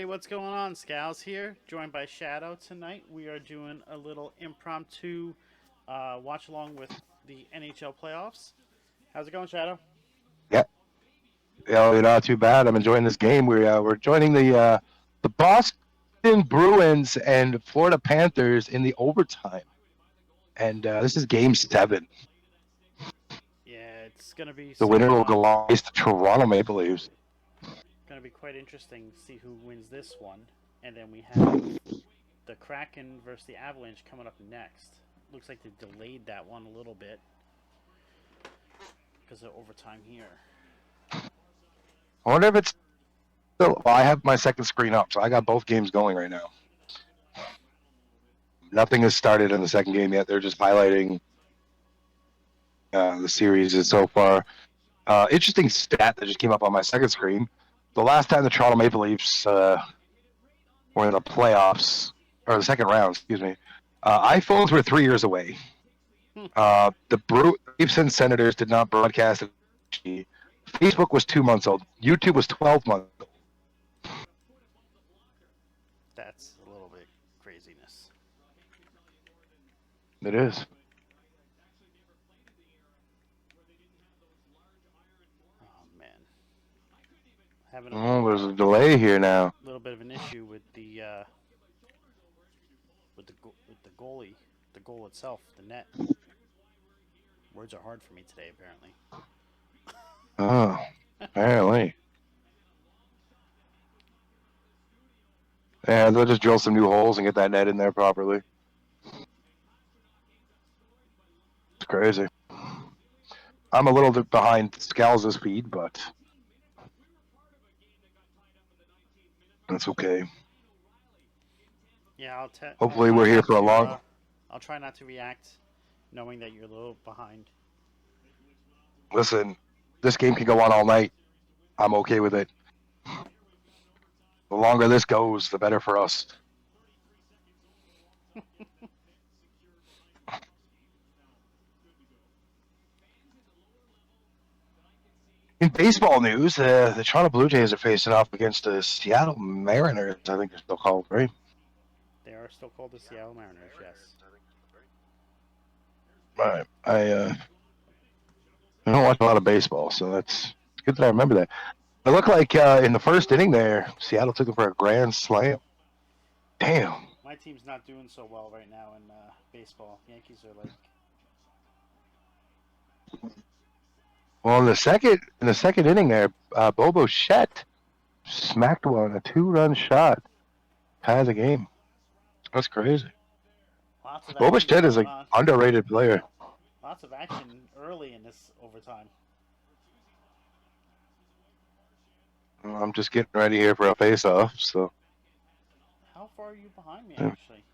Hey, what's going on? Scalz here, joined by Shadow tonight. We are doing a little impromptu watch along with the NHL playoffs. How's it going, Shadow? Yeah, yeah, not too bad. I'm enjoying this game. We're joining the Boston Bruins and Florida Panthers in the overtime, and this is Game 7. Yeah, it's gonna be The some winner will go on to face the Toronto Maple Leafs. gonna be quite interesting to see who wins this one. And then we have the Kraken versus the Avalanche coming up next. Looks like they delayed that one a little bit because of overtime here. I wonder if it's still. Well, I have my second screen up, so I got both games going right now. Nothing has started in the second game yet. They're just highlighting the series so far. Interesting stat that just came up on my second screen. The last time the Toronto Maple Leafs were in the playoffs, or the second round, excuse me, iPhones were 3 years away. The Leafs and Senators did not broadcast it. Facebook was 2 months old. YouTube was 12 months old. That's a little bit craziness. It is. Oh man, having a Oh, little there's a delay here now. little bit of an issue with the with the goalie, the goal itself, the net. Words are hard for me today, apparently. Oh, apparently. And they'll just drill some new holes and get that net in there properly. It's crazy. I'm a little bit behind Scalz's speed, but that's okay. Yeah, I'll Hopefully, try we're here not for a to. long. I'll try not to react, knowing that you're a little behind. Listen, this game can go on all night. I'm okay with it. The longer this goes, the better for us. In baseball news, the Toronto Blue Jays are facing off against the Seattle Mariners. I think they're still called, right? They are still called the Seattle Mariners. Yes. Right. I don't watch a lot of baseball, so that's good that I remember that. It looked like in the first inning there, Seattle took it for a grand slam. Damn. My team's not doing so well right now in baseball. Yankees are like, Well, in the second inning there, Bobo Shett smacked one, a 2-run shot, tie the game. That's crazy. lots of Bobo action Shett is going an on. underrated player. Lots of action early in this overtime. I'm just getting ready here for a face-off, so. How far are you behind me, actually?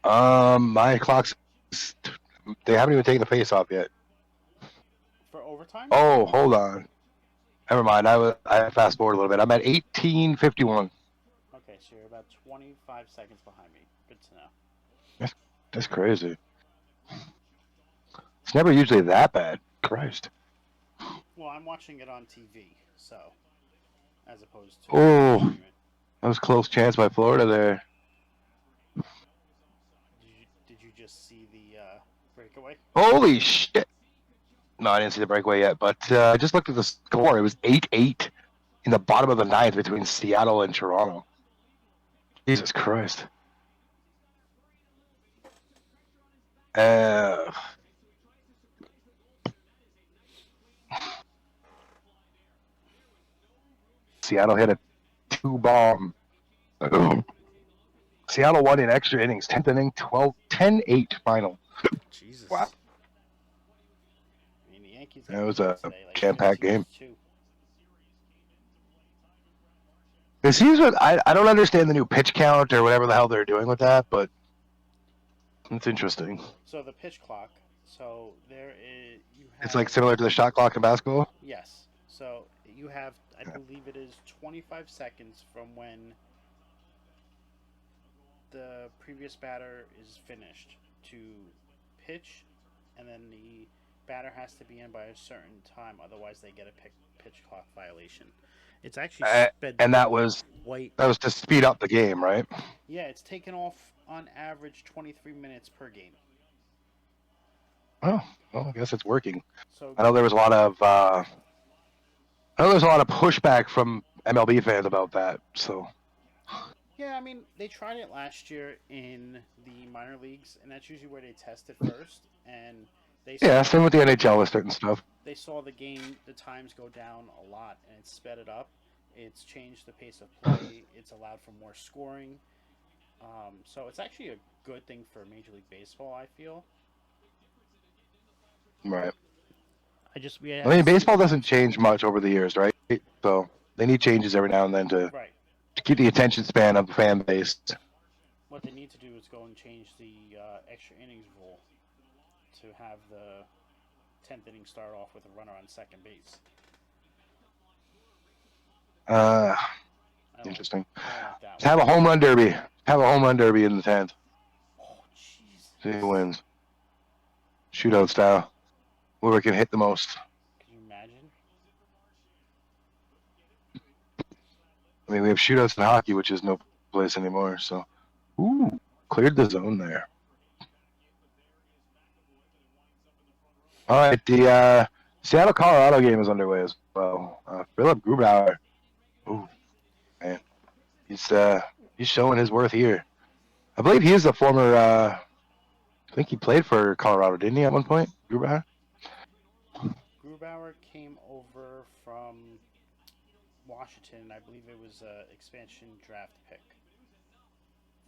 My clock's. They haven't even taken the face-off yet. For overtime? Oh, hold on. Never mind. I fast forward a little bit. I'm at 18:51. Okay, so you're about 25 seconds behind me. Good to know. That's crazy. It's never usually that bad. Christ. Well, I'm watching it on TV, so as opposed to Oh, stream it. that was a close chance by Florida there. Did you just see the breakaway? Holy shit. No, I didn't see the breakaway yet, but I just looked at the score. It was 8-8 in the bottom of the ninth between Seattle and Toronto. Jesus Christ. Uh, Seattle hit a 2-bomb. Seattle won in extra innings, 10th inning, 10-8 final. Jesus. Wow. I mean, the Yankees It got was beat a today, like jam-packed game. 14-2. It seems that I don't understand the new pitch count or whatever the hell they're doing with that, but it's interesting. So the pitch clock. So there is you have. It's like similar to the shot clock in basketball. Yes. So you have, I believe it is 25 seconds from when the previous batter is finished to pitch, and then the batter has to be in by a certain time, otherwise they get a pitch clock violation. It's actually Uh, sped the and game that was quite. to speed up the game, right? Yeah, it's taken off on average 23 minutes per game. Oh, well, I guess it's working. So I know there was a lot of pushback from MLB fans about that. So yeah, I mean they tried it last year in the minor leagues, and that's usually where they test it first. And they yeah, saw same with the NHL with certain stuff. they saw the game, the times go down a lot, and it's sped it up. It's changed the pace of play. It's allowed for more scoring. So it's actually a good thing for Major League Baseball. I feel. Right. We I have to mean, see baseball what doesn't moves change forward. much over the years, right? So they need changes every now and then to Right. keep the attention span of the fan base. What they need to do is go and change the extra innings rule to have the 10th inning start off with a runner on second base. Uh, I don't Interesting. Like, I don't like that Have a home run derby. Have a home run derby in the 10th. Oh, jeez. See who wins. Shootout style. Whoever can hit the most. Can you imagine? I mean, we have shootouts in hockey, which is no place anymore. So, ooh, cleared the zone there. All right, the Seattle Colorado game is underway as well. Philip Grubauer. Ooh, man, he's showing his worth here. I believe he is the former. I think he played for Colorado, didn't he, at one point? Grubauer. Grubauer came over from Washington. I believe it was an expansion draft pick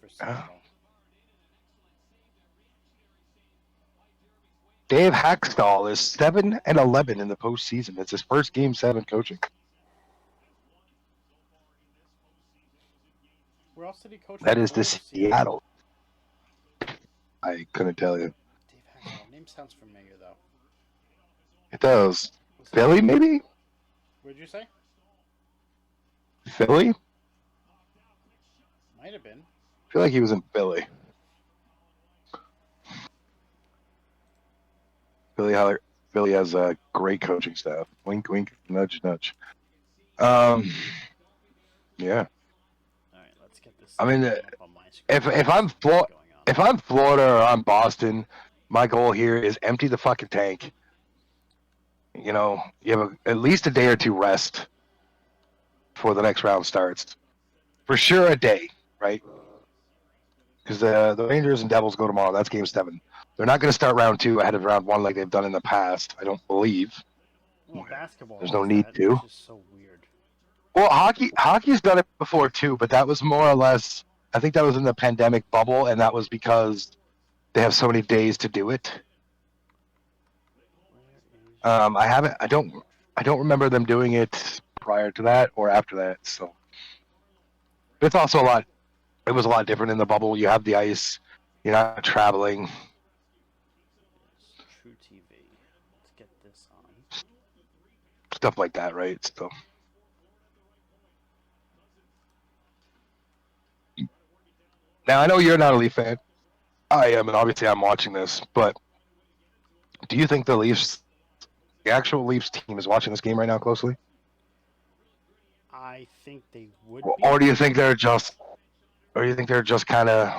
for Seattle. Dave Hackstall is 7-11 in the postseason. It's his first Game 7 coaching. Where else did he coach? That is the Seattle. I couldn't tell you. Dave Hackstall. Name sounds familiar though. It does. Philly, maybe? What did you say? Philly? Might have been. I feel like he was in Philly. Philly has a great coaching staff. Wink, wink, nudge, nudge. Yeah. All right, let's get this. I mean, up on my screen. if I'm Florida or I'm Boston, my goal here is empty the fucking tank. You know, you have at least a day or two rest before the next round starts. For sure, a day, right? Because the Rangers and Devils go tomorrow. That's Game 7. They're not going to start round 2 ahead of round 1 like they've done in the past. I don't believe. Well, basketball. There's no need to. Which is so weird. Well, hockey's done it before too, but that was more or less. I think that was in the pandemic bubble, and that was because they have so many days to do it. I don't remember them doing it prior to that or after that. So it's also it was a lot different in the bubble. You have the ice, you're not traveling. True TV. Let's get this on. Stuff like that, right? So now I know you're not a Leaf fan. I am, and obviously I'm watching this, but do you think the actual Leafs team is watching this game right now closely? I think they would. Or do you think they're just kind of,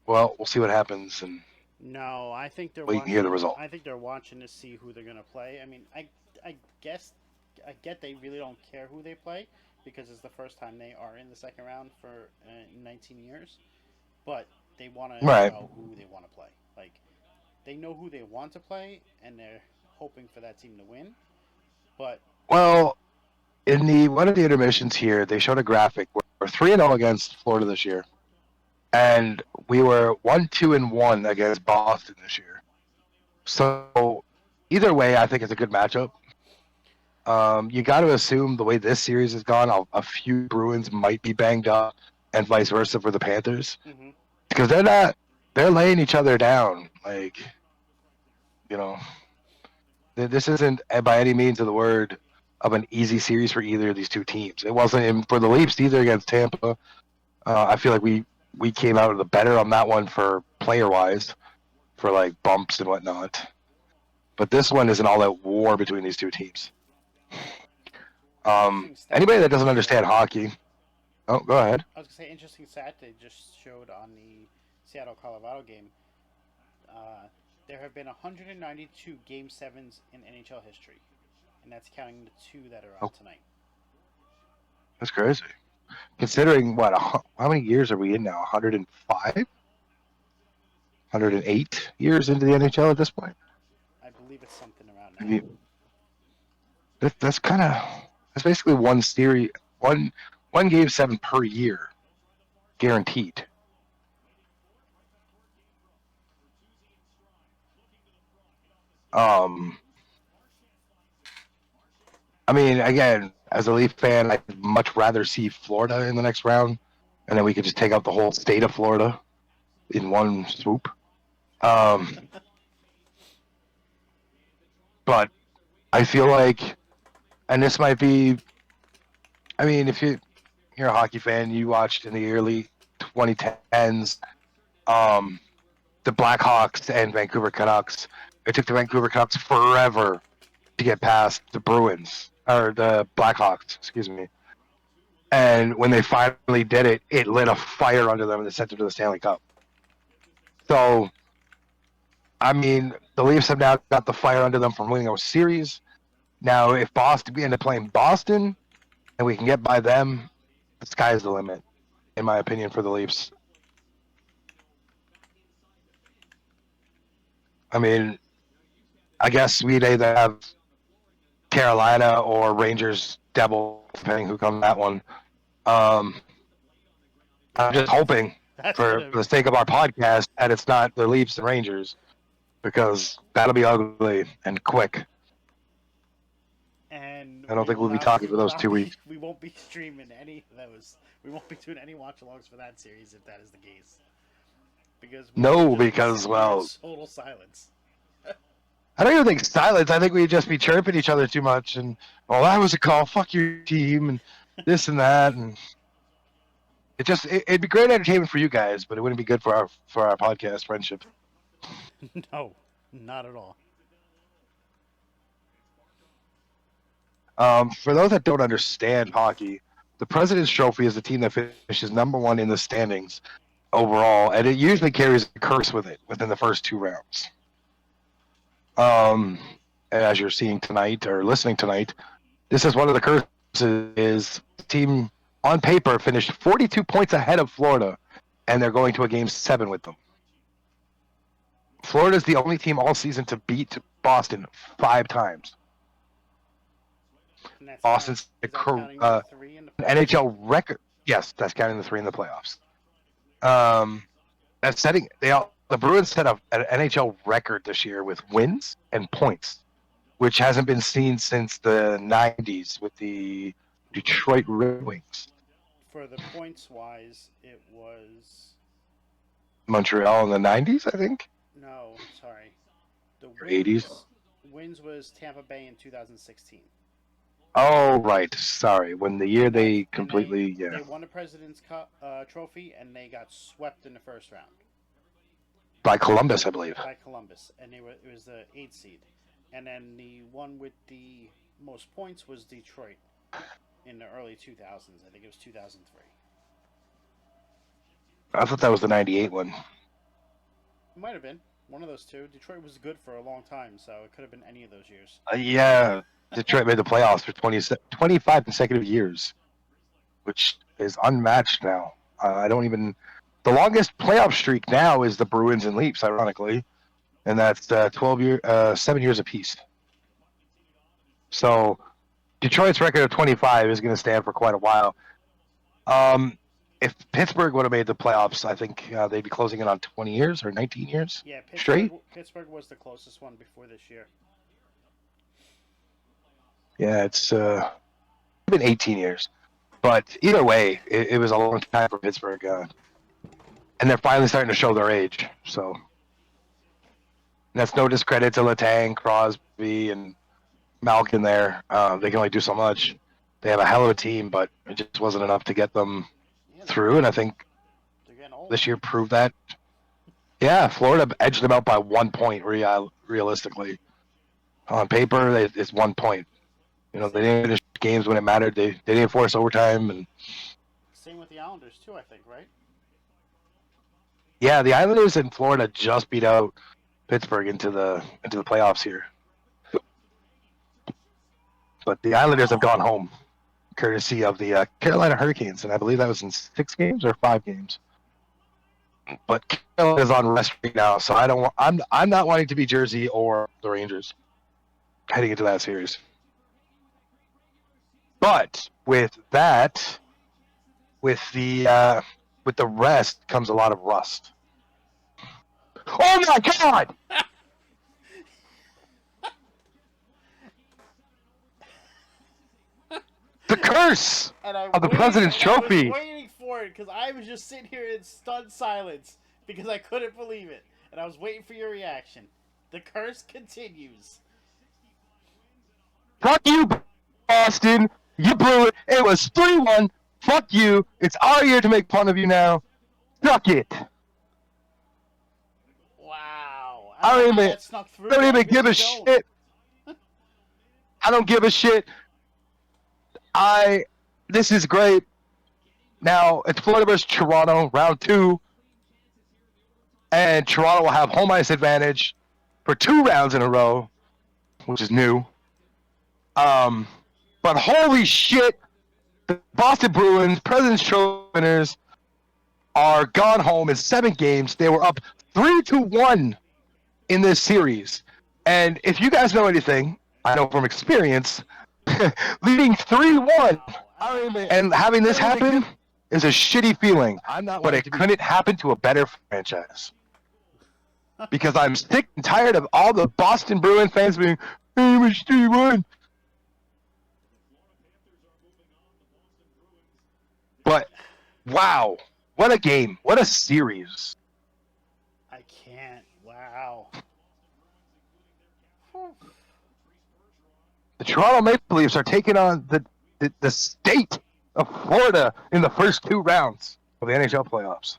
well, we'll see what happens and No, I think they're. wait and hear the result. I think they're watching to see who they're gonna play. I mean, I guess I get they really don't care who they play because it's the first time they are in the second round for 19 years, but they want to know who they want to play. Like they know who they want to play, and they're hoping for that team to win. But well, in one of the intermissions here, they showed a graphic. We're 3-0 against Florida this year, and we were 1-2-1 against Boston this year. So either way, I think it's a good matchup. You got to assume the way this series has gone, a few Bruins might be banged up, and vice versa for the Panthers, because they're laying each other down. Like, you know, this isn't by any means of the word of an easy series for either of these two teams. It wasn't for the Leafs either against Tampa. I feel like we came out of the better on that one for player-wise, for like bumps and whatnot. But this one is an all-out war between these two teams. Interesting stat Anybody they that doesn't just understand showed. hockey, oh, go ahead. I was gonna say interesting stat they just showed on the Seattle Colorado game. Uh, there have been 192 Game Sevens in NHL history, and that's counting the two that are on Oh, tonight. that's crazy. Considering what, how many years are we in now? 105, 108 years into the NHL at this point. I believe it's something around I that. mean, that's kind of that's basically one series, one game seven per year, guaranteed. Um, I mean, again, as a Leaf fan, I'd much rather see Florida in the next round, and then we could just take out the whole state of Florida in one swoop. Um, but I feel like, and this might be, I mean, if you're a hockey fan, you watched in the early 2010s, um, the Blackhawks and Vancouver Canucks. It took the Vancouver Canucks forever to get past the Bruins or the Blackhawks, excuse me. And when they finally did it, it lit a fire under them and they sent them to the Stanley Cup. So, I mean, the Leafs have now got the fire under them from winning a series. Now, if Boston, we end up playing Boston and we can get by them, the sky's the limit, in my opinion, for the Leafs. I mean, I guess we'd either have Carolina or Rangers Devils, depending who comes that one. Um, I'm just hoping, That's for gonna the sake of our podcast, that it's not the Leafs and Rangers, because that'll be ugly and quick. and I don't think we'll be talking for those 2 weeks. we won't be streaming any of those. We won't be doing any watch alongs for that series if that is the case. Because we will No, just be because, sitting here in well, total silence. I don't even think silence. I think we'd just be chirping each other too much, and that was a call. Fuck your team, and this and that, and it'd be great entertainment for you guys, but it wouldn't be good for our podcast friendship. No, not at all. For those that don't understand hockey, the President's Trophy is the team that finishes number one in the standings overall, and it usually carries a curse with it within the first two rounds. As you're seeing tonight or listening tonight, this is one of the curses. Is the team on paper finished 42 points ahead of Florida, and they're going to a game 7 with them. Florida is the only team all season to beat Boston 5 times. And that's Boston's counting the 3 in the playoffs? NHL record. Yes, that's counting the 3 in the playoffs. That's setting the Bruins set up an NHL record this year with wins and points, which hasn't been seen since the 90s with the Detroit Red Wings. For the points wise, it was Montreal in the 90s, I think. no, sorry. The 80s. Wins was Tampa Bay in 2016. Oh, right. Sorry. When the year they completely, They won the President's Cup trophy, and they got swept in the first round. By Columbus, I believe. By Columbus, and it was the 8th seed. And then the one with the most points was Detroit in the early 2000s. I think it was 2003. I thought that was the 98 one. It might have been one of those two. Detroit was good for a long time, so it could have been any of those years. Yeah. Detroit made the playoffs for 25 consecutive years, which is unmatched now. I don't even. The longest playoff streak now is the Bruins and Leafs, ironically, and that's 7 years apiece. So Detroit's record of 25 is going to stand for quite a while. If Pittsburgh would have made the playoffs, I think they'd be closing in on 20 years or 19 years. Yeah, straight. Pittsburgh was the closest one before this year. Yeah, it's been 18 years. But either way, it was a long time for Pittsburgh. And they're finally starting to show their age. So that's no discredit to Letang, Crosby, and Malkin there. They can only do so much. They have a hell of a team, but it just wasn't enough to get them through. And I think this year proved that. Yeah, Florida edged them out by 1 point, realistically. On paper, it's 1 point. They didn't finish games when it mattered. They didn't force overtime, and Same with the Islanders too, I think, right? yeah, the Islanders in Florida just beat out Pittsburgh into the playoffs here. But the Islanders have gone home, courtesy of the Carolina Hurricanes, and I believe that was in 6 games or 5 games. But Carolina is on rest right now, so I'm not wanting to be Jersey or the Rangers heading into that series. But with that, with the rest comes a lot of rust. Oh my God! The curse of the President's Trophy. I was waiting for it because I was just sitting here in stunned silence because I couldn't believe it, and I was waiting for your reaction. The curse continues. Fuck you, Boston. You blew it. It was 3-1. Fuck you. It's our year to make fun of you now. Suck it. Wow. I don't even give a shit. I don't give a shit. This is great. Now, it's Florida versus Toronto, round 2. And Toronto will have home ice advantage for 2 rounds in a row, which is new. But holy shit, the Boston Bruins, President's Trophy winners, are gone home in 7 games. They were up 3-1 in this series. And if you guys know anything, I know from experience, leading 3-1 and having this happen is a shitty feeling. But it couldn't happen to a better franchise. Because I'm sick and tired of all the Boston Bruins fans being, hey, it was 3-1. But, wow, what a game. What a series. I can't. Wow. The Toronto Maple Leafs are taking on the state of Florida in the first 2 rounds of the NHL playoffs.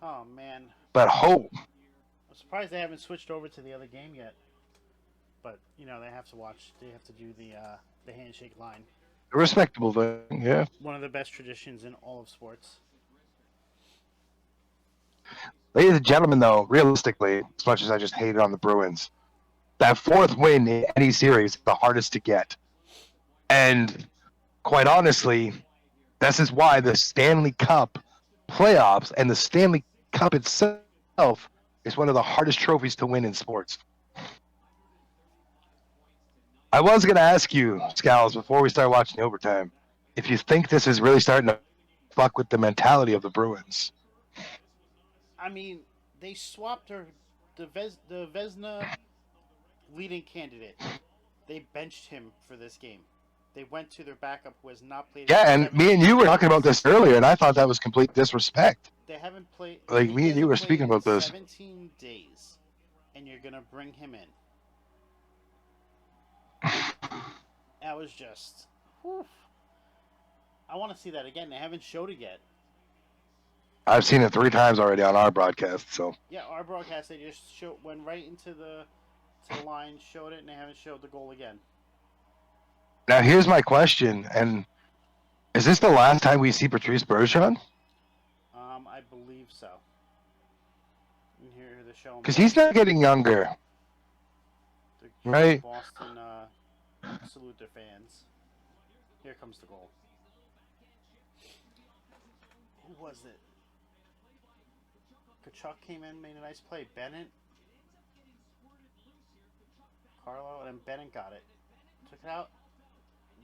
Oh, man. But I'm surprised they haven't switched over to the other game yet. But, they have to do the handshake line. a respectable thing, yeah. One of the best traditions in all of sports. Ladies and gentlemen, though, realistically, as much as I just hated on the Bruins, that 4th win in any series is the hardest to get. And quite honestly, this is why the Stanley Cup playoffs and the Stanley Cup itself is one of the hardest trophies to win in sports. I was going to ask you, Scalz, before we start watching overtime, if you think this is really starting to fuck with the mentality of the Bruins. I mean, they swapped the Vezina leading candidate. They benched him for this game. They went to their backup who has not played. Yeah, and me and you were talking about this earlier, and I thought that was complete disrespect. They haven't played. Like, me and you were speaking about this. 17 days, and you're gonna bring him in. That was just. Whew. I want to see that again. They haven't showed it yet. I've seen it 3 times already on our broadcast, so. Yeah, our broadcast, they just went right into the line, showed it, and they haven't showed the goal again. Now, here's my question, and is this the last time we see Patrice Bergeron? I believe so. And here the show. Because he's not getting younger. Right. Boston salute their fans. Here comes the goal. Who was it? Kachuk came in, made a nice play. Bennett. Carlo, and Bennett got it. Took it out.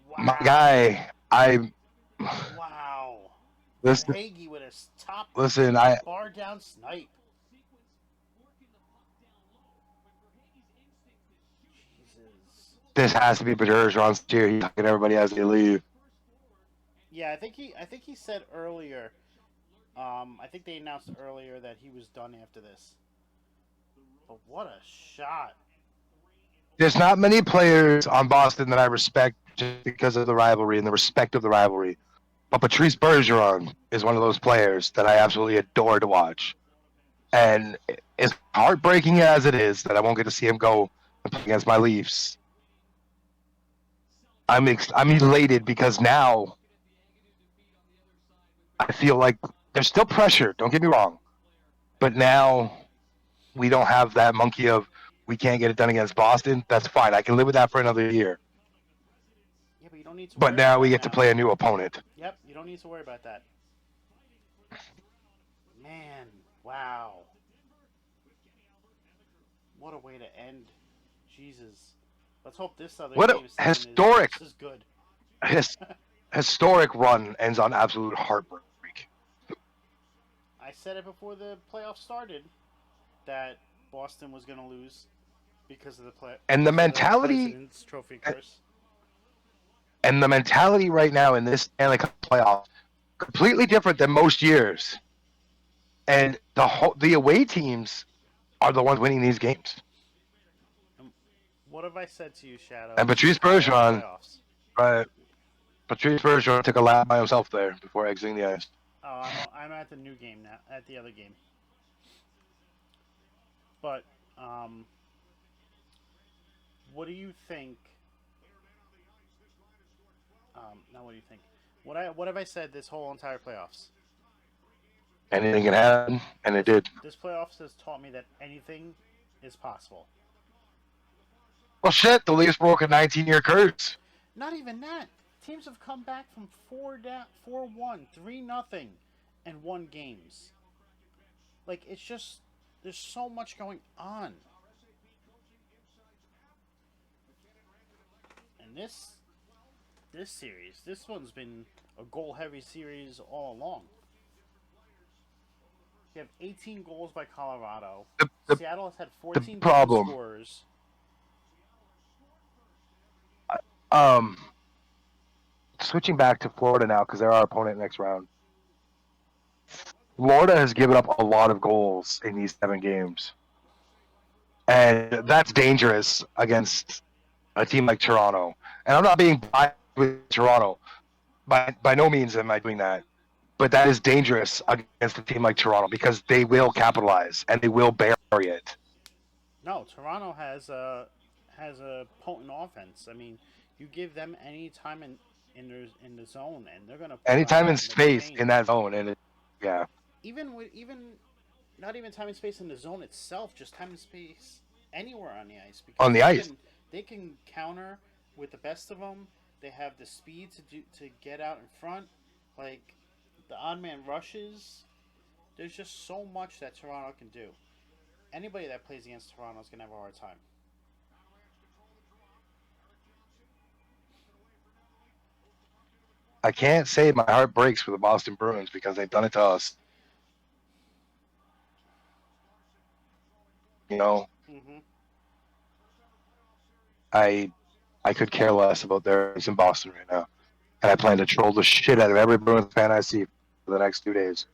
Wow. My guy, Wow. Listen, Hagee with a top bar down snipe. Jesus. This has to be Bergeron's cheer. He's talking everybody as they leave. Yeah, I think he said earlier. I think they announced earlier that he was done after this. But what a shot! There's not many players on Boston that I respect just because of the rivalry and the respect of the rivalry. But Patrice Bergeron is one of those players that I absolutely adore to watch. And as heartbreaking as it is that I won't get to see him go and play against my Leafs, I'm elated because now I feel like there's still pressure. Don't get me wrong, but now we don't have that monkey of we can't get it done against Boston. That's fine. I can live with that for another year. Yeah, but you don't need to But worry about now we that get to now. play a new opponent. Yep, you don't need to worry about that. Man, wow. What a way to end. Jesus. Let's hope this other What a game 7 is just as good. his, historic run ends on absolute heartbreak. I said it before the playoffs started that Boston was going to lose And the because of the mentality President's Trophy curse. and the mentality right now in this Stanley Cup playoff completely different than most years. And the away teams are the ones winning these games. What have I said to you, Shadow, And this Patrice entire Bergeron, playoffs? Patrice Bergeron took a lap by himself there before exiting the ice. Oh, I'm at the new game now, at the other game. But um, what do you think? Now, what do you think? What have I said this whole entire playoffs? Anything can happen, and it did. This playoffs has taught me that anything is possible. Well, shit, the Leafs broke a 19-year curse. Not even that. Teams have come back from 4-1, 3-0, and won games. Like, it's just there's so much going on. And this series, this one's been a goal-heavy series all along. You have 18 goals by Colorado. Seattle has had 14 different scorers. Switching back to Florida now because they're our opponent next round. Florida has given up a lot of goals in these 7 games. And that's dangerous against a team like Toronto. And I'm not being biased with Toronto. By no means am I doing that. But that is dangerous against a team like Toronto because they will capitalize and they will bury it. No, Toronto has a potent offense. I mean, you give them any time in the zone, and they're gonna put anytime on in space in that zone, and yeah. Even not even time and space in the zone itself, just time and space anywhere on the ice because on the ice they can counter with the best of them. They have the speed to get out in front, like the odd man rushes. There's just so much that Toronto can do. Anybody that plays against Toronto is gonna have a hard time. I can't say my heart breaks for the Boston Bruins because they've done it to us. You know, Mm-hmm. I could care less about theirs in Boston right now, and I plan to troll the shit out of every Bruins fan I see for the next 2 days.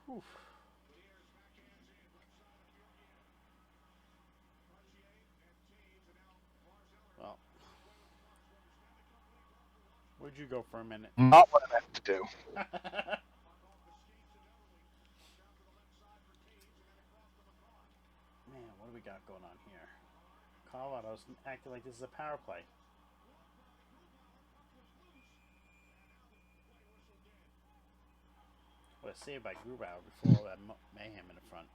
Whew. Well, where'd you go for a minute? Not what I meant to do. Man, what do we got going on here? Colorado's acting like this is a power play. What a save by Grubauer before all that mayhem in the front.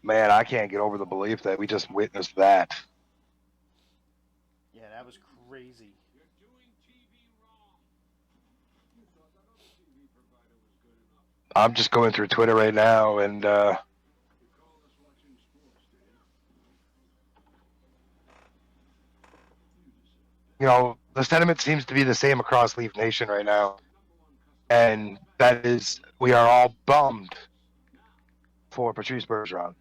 Man, I can't get over the belief that we just witnessed that. Yeah, that was crazy. I'm just going through Twitter right now, and you know, the sentiment seems to be the same across Leaf Nation right now, and that is we are all bummed for Patrice Bergeron.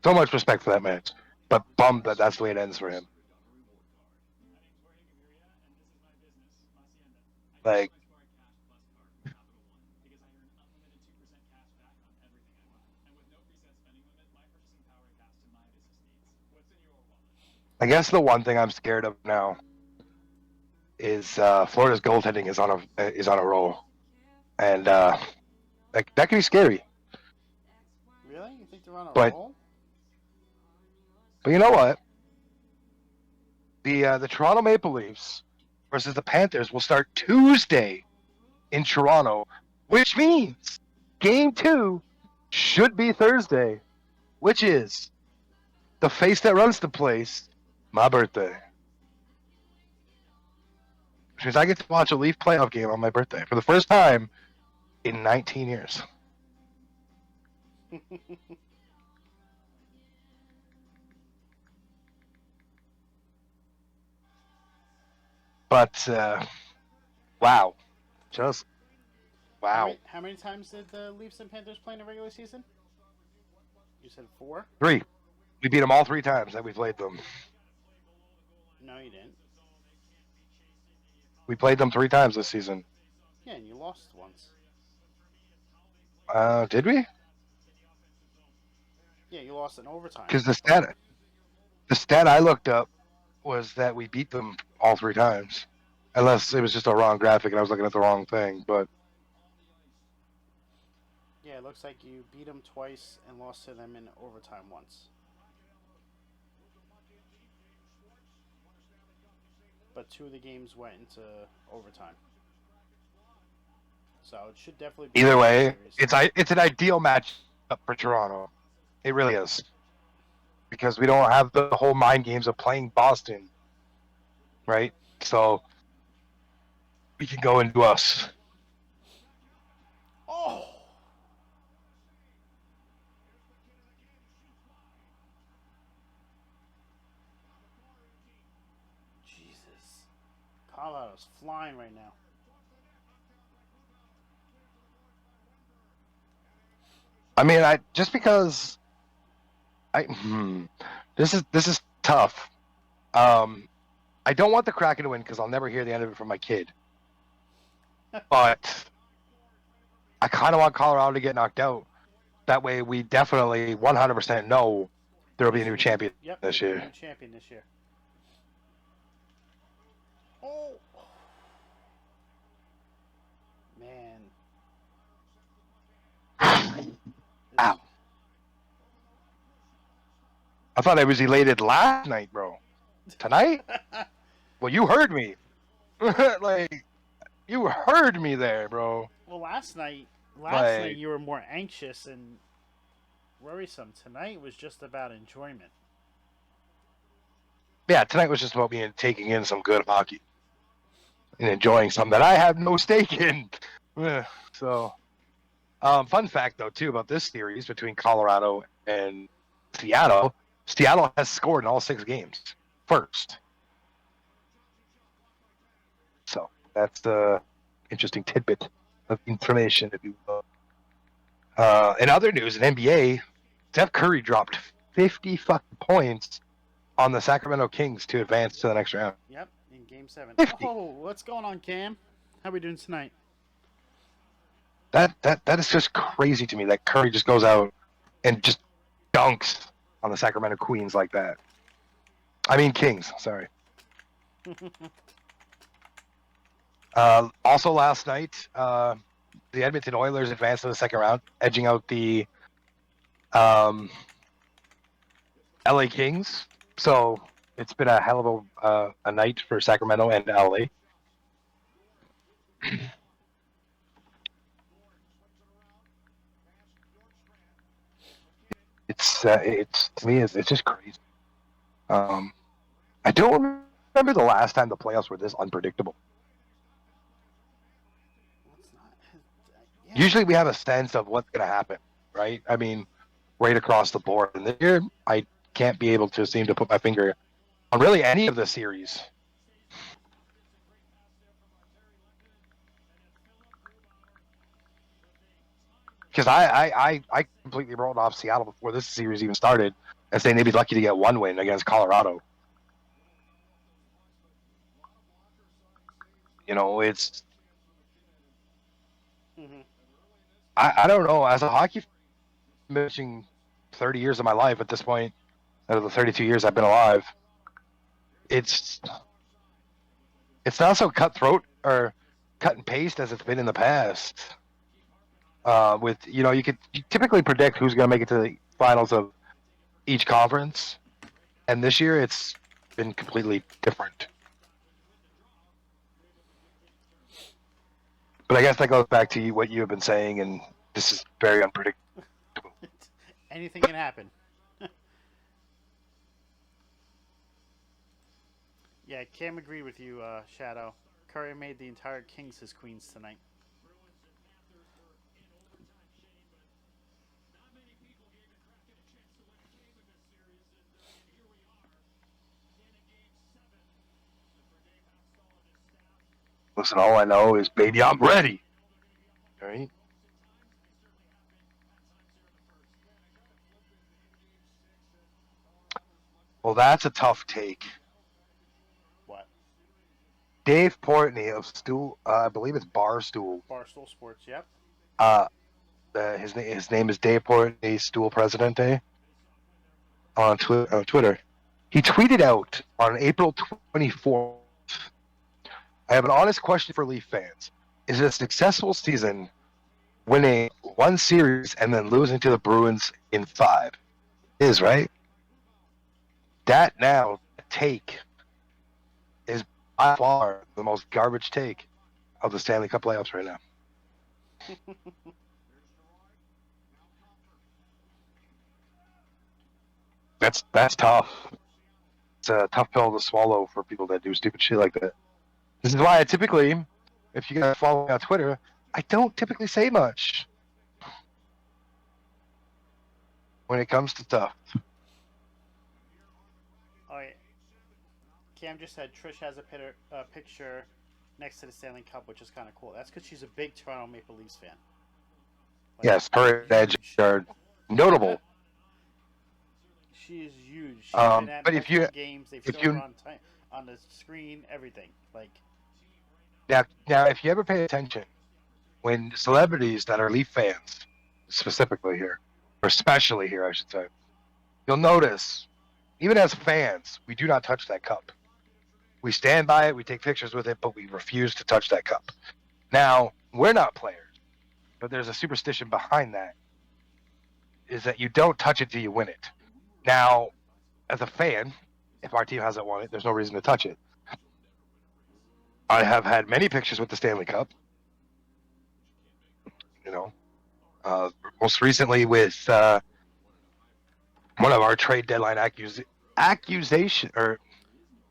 So much respect for that man, but bummed that that's the way it ends for him. Like, I guess the one thing I'm scared of now is Florida's goaltending is on a roll. and that could be scary. Really? You think they're on a But roll? you know what? The Toronto Maple Leafs versus the Panthers will start Tuesday in Toronto, which means Game 2 should be Thursday, which is the face that runs the place, my birthday. Which means I get to watch a Leaf playoff game on my birthday for the first time in 19 years. But wow, just wow. How many times did the Leafs and Panthers play in the regular season? You said 4? 3. We beat them all 3 times that we played them. No, you didn't. We played them 3 times this season. Yeah, and you lost once. Did we? Yeah, you lost in overtime. Because the stat I looked up was that we beat them all 3 times, unless it was just a wrong graphic and I was looking at the wrong thing. But yeah, it looks like you beat them twice and lost to them in overtime once. But 2 of the games went into overtime. So it should definitely be either way, series. it's an ideal match for Toronto. It really is, because we don't have the whole mind games of playing Boston, right? So we can go into us. Oh! Jesus. Colorado's flying right now. I mean, just because this is tough. I don't want the Kraken to win because I'll never hear the end of it from my kid. But I kind of want Colorado to get knocked out. That way, we definitely 100% know there will be a new champion this year. New champion this year. Oh, man. Ow. I thought I was elated last night, bro. Tonight? Well, you heard me. Like, you heard me there, bro. Well, last night you were more anxious and worrisome. Tonight was just about enjoyment. Yeah, tonight was just about me taking in some good hockey and enjoying something that I have no stake in. So, fun fact, though, too, about this series between Colorado and Seattle. Seattle has scored in all 6 games first. So that's the interesting tidbit of information, if you will. In other news, in NBA, Steph Curry dropped 50 fucking points on the Sacramento Kings to advance to the next round. Yep, in Game 7. 50. Oh, what's going on, Cam? How we doing tonight? That is just crazy to me that Curry just goes out and just dunks on the Sacramento Queens like that. I mean Kings, sorry. Also last night, the Edmonton Oilers advanced to the second round, edging out the LA Kings. So it's been a hell of a night for Sacramento and LA. It's to me it's just crazy. I don't remember the last time the playoffs were this unpredictable. Yeah. Usually we have a sense of what's going to happen, right? I mean, right across the board. And this year, I can't be able to seem to put my finger on really any of the series. Because I completely wrote off Seattle before this series even started and saying they'd be lucky to get 1 win against Colorado. You know, it's... Mm-hmm. I don't know. As a hockey missing 30 years of my life at this point, out of the 32 years I've been alive, it's not so cutthroat or cut and paste as it's been in the past. With you typically predict who's going to make it to the finals of each conference, and this year it's been completely different. But I guess that goes back to what you have been saying, and this is very unpredictable. Anything can happen. Yeah, Cam agreed with you, Shadow. Curry made the entire Kings his queens tonight. Listen, all I know is, baby, I'm ready. All right. Well, that's a tough take. What? Dave Portney of Stool, I believe it's Barstool. Barstool Sports, yep. Uh, his name is Dave Portney, Stool Presidente on Twitter. He tweeted out on April 24th. I have an honest question for Leaf fans. Is it a successful season winning one series and then losing to the Bruins in 5? It is, right? That now take is by far the most garbage take of the Stanley Cup playoffs right now. That's tough. It's a tough pill to swallow for people that do stupid shit like that. This is why I typically, if you guys follow me on Twitter, I don't typically say much when it comes to stuff. Oh, yeah. Cam just said Trish has a picture next to the Stanley Cup, which is kind of cool. That's because she's a big Toronto Maple Leafs fan. Like, Yes, her edge huge. are notable. She is huge. She's been at But multiple games. They've if shown her you on the screen, everything. Like, now if you ever pay attention, when celebrities that are Leaf fans, specifically here, or especially here, I should say, you'll notice, even as fans, we do not touch that cup. We stand by it, we take pictures with it, but we refuse to touch that cup. Now, we're not players, but there's a superstition behind that, is that you don't touch it till you win it. Now, as a fan, if our team hasn't won it, there's no reason to touch it. I have had many pictures with the Stanley Cup. You know, most recently with one of our trade deadline accusation or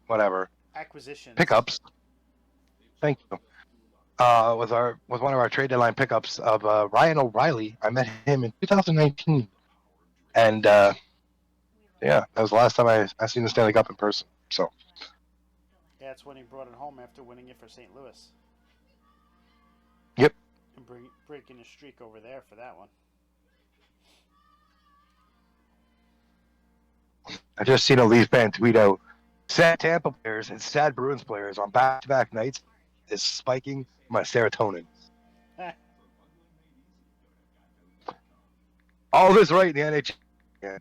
whatever acquisitions. pickups. Thank you. With one of our trade deadline pickups of Ryan O'Reilly. I met him in 2019, and yeah, that was the last time I seen the Stanley Cup in person. So Yeah, that's when he brought it home after winning it for St. Louis. yep. And breaking a streak over there for that one. I just seen a Leaf fan tweet out, sad Tampa players and sad Bruins players on back-to-back nights is spiking my serotonin. All this right in the NHL. Yeah.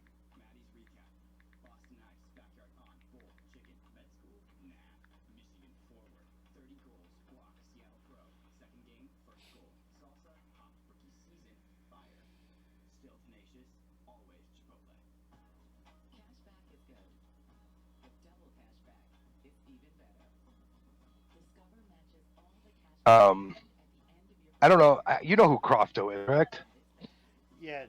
I don't know. You know who Crofto is, correct? Yeah.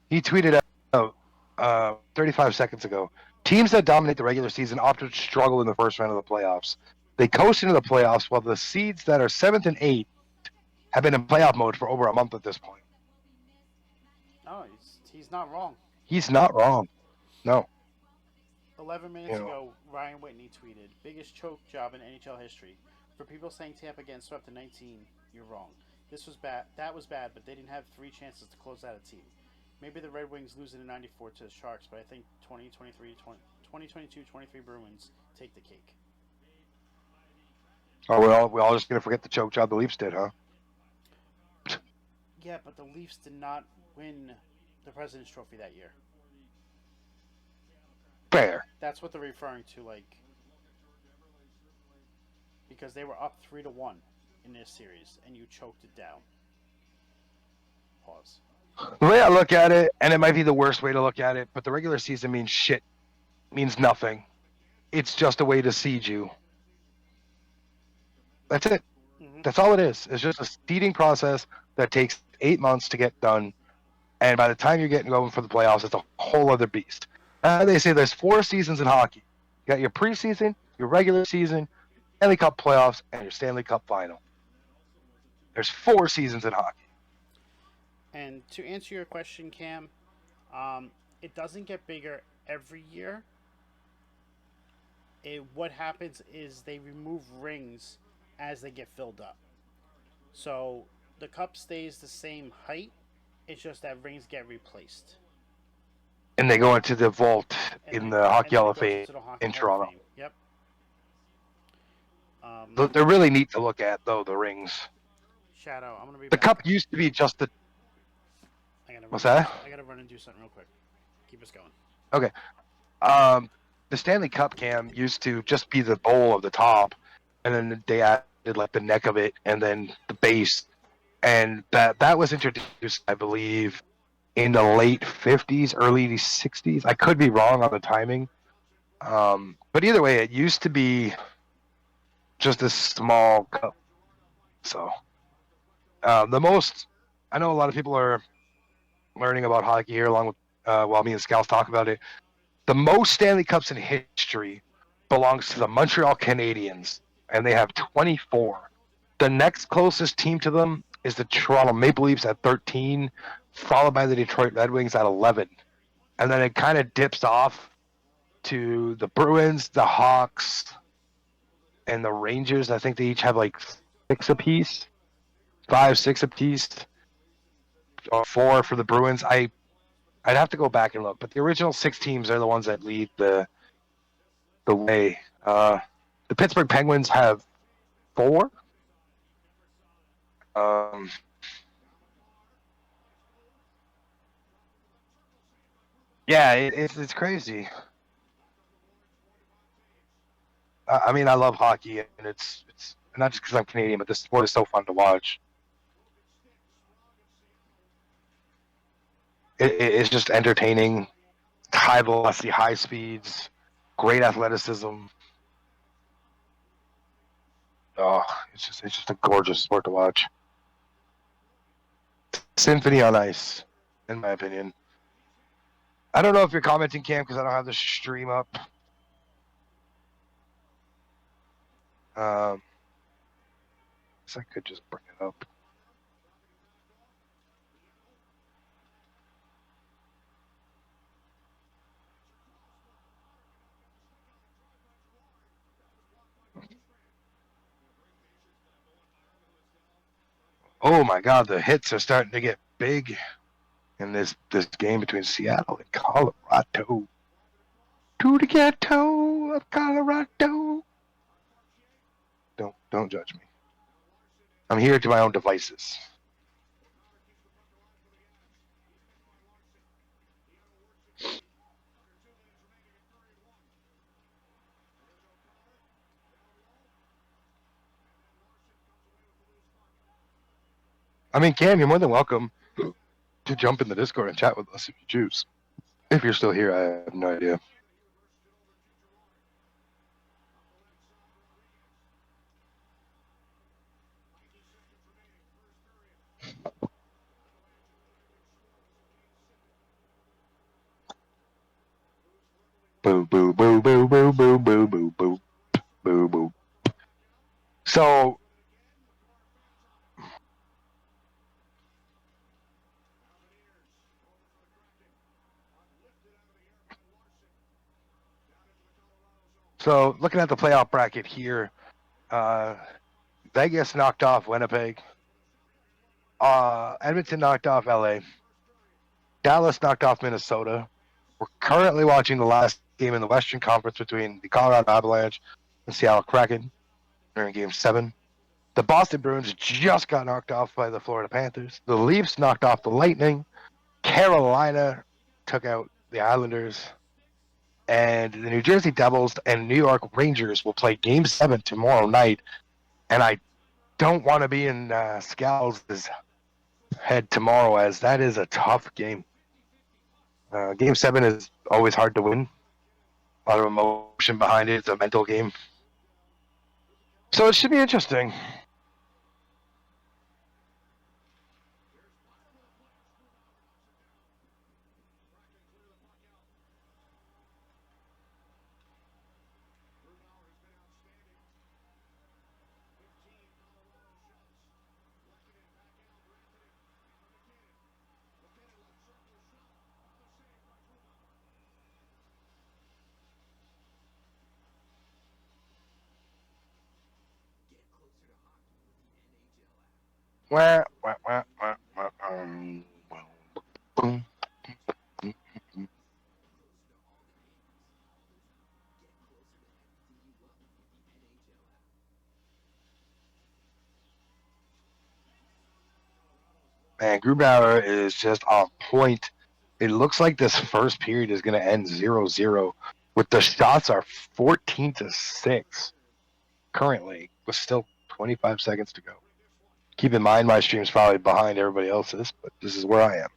He tweeted out 35 seconds ago. Teams that dominate the regular season often struggle in the first round of the playoffs. They coast into the playoffs while the seeds that are 7th and 8th have been in playoff mode for over a month at this point. Oh, he's not wrong. He's not wrong. No. 11 minutes ago, Ryan Whitney tweeted, "Biggest choke job in NHL history. For people saying Tampa getting swept in 19, you're wrong. This was bad. That was bad, but they didn't have 3 chances to close out a team. Maybe the Red Wings losing in 94 to the Sharks, but I think 2022-23 Bruins take the cake." Oh, we're all just going to forget the choke job the Leafs did, huh? Yeah, but the Leafs did not win the President's Trophy that year. Fair. That's what they're referring to, like, because they were up 3-1. in this series, and you choked it down. Pause. The way I look at it, and it might be the worst way to look at it, but the regular season means shit, means nothing. It's just a way to seed you. That's it. Mm-hmm. That's all it is. It's just a seeding process that takes 8 months to get done. And by the time you're getting going for the playoffs, it's a whole other beast. They say there's 4 seasons in hockey. You got your preseason, your regular season, Stanley Cup playoffs, and your Stanley Cup final. There's 4 seasons in hockey. And to answer your question, Cam, it doesn't get bigger every year. What happens is they remove rings as they get filled up. So the cup stays the same height. It's just that rings get replaced. And they go into the vault And in then, the Hockey and then Hall it of goes Fame into the Hockey in Hall of Toronto. Fame. Yep. They're really neat to look at, though, the rings. Shadow, I'm gonna be The back. cup used to be just the. What's that? I gotta run and do something real quick. Keep us going. Okay. The Stanley Cup cam used to just be the bowl of the top, and then they added like the neck of it, and then the base, and that was introduced, I believe, in the late 50s, early 60s. I could be wrong on the timing, but either way, it used to be just a small cup. So the most, I know a lot of people are learning about hockey here, along with while me and Scalz talk about it. The most Stanley Cups in history belongs to the Montreal Canadiens, and they have 24. The next closest team to them is the Toronto Maple Leafs at 13, followed by the Detroit Red Wings at 11. And then it kind of dips off to the Bruins, the Hawks, and the Rangers. I think they each have like 6 apiece, 5, 6 apiece, or 4 for the Bruins. I'd have to go back and look, but the original 6 teams are the ones that lead the way. The Pittsburgh Penguins have 4. Yeah, it's crazy. I mean, I love hockey, and it's not just because I'm Canadian, but this sport is so fun to watch. It's just entertaining, high velocity, high speeds, great athleticism. Oh, it's just a gorgeous sport to watch. Symphony on ice, in my opinion. I don't know if you're commenting, Cam, because I don't have the stream up. So I could just bring it up. Oh my God, the hits are starting to get big in this game between Seattle and Colorado. To the ghetto of Colorado. Don't judge me. I'm here to my own devices. I mean, Cam, you're more than welcome to jump in the Discord and chat with us if you choose. If you're still here, I have no idea. Boo, boo, boo, boo, boo, boo, boo, boo, boo, boo, boo. So, looking at the playoff bracket here, Vegas knocked off Winnipeg. Edmonton knocked off LA. Dallas knocked off Minnesota. We're currently watching the last game in the Western Conference between the Colorado Avalanche and Seattle Kraken. They're in Game 7. The Boston Bruins just got knocked off by the Florida Panthers. The Leafs knocked off the Lightning. Carolina took out the Islanders. And the New Jersey Devils and New York Rangers will play Game 7 tomorrow night. And don't want to be in Scalz' head tomorrow, as that is a tough game. Game 7 is always hard to win. A lot of emotion behind it. It's a mental game. So it should be interesting. Wah, wah, wah, wah, wah, boom. Man, Grubauer is just on point. It looks like this first period is going to end 0-0, with the shots are 14-6 currently, with still 25 seconds to go. Keep in mind my stream's probably behind everybody else's, but this is where I am.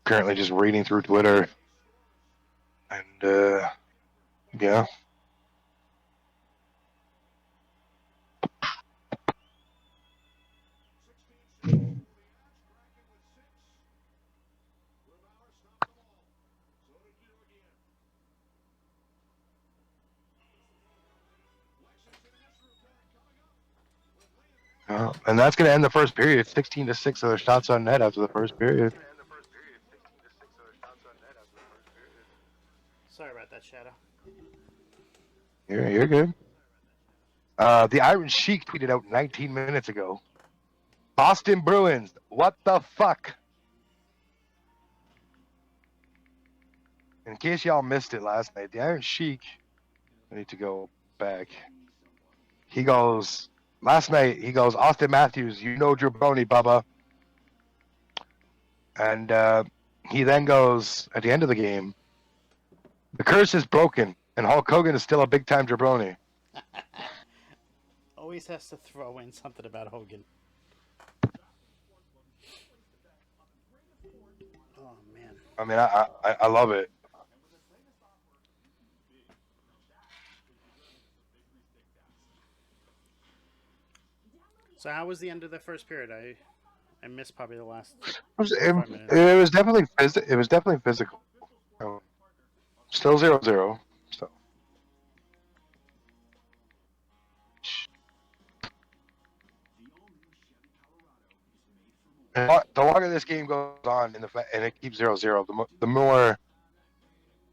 Currently just reading through Twitter, and yeah. And that's going to end the first period. 16-6 other shots on net after the first period. Sorry about that, Shadow. You're good. The Iron Sheik tweeted out 19 minutes ago. Boston Bruins, what the fuck? In case y'all missed it last night, the Iron Sheik, I need to go back. He goes, last night, he goes, Austin Matthews, you know Jabroni, Bubba. And he then goes, at the end of the game, the curse is broken, and Hulk Hogan is still a big-time jabroni. Always has to throw in something about Hogan. Oh, man. I mean, I love it. So how was the end of the first period? I missed probably the last It was, 5 minutes. it was definitely physical. Still 0-0. So. And the longer this game goes on, and it keeps 0-0, the more,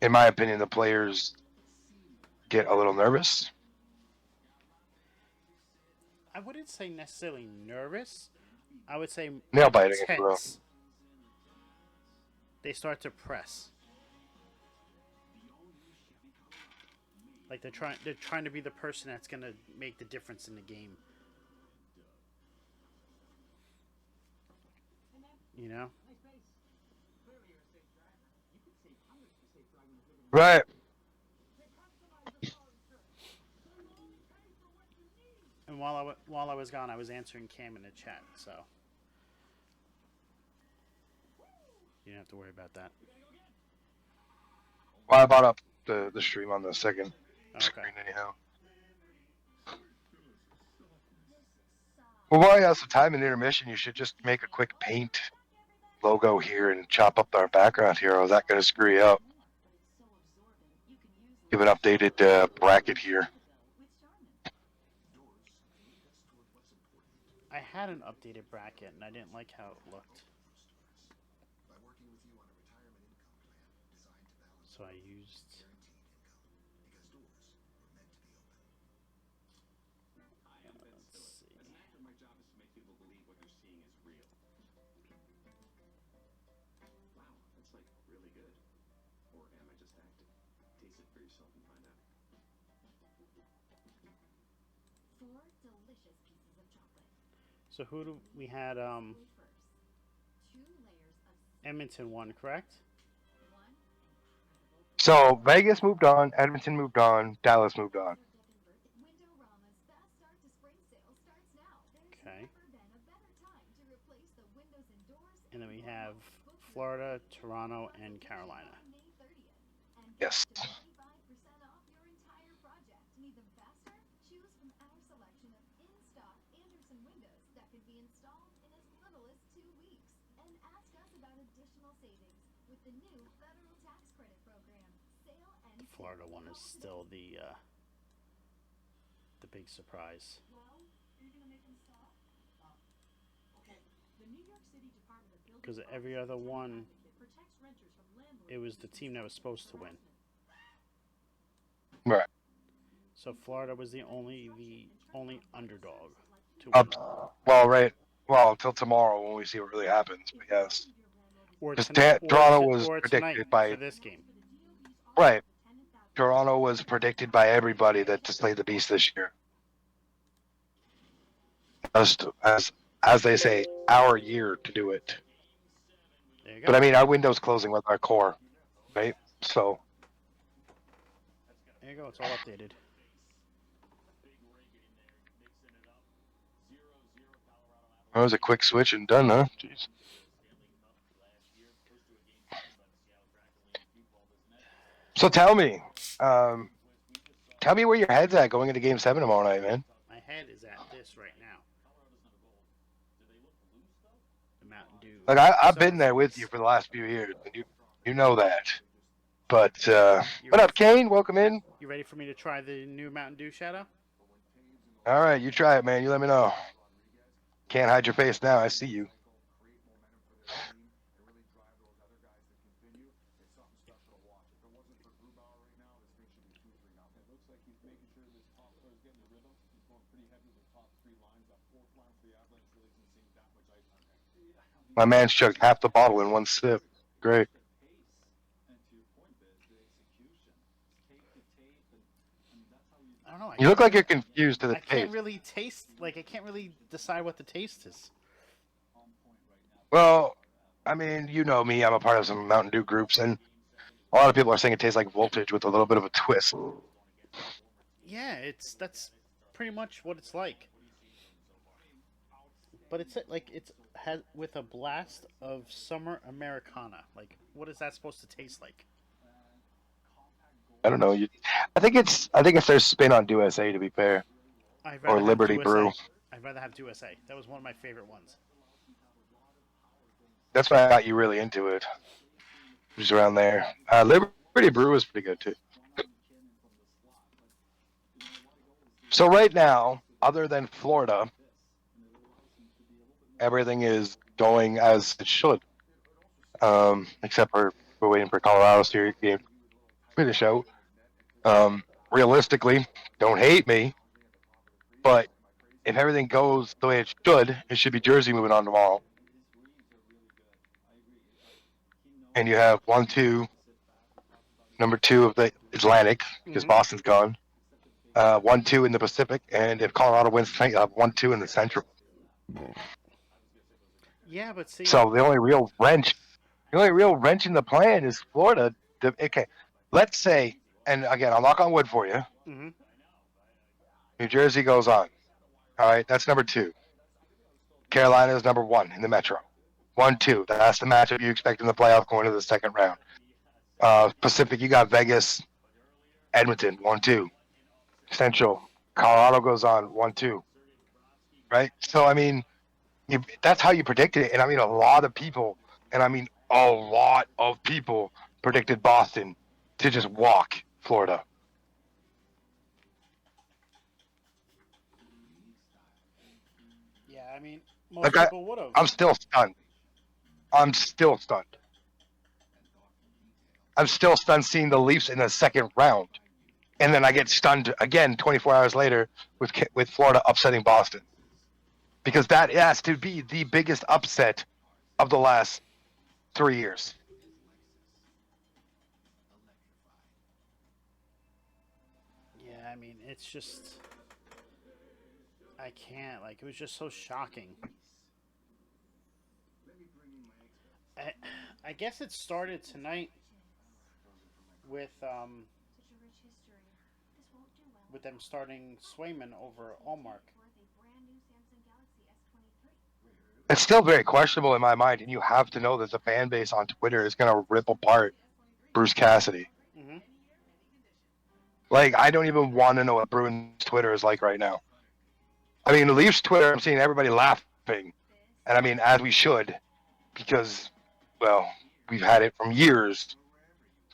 in my opinion, the players get a little nervous. I wouldn't say necessarily nervous. I would say Nail biting, tense. They start to press. Like they're trying to be the person that's gonna make the difference in the game. You know? Right. And while I was gone, I was answering Cam in the chat, so you don't have to worry about that. Well, I brought up the stream on the second screen anyhow. Well, while you have some time in the intermission, you should just make a quick paint logo here and chop up our background here, or is that going to screw you up? Give an updated bracket here. I had an updated bracket, and I didn't like how it looked. So I used... Let's see. So who do we had? Edmonton won, correct? So Vegas moved on, Edmonton moved on, Dallas moved on. Okay. And then we have Florida, Toronto, and Carolina. Yes. The Florida one is still the big surprise. Because every other one, it was the team that was supposed to win. Right. So Florida was the only underdog to win. Well, right. Well, until tomorrow when we see what really happens. But yes, Or because tonight, Toronto was or tonight predicted by for this game. right. Toronto was predicted by everybody that to slay the beast this year. Just as they say, our year to do it. There you go. But I mean, our window's closing with our core, right? So There you go. It's all updated. that was a quick switch and done, huh? Jeez. So um, tell me where your head's at going into Game 7 tomorrow night, man. My head is at this right now. The Mountain Dew. Like I've been there with you for the last few years, and you know that. But what up, Kane? Welcome in. You ready for me to try the new Mountain Dew, Shadow? All right, you try it, man. You let me know. Can't hide your face now. I see you. My man's chugged half the bottle in one sip. Great. I don't know. You look like you're confused to the I taste. can't really taste. Like I can't really decide what the taste is. Well, I mean, you know me. I'm a part of some Mountain Dew groups, and a lot of people are saying it tastes like voltage with a little bit of a twist. Yeah, that's pretty much what it's like. But it's like it's has with a blast of summer Americana. Like, what is that supposed to taste like? I don't know. I think it's their spin on Dew SA, to be fair, I'd or rather have Liberty Dew Brew. SA. I'd rather have Dew SA. That was one of my favorite ones. That's why I got you really into it. Just around there. Liberty Brew is pretty good too. So right now, other than Florida, everything is going as it should, except for we're waiting for Colorado series game to finish out. Realistically, don't hate me, but if everything goes the way it should be Jersey moving on tomorrow. And you have 1-2, number 2 of the Atlantic because Boston's gone. 1-2 in the Pacific, and if Colorado wins tonight, you'll have 1-2 in the Central. Yeah, but see. So the only real wrench in the plan is Florida. Okay, let's say, and again, I'll knock on wood for you. Mm-hmm. New Jersey goes on. All right, that's number 2. Carolina is number 1 in the Metro. 1-2. That's the matchup you expect in the playoff going to the second round. Pacific, you got Vegas, Edmonton, 1-2. Central, Colorado goes on 1-2. Right? So, I mean, that's how you predicted it. And I mean, a lot of people predicted Boston to just walk Florida. Yeah, I mean, most people would have. I'm still stunned. I'm still stunned seeing the Leafs in the second round. And then I get stunned again 24 hours later with Florida upsetting Boston. Because that has to be the biggest upset of the last 3 years. Yeah, I mean, it's just I can't. Like, it was just so shocking. I, I guess it started tonight with with them starting Swayman over Allmark. It's still very questionable in my mind, and you have to know that the fan base on Twitter is going to rip apart Bruce Cassidy. Mm-hmm. Like, I don't even want to know what Bruins Twitter is like right now. I mean, the Leafs Twitter, I'm seeing everybody laughing, and I mean, as we should, because, well, we've had it from years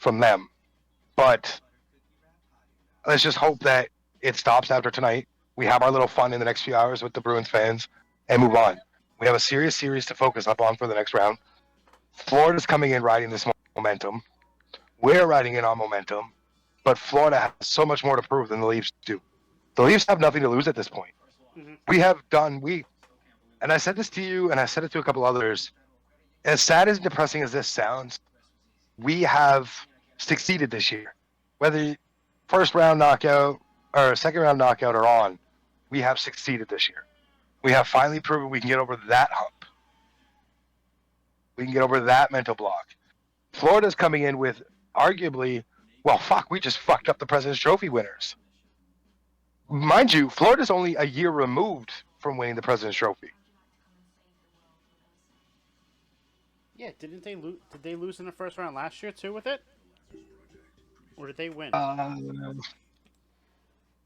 from them. But let's just hope that it stops after tonight. We have our little fun in the next few hours with the Bruins fans and move on. We have a serious series to focus up on for the next round. Florida's coming in riding this momentum. We're riding in on momentum, but Florida has so much more to prove than the Leafs do. The Leafs have nothing to lose at this point. Mm-hmm. And I said this to you, and I said it to a couple others. As sad and depressing as this sounds, we have succeeded this year. Whether first round knockout or second round knockout or on, we have succeeded this year. We have finally proven we can get over that hump. We can get over that mental block. Florida's coming in with arguably, well, fuck, we just fucked up the President's Trophy winners. Mind you, Florida's only a year removed from winning the President's Trophy. Yeah, didn't they lose? Did they lose in the first round last year too with it, or did they win?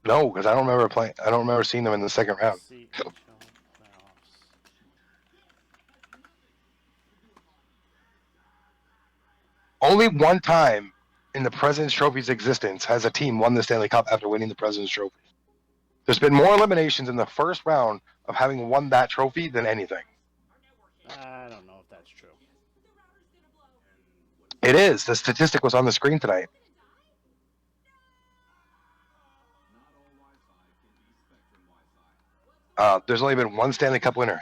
No, because I don't remember playing. I don't remember seeing them in the second round. CHL playoffs. Only one time in the President's Trophy's existence has a team won the Stanley Cup after winning the President's Trophy. There's been more eliminations in the first round of having won that trophy than anything. I don't know if that's true. It is. The statistic was on the screen tonight. There's only been one Stanley Cup winner.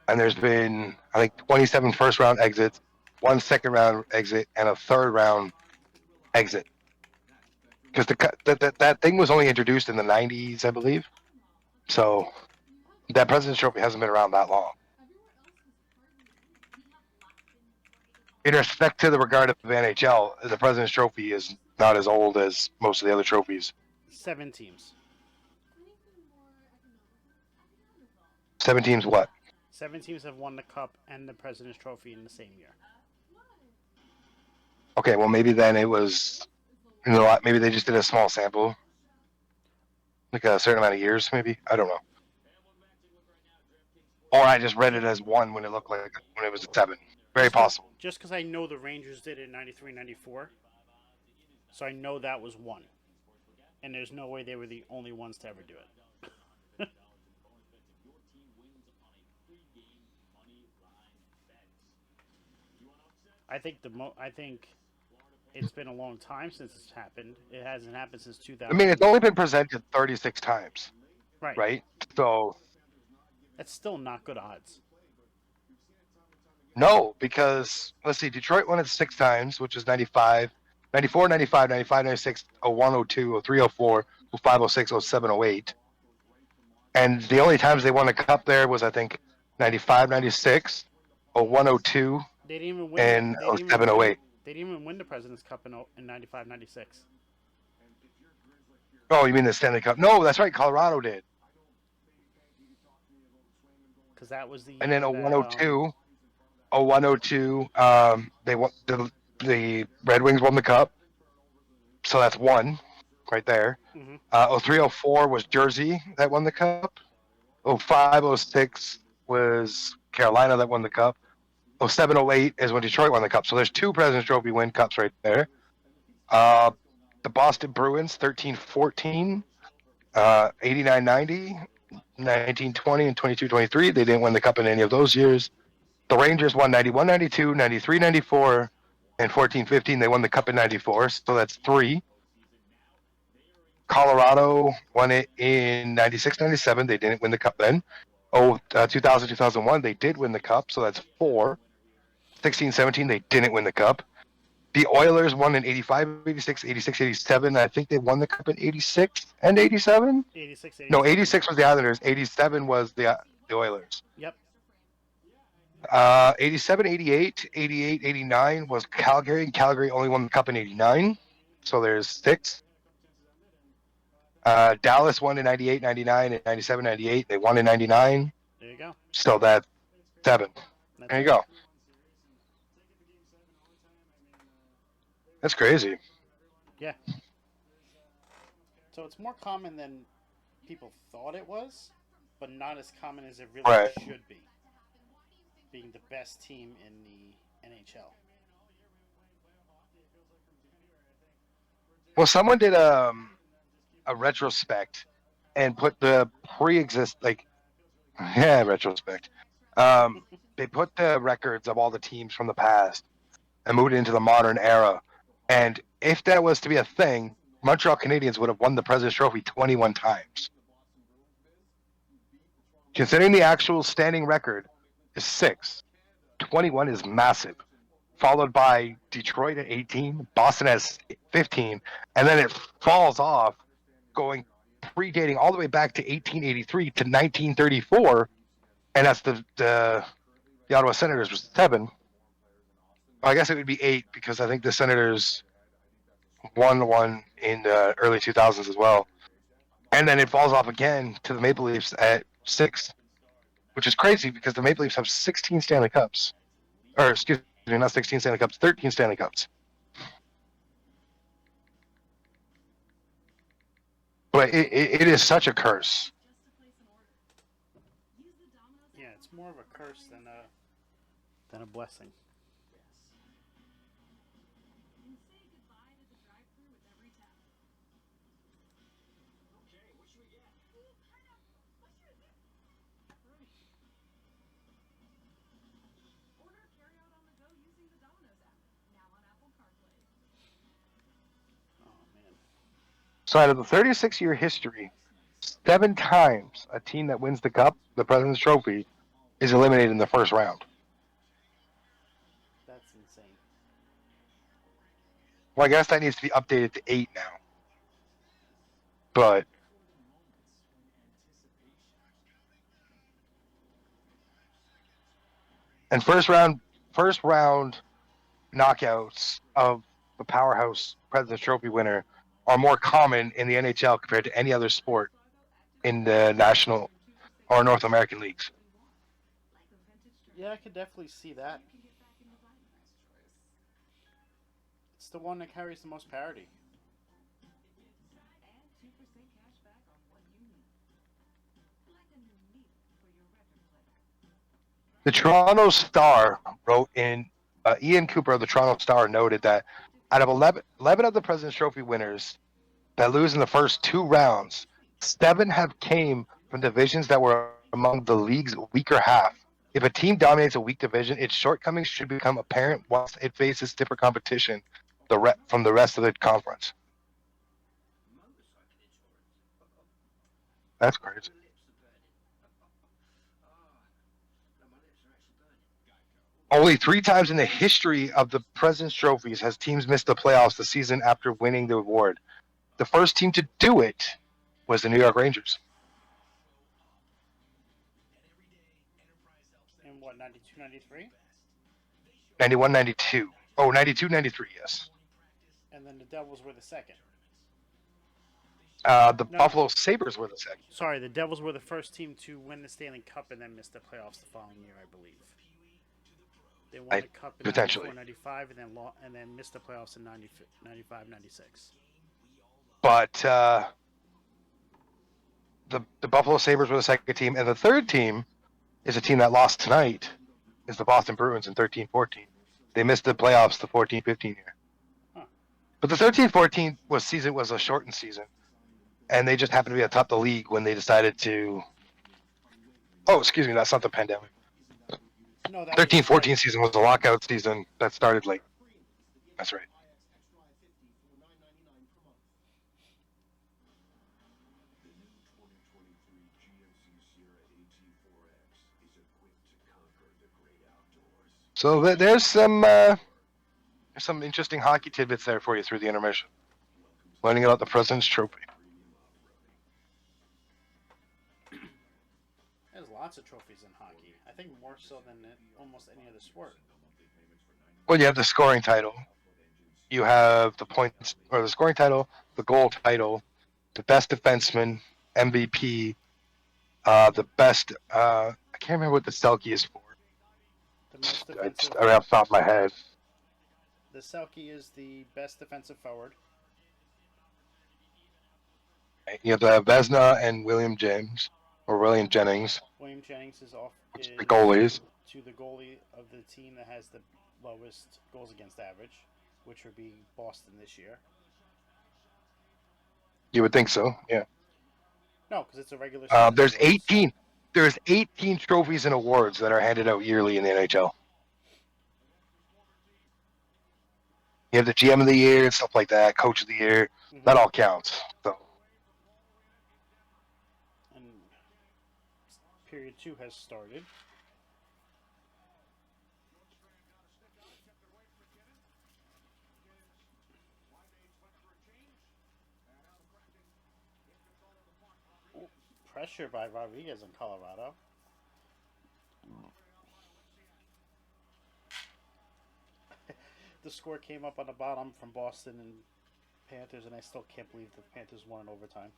And there's been, I think, 27 first round exits, one second round exit, and a third round exit. Because that thing was only introduced in the 90s, I believe. So that President's Trophy hasn't been around that long. In respect to the regard of NHL, the President's Trophy is not as old as most of the other trophies. 7 teams. 7 teams what? 7 teams have won the Cup and the President's Trophy in the same year. Okay, well, maybe then it was, you know, maybe they just did a small sample. Like a certain amount of years, maybe? I don't know. Or I just read it as 1 when it looked like, when it was 7. Very possible. Just because I know the Rangers did it in 93, 94. So I know that was 1. And there's no way they were the only ones to ever do it. I think it's been a long time since it's happened. It hasn't happened since 2000. I mean, it's only been presented 36 times. Right. Right? So. That's still not good odds. No, because, let's see, Detroit won it 6 times, which is 95, 94, 95, 95, 96, 01, 02, 03, 04, 05, 06, 07, 08. And the only times they won a cup there was, I think, 95, 96, 01, 02, they didn't even win, and 07, 08. They didn't even win the President's Cup in 95, 96. Oh, you mean the Stanley Cup? No, that's right, Colorado did. Because that was the year. And then 0102, 0102, they won, the Red Wings won the cup. So that's 1 right there. Mm-hmm. 03, 04 was Jersey that won the cup. 05, 06 was Carolina that won the cup. 07, 08 is when Detroit won the cup. So there's 2 President's Trophy win cups right there. The Boston Bruins, 13, 14, 89, 90, 19, 20, and 22, 23. They didn't win the cup in any of those years. The Rangers won 91, 92, 93, 94, and 14, 15. They won the cup in 94, so that's 3. Colorado won it in 96, 97. They didn't win the cup then. 2000, 2001, they did win the cup, so that's 4. 16, 17, they didn't win the cup. The Oilers won in 85, 86, 86, 87. I think they won the cup in 86 and 87. 86, No, 87. 86 was the Islanders. 87 was the Oilers. Yep. 87, 88, 88, 89 was Calgary. Calgary only won the cup in 89. So there's 6. Dallas won in 98, 99, and 97, 98. They won in 99. There you go. So that's 7. That's There you it. go. That's crazy. Yeah. So it's more common than people thought it was, but not as common as it really Right. should be. Being the best team in the NHL. Well, someone did a retrospect and put the retrospect. They put the records of all the teams from the past and moved it into the modern era. And if that was to be a thing, Montreal Canadiens would have won the President's Trophy 21 times. Considering the actual standing record is 6, 21 is massive. Followed by Detroit at 18, Boston has 15, and then it falls off, going predating all the way back to 1883 to 1934, and that's the Ottawa Senators was 7. Well, I guess it would be 8 because I think the Senators won one in the early 2000s as well, and then it falls off again to the Maple Leafs at 6, which is crazy because the Maple Leafs have 16 Stanley Cups, or excuse me, not 16 Stanley Cups, 13 Stanley Cups. But it is such a curse. Yeah, it's more of a curse than a blessing. Oh man. So out of the 36-year history, 7 times a team that wins the Cup, the President's Trophy, is eliminated in the first round. That's insane. Well, I guess that needs to be updated to 8 now. But and first round knockouts of the powerhouse President's Trophy winner are more common in the NHL compared to any other sport in the national or North American leagues. Yeah, I could definitely see that. It's the one that carries the most parity. The Toronto Star wrote in Ian Cooper of the Toronto Star noted that out of 11 of the President's Trophy winners that lose in the first 2 rounds, 7 have came from divisions that were among the league's weaker half. If a team dominates a weak division, its shortcomings should become apparent once it faces stiffer competition from the rest of the conference. That's crazy. Only 3 times in the history of the President's Trophies has teams missed the playoffs the season after winning the award. The first team to do it was the New York Rangers. In what, 92, 93? 91, 92. Oh, 92, 93, yes. And then the Devils were the second. The No. Buffalo Sabres were the second. Sorry, the Devils were the first team to win the Stanley Cup and then miss the playoffs the following year, I believe. They won the Cup in potentially. 94, 95 and then missed the playoffs in 95, 96. But the Buffalo Sabres were the second team. And the third team is a team that lost tonight, is the Boston Bruins in 13-14. They missed the playoffs the 14-15 year. Huh. But the 13-14 was a shortened season. And they just happened to be atop the league when they decided to... Oh, excuse me, that's not the pandemic. No, that 13-14 season was a lockout season that started late. That's right. So there's some There's some interesting hockey tidbits there for you through the intermission. Learning about the President's Trophy. There's lots of trophies in hockey. I think more so than almost any other sport. Well, you have the scoring title. You have the points or the scoring title, the goal title, the best defenseman, MVP, the best. I can't remember what the Selkie is for. The most It's defensive. right off the top of my head. The Selkie is the best defensive forward. You have Vesna and William James or William Jennings, William Jennings is off which are the is goalies. to the goalie of the team that has the lowest goals against average, which would be Boston this year. You would think so, yeah. No, because it's a regular season There's award. 18. There's 18 trophies and awards that are handed out yearly in the NHL. You have the GM of the year and stuff like that, Coach of the year. That all counts. So And period 2 has started. Ooh, pressure by Rodriguez in Colorado. The score came up on the bottom from Boston and Panthers, and I still can't believe the Panthers won in overtime.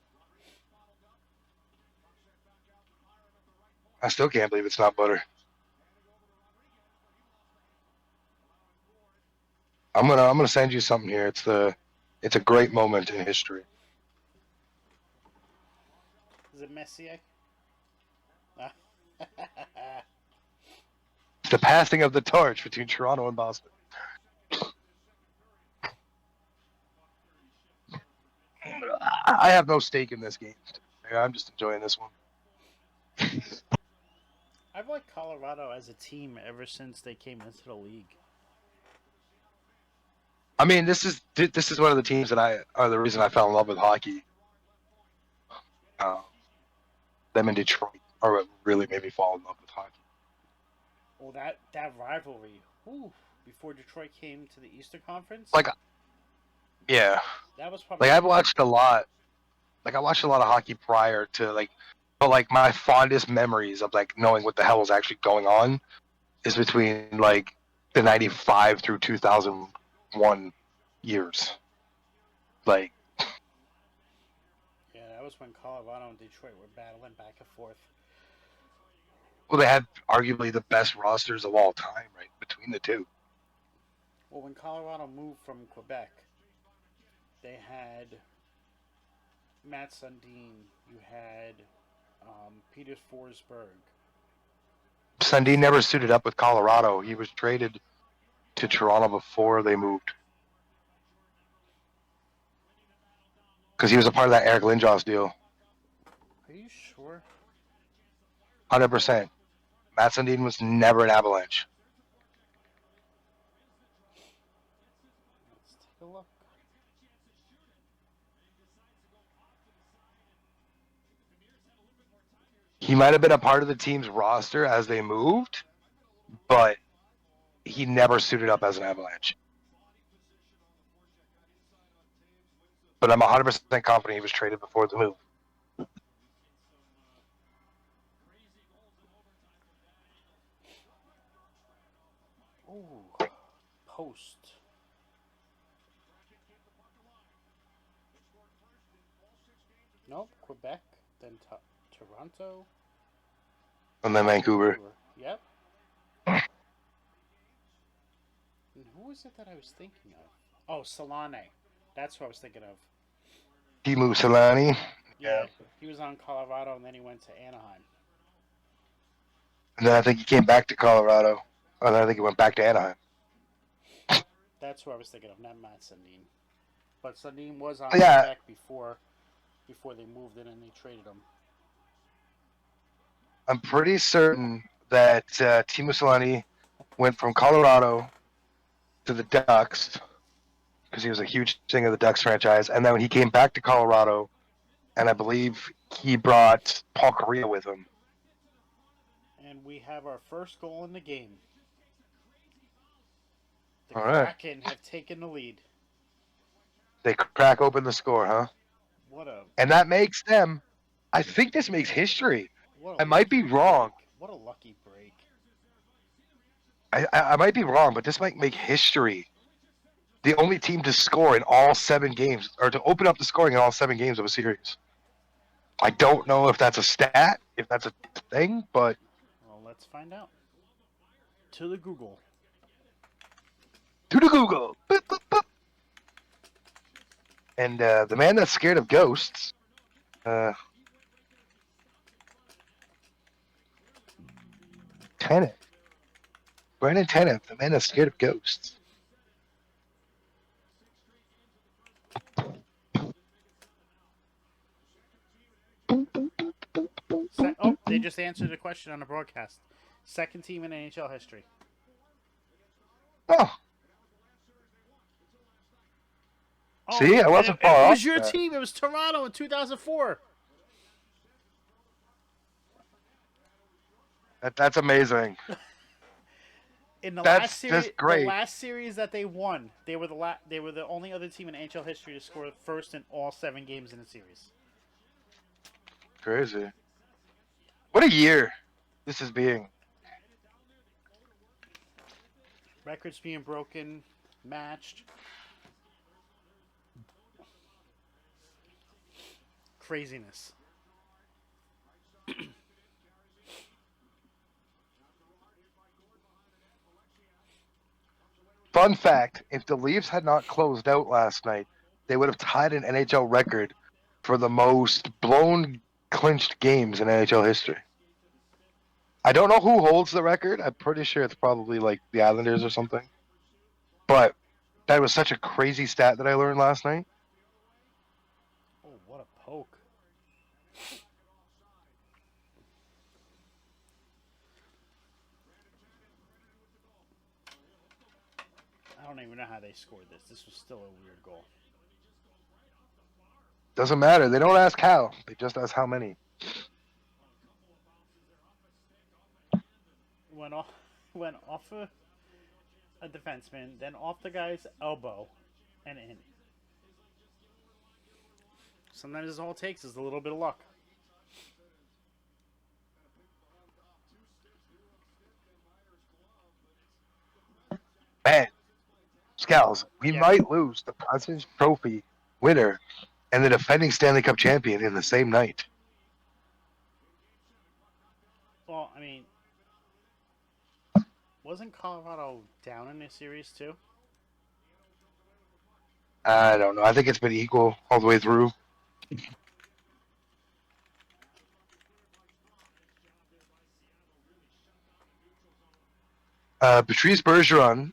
I still can't believe it's not butter. I'm gonna send you something here. It's a great moment in history. Is it Messier? It's the passing of the torch between Toronto and Boston. I have no stake in this game. I'm just enjoying this one. I've liked Colorado as a team ever since they came into the league. I mean, this is one of the teams that are the reason I fell in love with hockey. Them in Detroit are what really made me fall in love with hockey. Well, that rivalry, before Detroit came to the Eastern Conference, Yeah, that was probably I've watched a lot. I watched a lot of hockey prior to but my fondest memories of knowing what the hell was actually going on is between the 95 through 2001 years. yeah, that was when Colorado and Detroit were battling back and forth. Well, they had arguably the best rosters of all time, right between the two. Well, when Colorado moved from Quebec, they had Matt Sundin. You had Peter Forsberg. Sundin never suited up with Colorado. He was traded to Toronto before they moved because he was a part of that Eric Lindros deal. Are you sure? 100%. Matt Sundin was never an Avalanche. Let's take a look. He might have been a part of the team's roster as they moved, but he never suited up as an Avalanche. But I'm 100% confident he was traded before the move. Ooh, Post. Nope, Quebec, then Toronto, And then Vancouver. Yep. And who was it that I was thinking of? Oh, Solane. That's who I was thinking of. Teemu Selanne. Yeah, he was on Colorado and then he went to Anaheim. And then I think he came back to Colorado. And then I think he went back to Anaheim. That's who I was thinking of, not Matt Sundin. But Sundin was on Yeah. Quebec before they moved in and they traded him. I'm pretty certain that Teemu Selanne went from Colorado to the Ducks because he was a huge thing of the Ducks franchise. And then when he came back to Colorado, and I believe he brought Paul Kariya with him. And we have our first goal in the game. The All right. Kraken have taken the lead. They crack open the score, huh? What a And that makes them. I think this makes history. what a I might lucky be wrong. break. What a lucky break. I might be wrong, but this might make history. The only team to score in all 7 games, or to open up the scoring in all 7 games of a series. I don't know if that's a stat, if that's a thing, but Well, let's find out. To the Google. to the Google. Boop, boop, boop. And the man that's scared of ghosts, Tennant. Brandon Tennant, the man that's scared of ghosts. They just answered a question on the broadcast. Second team in NHL history. Oh, Oh, see, I wasn't far it off. was your team. It was Toronto in 2004. That's amazing. In the That's just great. the last series that they won, they were the only other team in NHL history to score first in all 7 games in a series. Crazy. What a year this is being. Records being broken, matched. Craziness. Fun fact, if the Leafs had not closed out last night, they would have tied an NHL record for the most blown clinched games in NHL history. I don't know who holds the record. I'm pretty sure it's probably like the Islanders or something. But that was such a crazy stat that I learned last night. Oh, what a poke. I don't even know how they scored this. This was still a weird goal. Doesn't matter. They don't ask how. They just ask how many. Went off a defenseman, then off the guy's elbow, and in. Sometimes all it takes is a little bit of luck. Man, Scalz, we Yeah. might lose the President's Trophy winner and the defending Stanley Cup champion in the same night. Well, I mean, wasn't Colorado down in this series too? I don't know. I think it's been equal all the way through. Patrice Bergeron,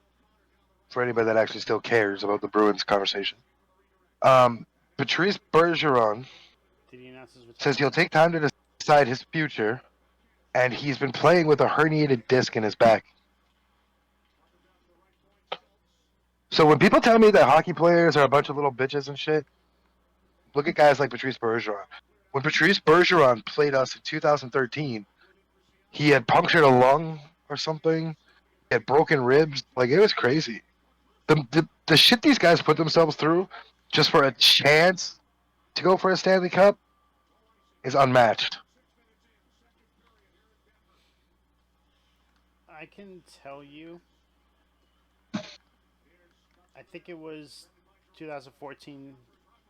for anybody that actually still cares about the Bruins conversation, Patrice Bergeron Did he announce his retirement? says he'll take time to decide his future, and he's been playing with a herniated disc in his back. So when people tell me that hockey players are a bunch of little bitches and shit, look at guys like Patrice Bergeron. When Patrice Bergeron played us in 2013, he had punctured a lung or something. He had broken ribs. Like, it was crazy. The shit these guys put themselves through just for a chance to go for a Stanley Cup is unmatched. I can tell you, I think it was 2014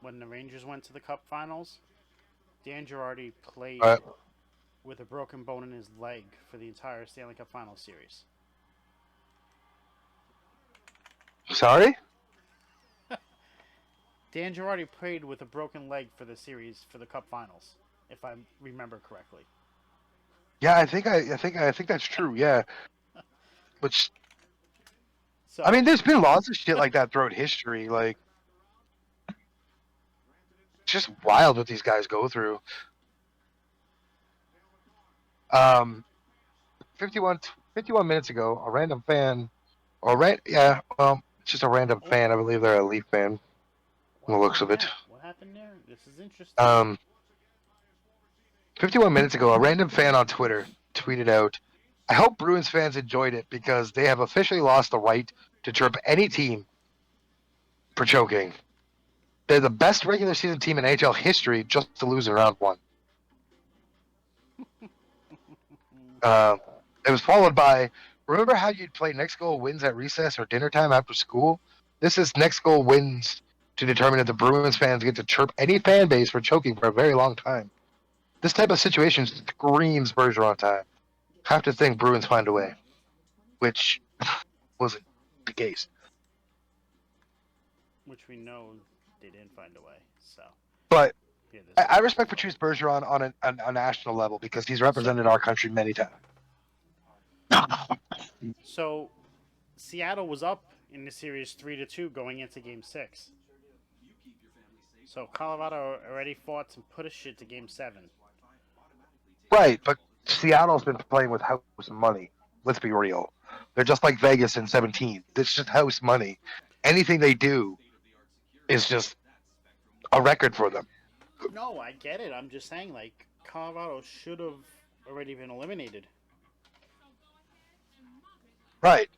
when the Rangers went to the Cup Finals. Dan Girardi played with a broken bone in his leg for the entire Stanley Cup Finals series. Sorry? Dan Girardi played with a broken leg for the series for the Cup Finals, if I remember correctly. Yeah, I think that's true. Yeah, which So I mean, there's been lots of shit like that throughout history. Like, it's just wild what these guys go through. 51 minutes ago, a random fan, it's just a random fan. I believe they're a Leaf fan. From the looks of it. What happened there? This is interesting. 51 minutes ago, a random fan on Twitter tweeted out, "I hope Bruins fans enjoyed it because they have officially lost the right to chirp any team for choking. They're the best regular season team in NHL history just to lose in round one. It was followed by, remember how you'd play next goal wins at recess or dinner time after school? This is next goal wins to determine if the Bruins fans get to chirp any fan base for choking for a very long time. This type of situation screams Bergeron time. Have to think Bruins find a way, which wasn't the case. Which we know they didn't find a way. So, But yeah, I respect Patrice Bergeron on a national level because he's represented our country many times. So, Seattle was up in the series 3-2 going into Game 6. So Colorado already fought and put a shit to Game 7. Right, but Seattle's been playing with house money. Let's be real. They're just like Vegas in 17. It's just house money. Anything they do is just a record for them. No, I get it. I'm just saying, like, Colorado should have already been eliminated. Right.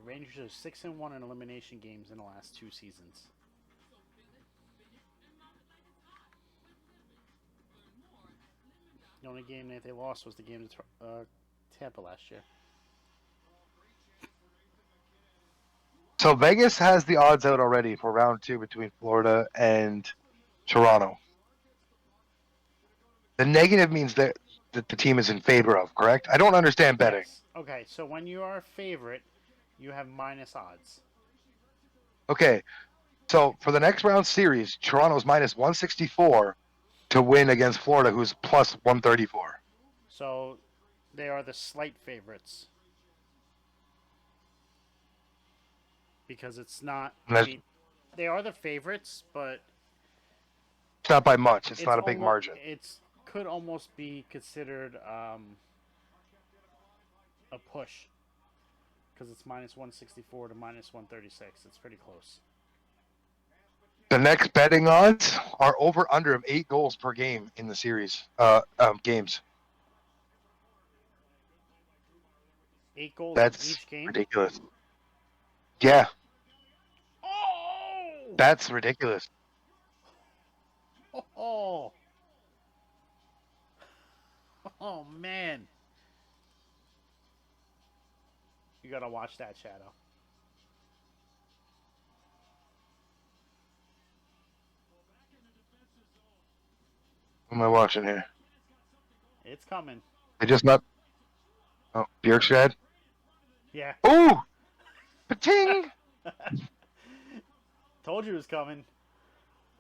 Rangers are 6-1 in elimination games in the last 2 seasons. The only game that they lost was the game to Tampa last year. So Vegas has the odds out already for round 2 between Florida and Toronto. The negative means that the team is in favor of, correct? I don't understand betting. Yes. Okay, so when you are a favorite, you have minus odds. Okay, so for the next round series, Toronto's minus 164 to win against Florida, who's plus 134. So they are the slight favorites. Because it's not. I mean, they are the favorites, but it's not by much. It's not a big margin. It could almost be considered a push. Because it's minus 164 to minus 136. It's pretty close. The next betting odds are over under of 8 goals per game in the series games. 8 goals That's each game? Ridiculous. Yeah. Oh! That's ridiculous. Oh, oh man. You gotta watch that, Shadow. What am I watching here? It's coming. They just not. Oh, Bjorkstad? Yeah. Ooh! Pating! Told you it was coming.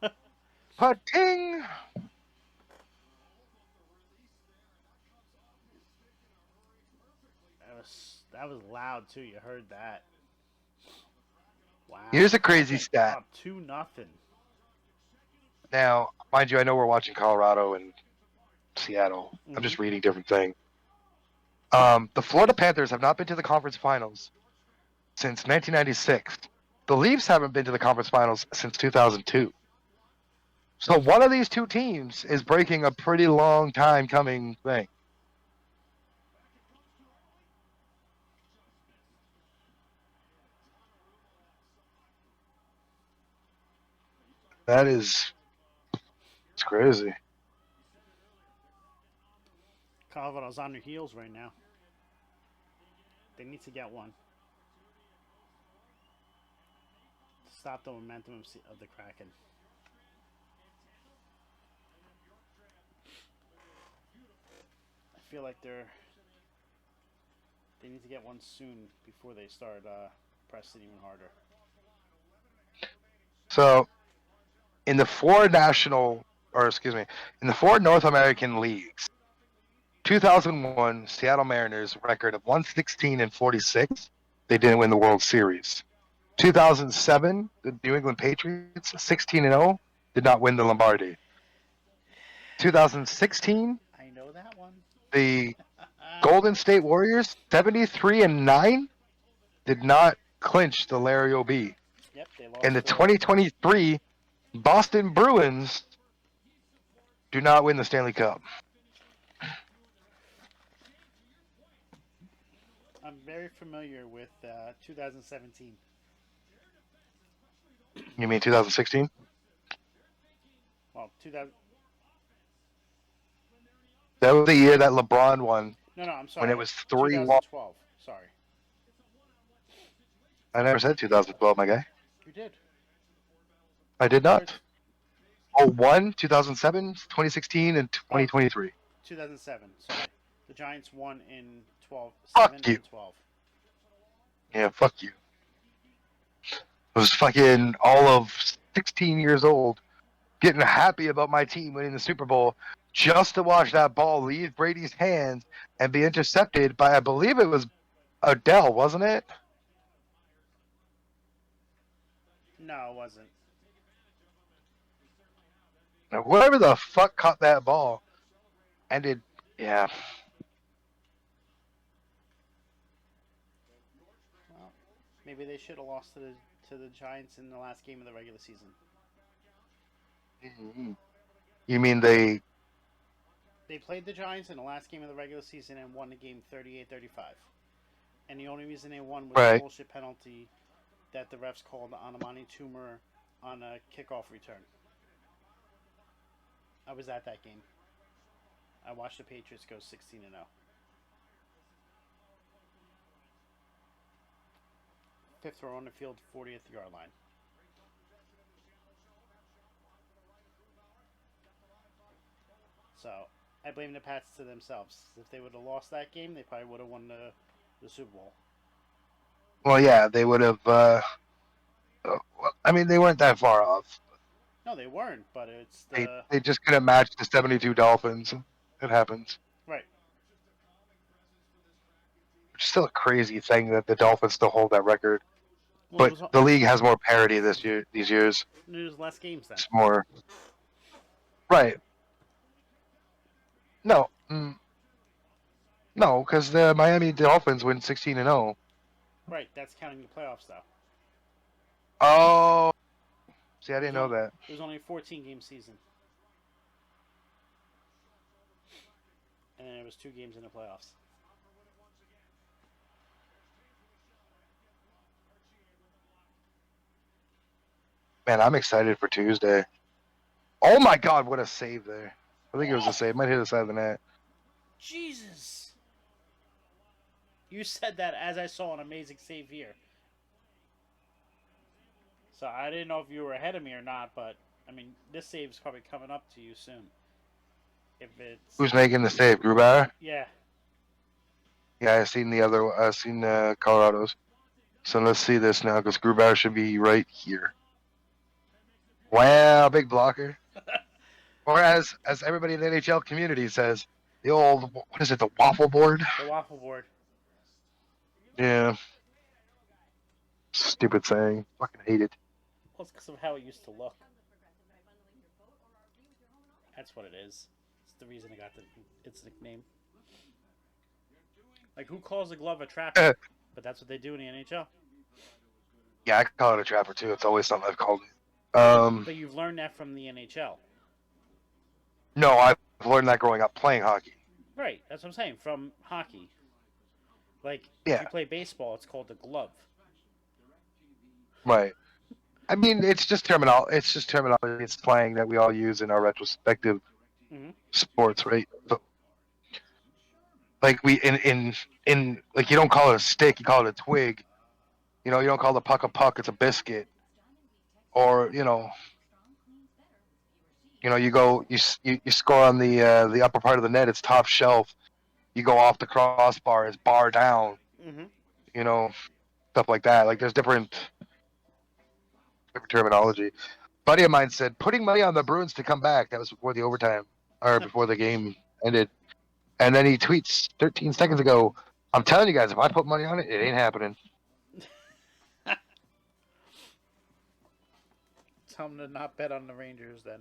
Pating! That was loud too. You heard that. Wow. Here's a crazy stat. 2-0. Now, mind you, I know we're watching Colorado and Seattle. I'm just reading different things. The Florida Panthers have not been to the conference finals since 1996. The Leafs haven't been to the conference finals since 2002. So one of these two teams is breaking a pretty long time coming thing. That is, it's crazy. Colorado's on their heels right now. They need to get one. Stop the momentum of the Kraken. I feel like they need to get one soon before they start pressing even harder. So, in the four North American leagues, 2001 Seattle Mariners record of 116-46. They didn't win the World Series. 2007, the New England Patriots, 16-0, did not win the Lombardi. 2016, I know that one. The Golden State Warriors, 73-9, did not clinch the Larry O'B. Yep, they lost. And the 2023 Boston Bruins do not win the Stanley Cup. I'm very familiar with 2017. You mean 2016? Well, 2000. That was the year that LeBron won No, I'm when it sorry. was 3-1. 2012. Sorry. I never said 2012, my guy. You did. I did You said. not. 01, 2007, 2016, and Oh, 2023. 2007. Sorry. The Giants won in 12, Fuck 7 you. and 12. Yeah, fuck you. I was fucking all of 16 years old, getting happy about my team winning the Super Bowl, just to watch that ball leave Brady's hands and be intercepted by, I believe it was Odell, wasn't it? No, it wasn't. Whoever the fuck caught that ball ended, yeah. Well, maybe they should have lost to the Giants in the last game of the regular season. You mean they? They played the Giants in the last game of the regular season and won the game 38-35. And the only reason they won was the Right. bullshit penalty that the refs called on Amani Toomer on a kickoff return. I was at that game. I watched the Patriots go 16-0. Fifth row on the field, 40th yard line. So I blame the Pats to themselves. If they would have lost that game, they probably would have won the Super Bowl. Well, yeah, they would have. I mean, they weren't that far off. No, they weren't, but it's the. They just couldn't match the 72 Dolphins. It happens. Right. It's still a crazy thing that the Dolphins still hold that record. Well, But the league has more parity this year. These years, there's less games then. it's more. Right. No. No, because the Miami Dolphins win 16-0. Right, that's counting the playoffs though. Oh. See, I didn't know that. It was only a 14-game season. And then it was 2 games in the playoffs. Man, I'm excited for Tuesday. Oh my God, what a save there! I think it was a save. Might hit the side of the net. Jesus! You said that as I saw an amazing save here. So I didn't know if you were ahead of me or not, but I mean, this save's probably coming up to you soon. If it's Who's making the save? Grubauer? yeah, Yeah, I've seen the other. I've seen Colorado's. So let's see this now, because Grubauer should be right here. Wow, big blocker. Or as everybody in the NHL community says, the old, what is it, the waffle board? the waffle board. Yeah. Stupid saying. Fucking hate it. Well, it's because of how it used to look. That's what it is. It's the reason it got its nickname. Like, who calls a glove a trapper? But that's what they do in the NHL. Yeah, I call it a trapper too. It's always something I've called it. But you've learned that from the NHL. No, I've learned that growing up playing hockey. Right, that's what I'm saying. From hockey. Like, Yeah. if you play baseball, it's called a glove. Right. I mean, it's just terminology. It's slang that we all use in our retrospective sports, right? So, like we in like you don't call it a stick, you call it a twig. You know, you don't call the puck a puck; it's a biscuit. Or you you score on the upper part of the net, it's top shelf. You go off the crossbar, it's bar down. You know, stuff like that. Like there's different terminology. Buddy of mine said putting money on the Bruins to come back. That was before the overtime or before the game ended. And then he tweets 13 seconds ago, "I'm telling you guys, if I put money on it, it ain't happening." Tell them to not bet on the Rangers then.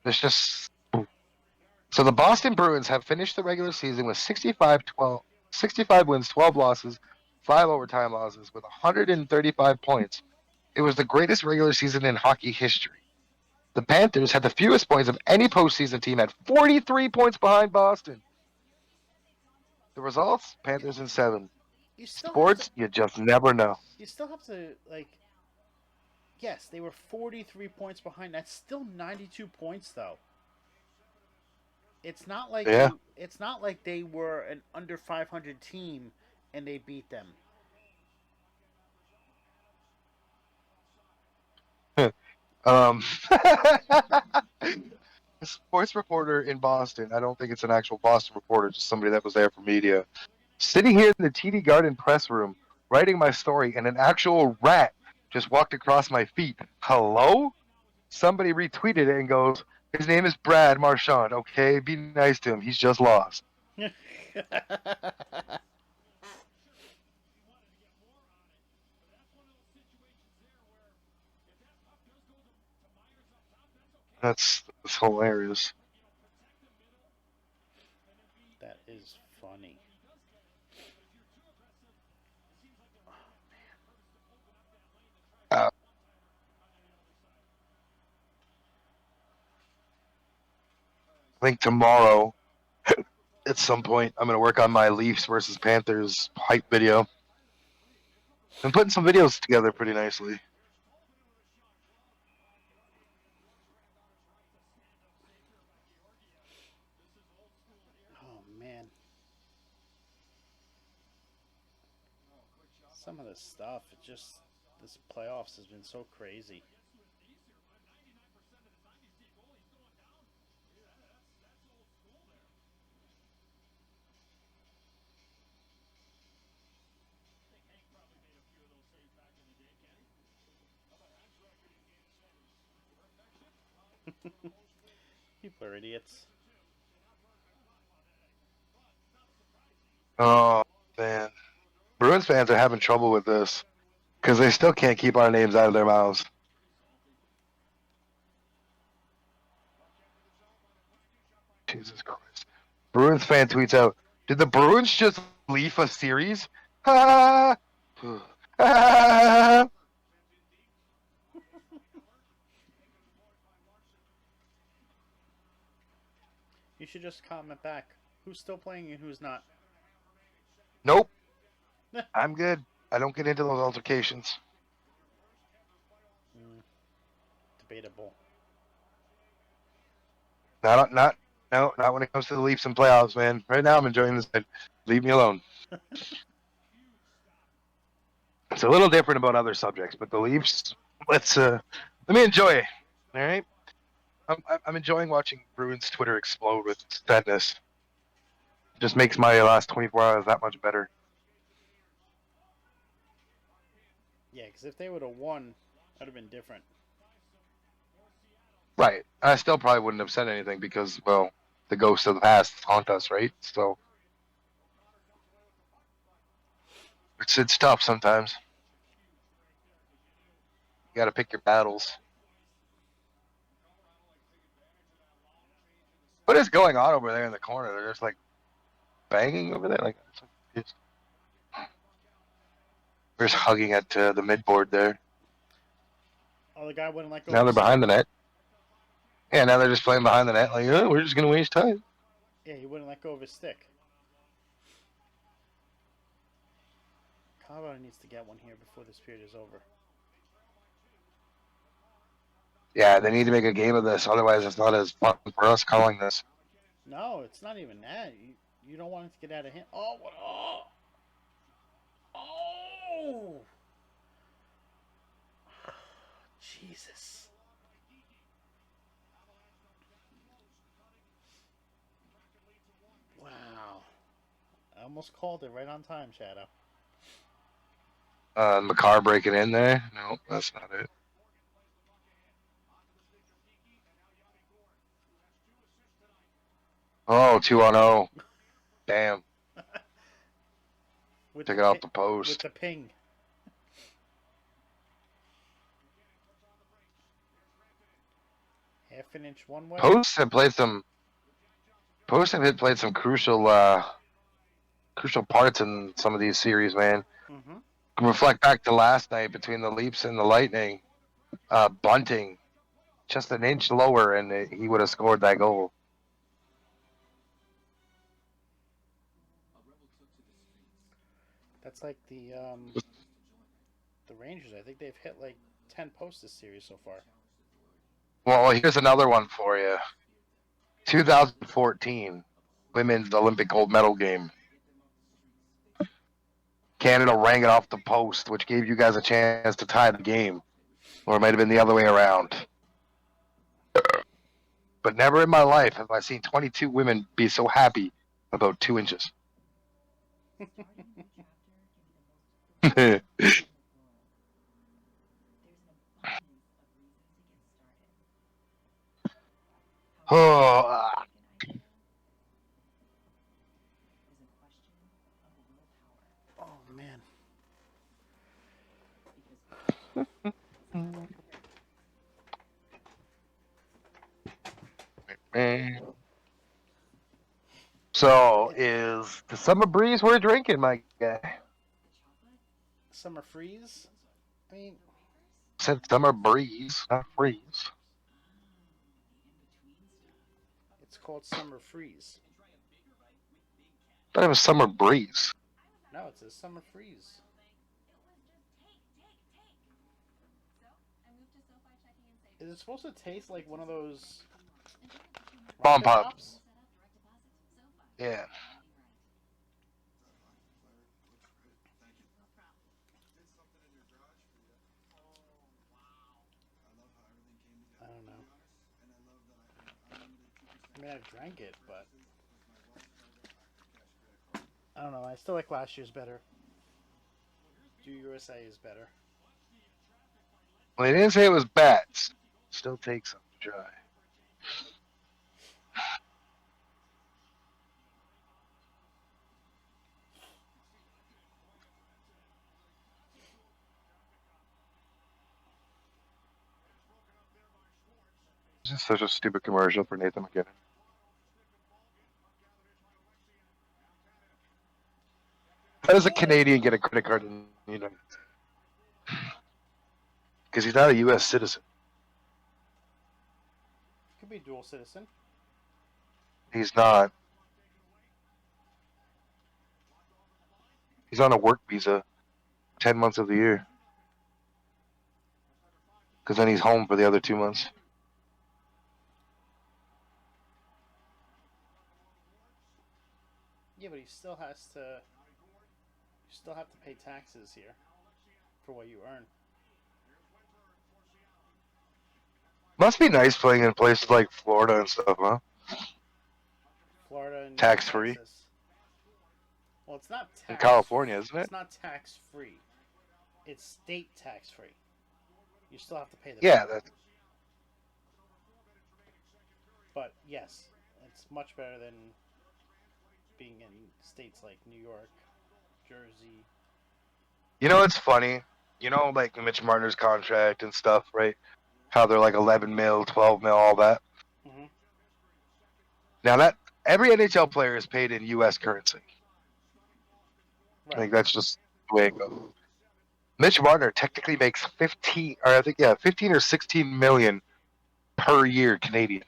It's just so the Boston Bruins have finished the regular season with 65 wins, 12 losses, 5 overtime losses with 135 points. It was the greatest regular season in hockey history. The Panthers had the fewest points of any postseason team at 43 points behind Boston. The results: Panthers in 7. You still have to. Sports, you just never know. You still have to like. Yes, they were 43 points behind. That's still 92 points though. It's not like Yeah. they. It's not like they were an under 500 team and they beat them. um, a sports reporter in Boston. I don't think it's an actual Boston reporter, just somebody that was there for media. Sitting here in the TD Garden press room, writing my story, and an actual rat just walked across my feet. Hello? Somebody retweeted it and goes, "His name is Brad Marchand. Okay, be nice to him. He's just lost." That's hilarious. That is funny. I think tomorrow, at some point, I'm going to work on my Leafs versus Panthers hype video. I'm putting some videos together pretty nicely. Oh man, some of this stuff. It just this playoffs has been so crazy. People are idiots. Oh, man. Bruins fans are having trouble with this because they still can't keep our names out of their mouths. Jesus Christ. Bruins fan tweets out, "Did the Bruins just leave a series?" Ha! Ha! You should just comment back. Who's still playing and who's not? Nope. I'm good. I don't get into those altercations. Mm, debatable. Not no, not when it comes to the Leafs and playoffs, man. Right now I'm enjoying this. Leave me alone. It's a little different about other subjects, but the Leafs, let me enjoy it. All right. I'm enjoying watching Bruins Twitter explode with sadness. It just makes my last 24 hours that much better. Yeah, because if they would have won, that'd have been different. Right. I still probably wouldn't have said anything because, well, the ghosts of the past haunt us, right? So it's tough sometimes. You got to pick your battles. What is going on over there in the corner? They're just like banging over there, like they're just hugging at the midboard there. Oh, the guy wouldn't let go Now of they're his stick. behind the net. Yeah, now they're just playing behind the net. Like, oh, we're just gonna waste time. Yeah, he wouldn't let go of his stick. Colorado needs to get one here before this period is over. Yeah, they need to make a game of this. Otherwise, it's not as fun for us calling this. No, it's not even that. You don't want it to get out of hand. Oh, what? Oh! Oh! Jesus. Wow. I almost called it right on time, Shadow. McCarr breaking in there. No, that's not it. Oh, 2-0. Damn. with Took the it off pi- the with post. the ping. Half an inch one way. Posts have played some. Posts have played some crucial parts in some of these series, man. Mm-hmm. Reflect back to last night between the Leafs and the Lightning. Bunting just an inch lower, and he would have scored that goal. That's like the Rangers. I think they've hit like 10 posts this series so far. Well, here's another one for you. 2014 Women's Olympic gold medal game. Canada rang it off the post, which gave you guys a chance to tie the game. Or it might have been the other way around. But never in my life have I seen 22 women be so happy about 2 inches. Oh, Oh man. man. So is the summer breeze we're drinking, my guy? Summer freeze. I mean, Said summer breeze, not freeze. it's called summer freeze. Thought it was summer breeze. No, it says summer freeze. Is it supposed to taste like one of those Bomb rocket pop. pops? Yeah. I don't know. I mean, I've drank it, but I don't know. I still like last year's better. Do USA is better. Well, they didn't say it was bats. Still takes some to try. This is such a stupid commercial for Nathan McKinnon. How does a Canadian get a credit card in the United States? Because he's not a U.S. citizen. Could be dual citizen. He's not. He's on a work visa 10 months of the year. Because then he's home for the other 2 months. Yeah, but he still has to. You still have to pay taxes here for what you earn. Must be nice playing in places like Florida and stuff, huh? Florida and Tax free. Texas. Well, it's not tax. In California, isn't it? It's not tax free. It's state tax free. You still have to pay the. Yeah, federal. that's. But yes, it's much better than being in states like New York, Jersey. You know what's funny? You know, like Mitch Marner's contract and stuff, right? How they're like 11 mil, 12 mil, all that. Mm-hmm. Now that every NHL player is paid in U.S. currency. Right. I think that's just the way it goes. Mitch Marner technically makes 15 or 16 million per year Canadian.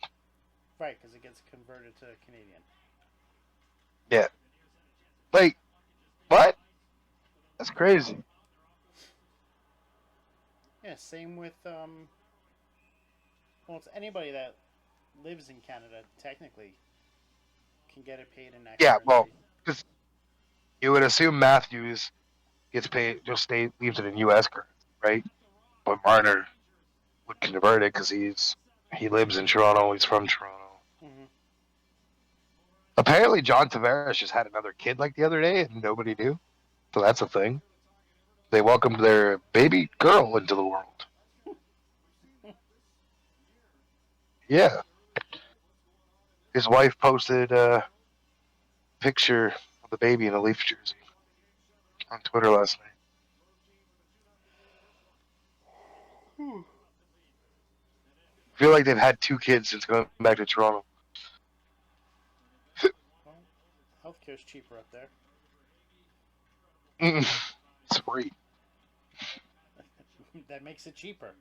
Right, because it gets converted to Canadian. Yeah. Like, what? That's crazy. Yeah, same with well, it's anybody that lives in Canada technically can get it paid in that Yeah, currency. well, because you would assume Matthews gets paid, leaves it in U.S. currency, right? But Marner would convert it because he lives in Toronto. He's from Toronto. Mm-hmm. Apparently, John Tavares just had another kid like the other day, and nobody knew. So that's a thing. They welcomed their baby girl into the world. Yeah. His wife posted a picture of the baby in a Leafs jersey on Twitter last night. I feel like they've had 2 kids since going back to Toronto. Well, healthcare's cheaper up there. It's free. That makes it cheaper.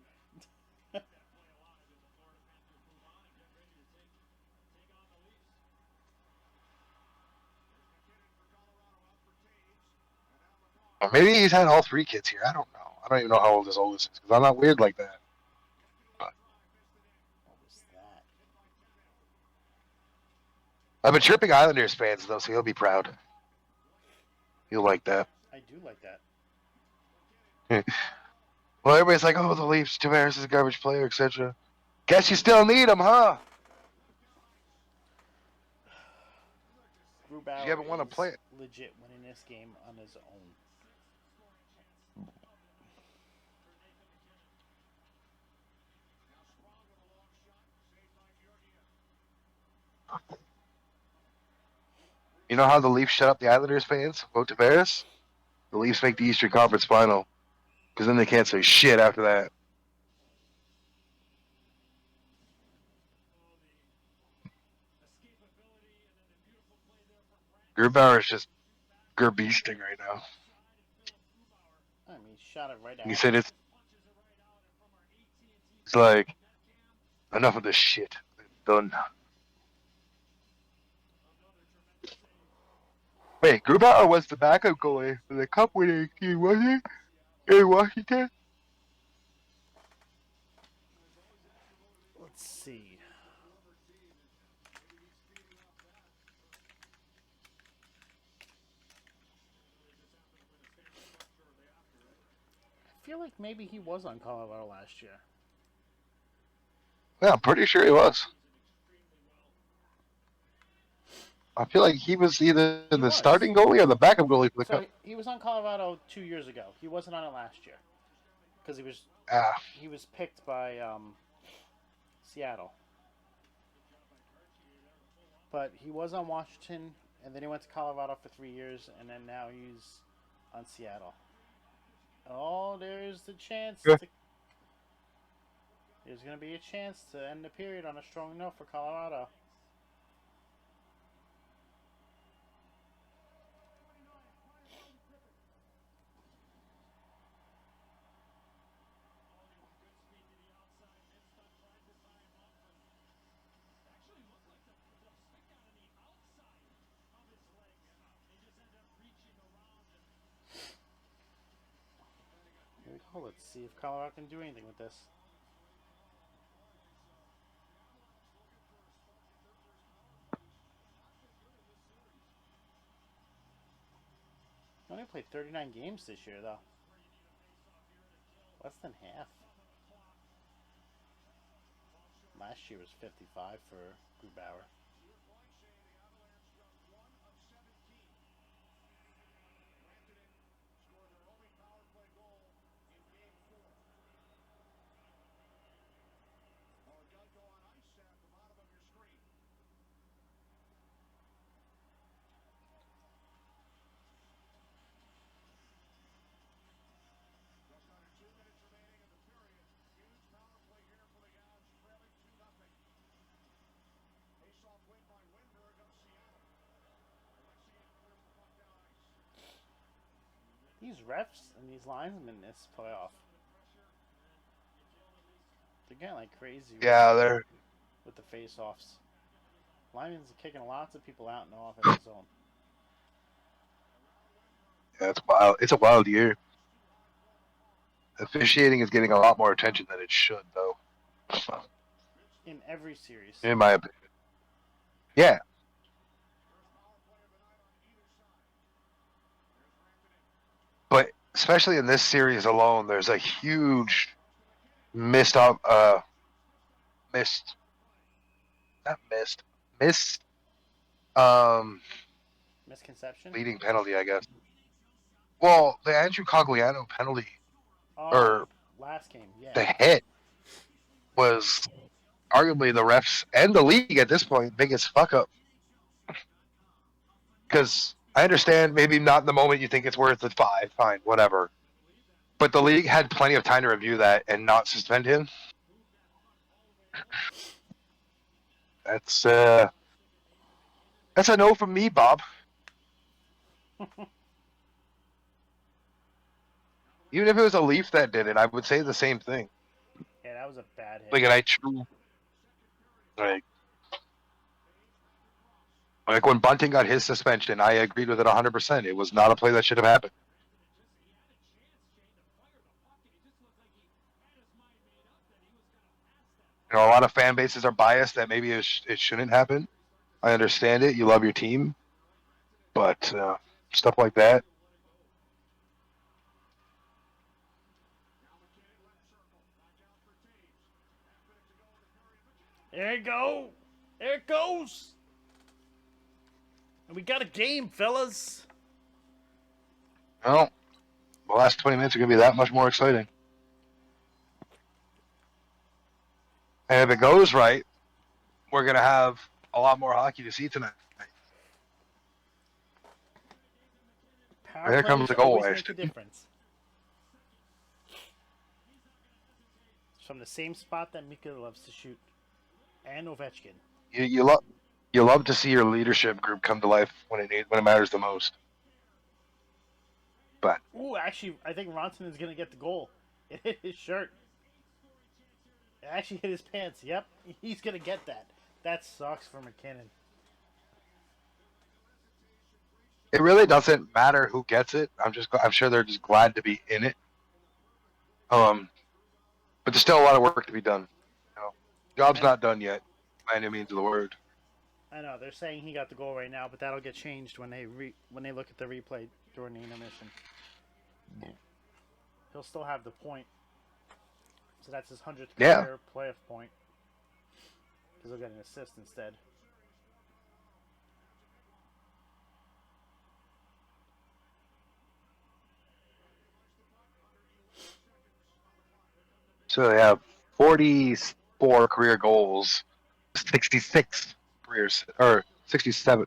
Or maybe he's had all three kids here. I don't know. I don't even know how old his oldest is because I'm not weird like that. But What was that? I've been tripping Islanders fans though, so he'll be proud. He'll like that. I do like that. Well, everybody's like, "Oh, the Leafs, Tavares is a garbage player, etc." Guess you still need him, huh? You Grubauer haven't won a is play. legit winning this game on his own. You know how the Leafs shut up the Islanders fans? Vote Tavares. The Leafs make the Eastern Conference Final because then they can't say shit after that. Grubauer is just gerbeasting right now. I mean, he shot it right He at him. said it's like enough of this shit. Done. Wait, Grubauer was the backup goalie for the Cup winning team, wasn't he? In Washington. Let's see. I feel like maybe he was on Colorado last year. Yeah, I'm pretty sure he was. I feel like he was either He the was. starting goalie or the backup goalie for the So Cup. he was on Colorado 2 years ago. He wasn't on it last year because Ah, he was picked by Seattle. But he was on Washington, and then he went to Colorado for 3 years, and then now he's on Seattle. Oh, there's the chance yeah. to. There's going to be a chance to end the period on a strong note for Colorado. Here we go. Let's see if Colorado can do anything with this. He only played 39 games this year, though. Less than half. Last year was 55 for Grubauer. These refs and these linesmen this playoff, they're getting like crazy Yeah, they're with the face-offs. Linemen's are kicking lots of people out in the offensive zone. yeah, it's wild. It's a wild year. Officiating is getting a lot more attention than it should, though. In every series. In my opinion. Yeah, but especially in this series alone, there's a huge missed up, missed, not missed, missed, Misconception? leading penalty, I guess. Well, the Andrew Cogliano penalty Oh, or last game, yeah. the hit was arguably the refs and the league at this point biggest fuck up. Because I understand maybe not in the moment you think it's worth the five, fine, whatever. But the league had plenty of time to review that and not suspend him. That's a no from me, Bob. Even if it was a Leaf that did it, I would say the same thing. Yeah, that was a bad hit. Like, and I true, like when Bunting got his suspension, I agreed with it 100%. It was not a play that should have happened. You know, a lot of fan bases are biased that maybe it shouldn't happen. I understand it. You love your team, but stuff like that. There you go. There it goes. And we got a game, fellas. Well, the last 20 minutes are going to be that much more exciting. And if it goes right, we're going to have a lot more hockey to see tonight. Power Here comes plays the goal. always make a difference. It's from the same spot that Mika loves to shoot, and Ovechkin. You love to see your leadership group come to life when it matters the most. But ooh, actually, I think Ronson is gonna get the goal. It hit his shirt. It actually hit his pants. Yep, he's gonna get that. That sucks for McKinnon. it really doesn't matter who gets it. I'm sure they're just glad to be in it. But there's still a lot of work to be done. You know, job's not done yet, by any means of the word. I know they're saying he got the goal right now, but that'll get changed when they look at the replay during the intermission. He'll still have the point, so that's his 100th career playoff point. Because he'll get an assist instead. So they have 44 career goals, 66 careers, or 67.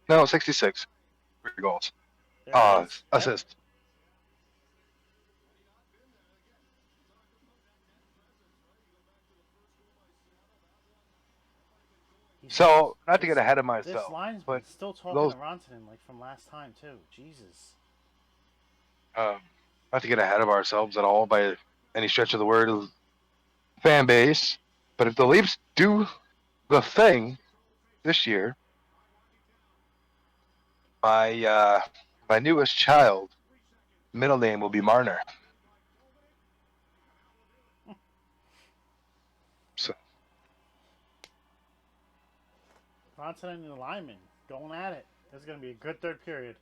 No, 66 career goals. Assists. So, not to get ahead of myself, this line's but still talking to Ronson like from last time too. Jesus. Not to get ahead of ourselves at all by any stretch of the word of fan base, but if the Leafs do the thing this year, my newest child, middle name will be Marner. So Ronson and the lineman going at it. This is going to be a good third period.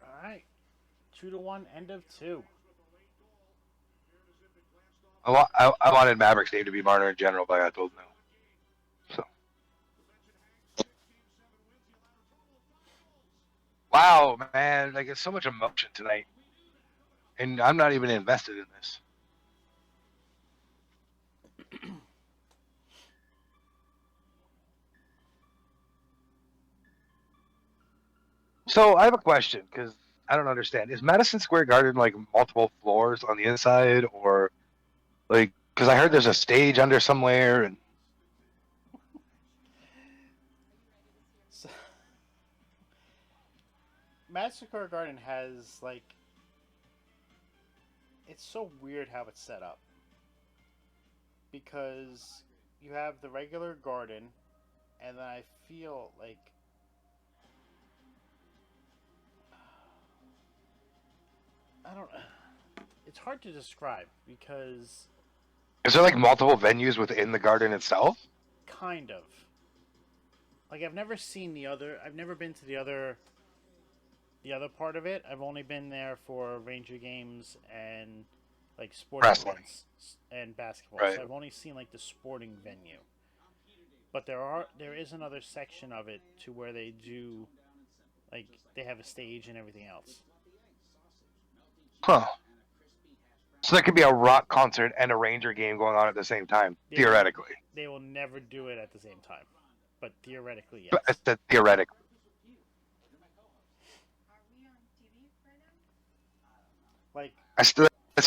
All right, 2-1, end of 2. I wanted Maverick's name to be Marner in general, but I got told no. So wow, man, like it's so much emotion tonight, and I'm not even invested in this. So I have a question because I don't understand. Is Madison Square Garden like multiple floors on the inside, or like because I heard there's a stage under somewhere and. So, Madison Square Garden has like, it's so weird how it's set up because you have the regular garden, and then I feel like I don't. It's hard to describe because. Is there like multiple venues within the garden itself? Kind of. Like I've never seen the other. I've never been to the other part of it. I've only been there for Ranger games and like sporting events and basketball. Right. So I've only seen like the sporting venue. But there is another section of it to where they do like they have a stage and everything else. Huh. So there could be a rock concert and a Ranger game going on at the same time, theoretically. They will never do it at the same time, but theoretically, yes. But I said theoretically. Like it's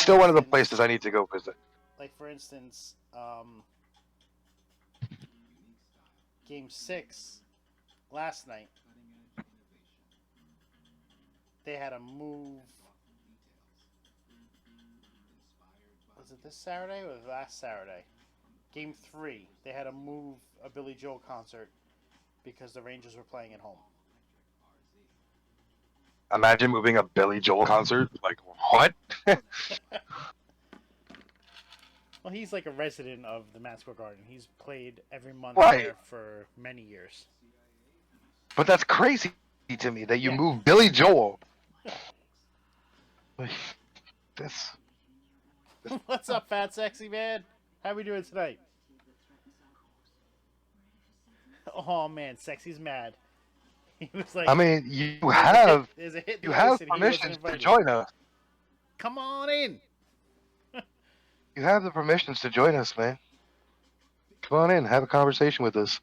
still one of the places I need to go visit. Like for instance, Game 6, last night they had a move. Was it this Saturday or last Saturday? Game 3, they had to move a Billy Joel concert because the Rangers were playing at home. Imagine moving a Billy Joel concert. Like, what? Well, he's like a resident of the Madison Square Garden. He's played every month Right. there for many years. But that's crazy to me that you Yeah. move Billy Joel. This. What's up, fat sexy man? How we doing tonight? Oh man, sexy's mad. He was like, I mean, you have there's a hit you the have ice and he wasn't permissions to invited. join us. Come on in. You have the permissions to join us, man. Come on in, have a conversation with us.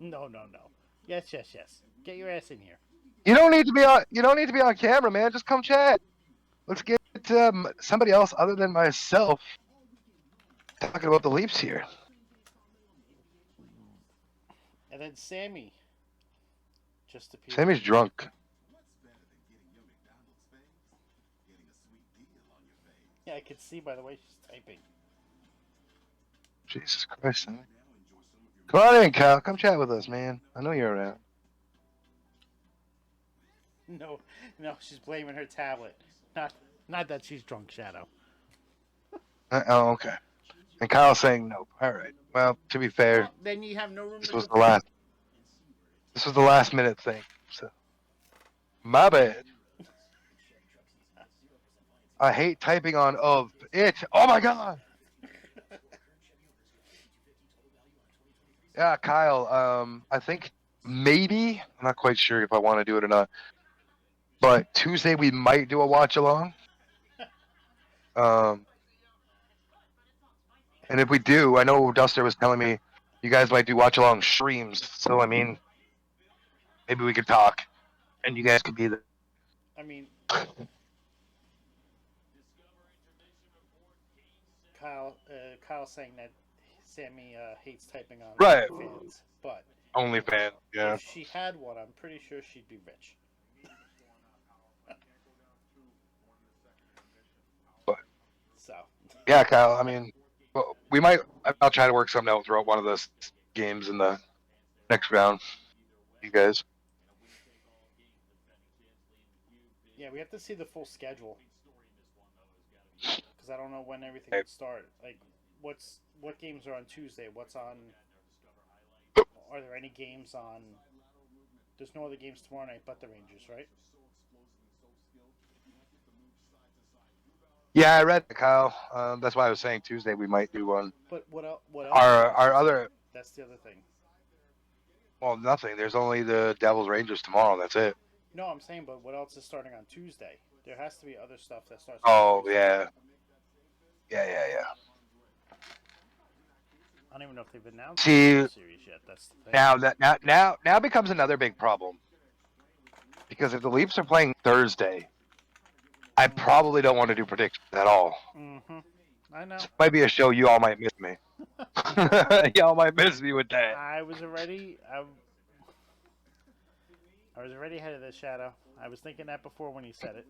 No. Yes. Get your ass in here. You don't need to be on. You don't need to be on camera, man. Just come chat. Let's get somebody else other than myself talking about the Leafs here. And then Sammy just appeared. Sammy's drunk. Yeah, I could see by the way she's typing. Jesus Christ, Sammy. Come on in, Kyle. Come chat with us, man. I know you're around. No, she's blaming her tablet. Not that she's drunk, Shadow. Oh, okay. And Kyle's saying nope. All right. Well, to be fair, Well, then you have no room this to was the complain. last. This was the last minute thing. So, my bad. I hate typing on of it. Oh my god. Yeah, Kyle. I think maybe I'm not quite sure if I want to do it or not. But Tuesday we might do a watch along. And if we do, I know Duster was telling me you guys might do watch along streams. So I mean, maybe we could talk, and you guys could be there. I mean, Kyle's saying that Sammy hates typing on Right. fans, but OnlyFans, yeah. if she had one, I'm pretty sure she'd be rich. But So yeah, Kyle. I mean, well, we might. I'll try to work something out throughout one of the games in the next round. You guys. yeah, we have to see the full schedule because I don't know when everything would start. Like, what games are on Tuesday? What's on? Are there any games on? There's no other games tomorrow night but the Rangers, right? Yeah, I read it, Kyle. That's why I was saying Tuesday we might do one. But what else? Our other. That's the other thing. Well, nothing. There's only the Devils Rangers tomorrow. That's it. No, I'm saying, but what else is starting on Tuesday? There has to be other stuff that starts. Oh Tuesday. yeah. I don't even know if they've announced See, the series yet. That's the thing. now becomes another big problem. Because if the Leafs are playing Thursday, I probably don't want to do predictions at all. Mm-hmm. I know. This might be a show you all might miss me. Y'all might miss me with that. I was already ahead of this, Shadow. I was thinking that before when he said it.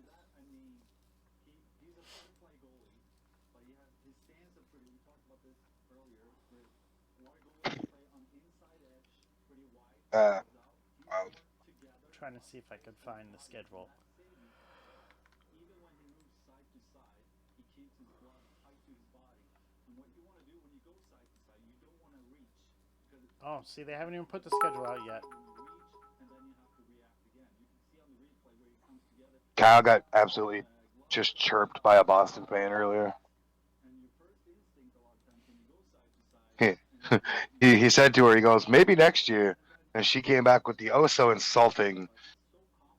Wow. Trying to see if I could find the schedule. Oh, see, they haven't even put the schedule out yet. Kyle got absolutely just chirped by a Boston fan earlier. He said to her, he goes, maybe next year. And she came back with the oh so insulting,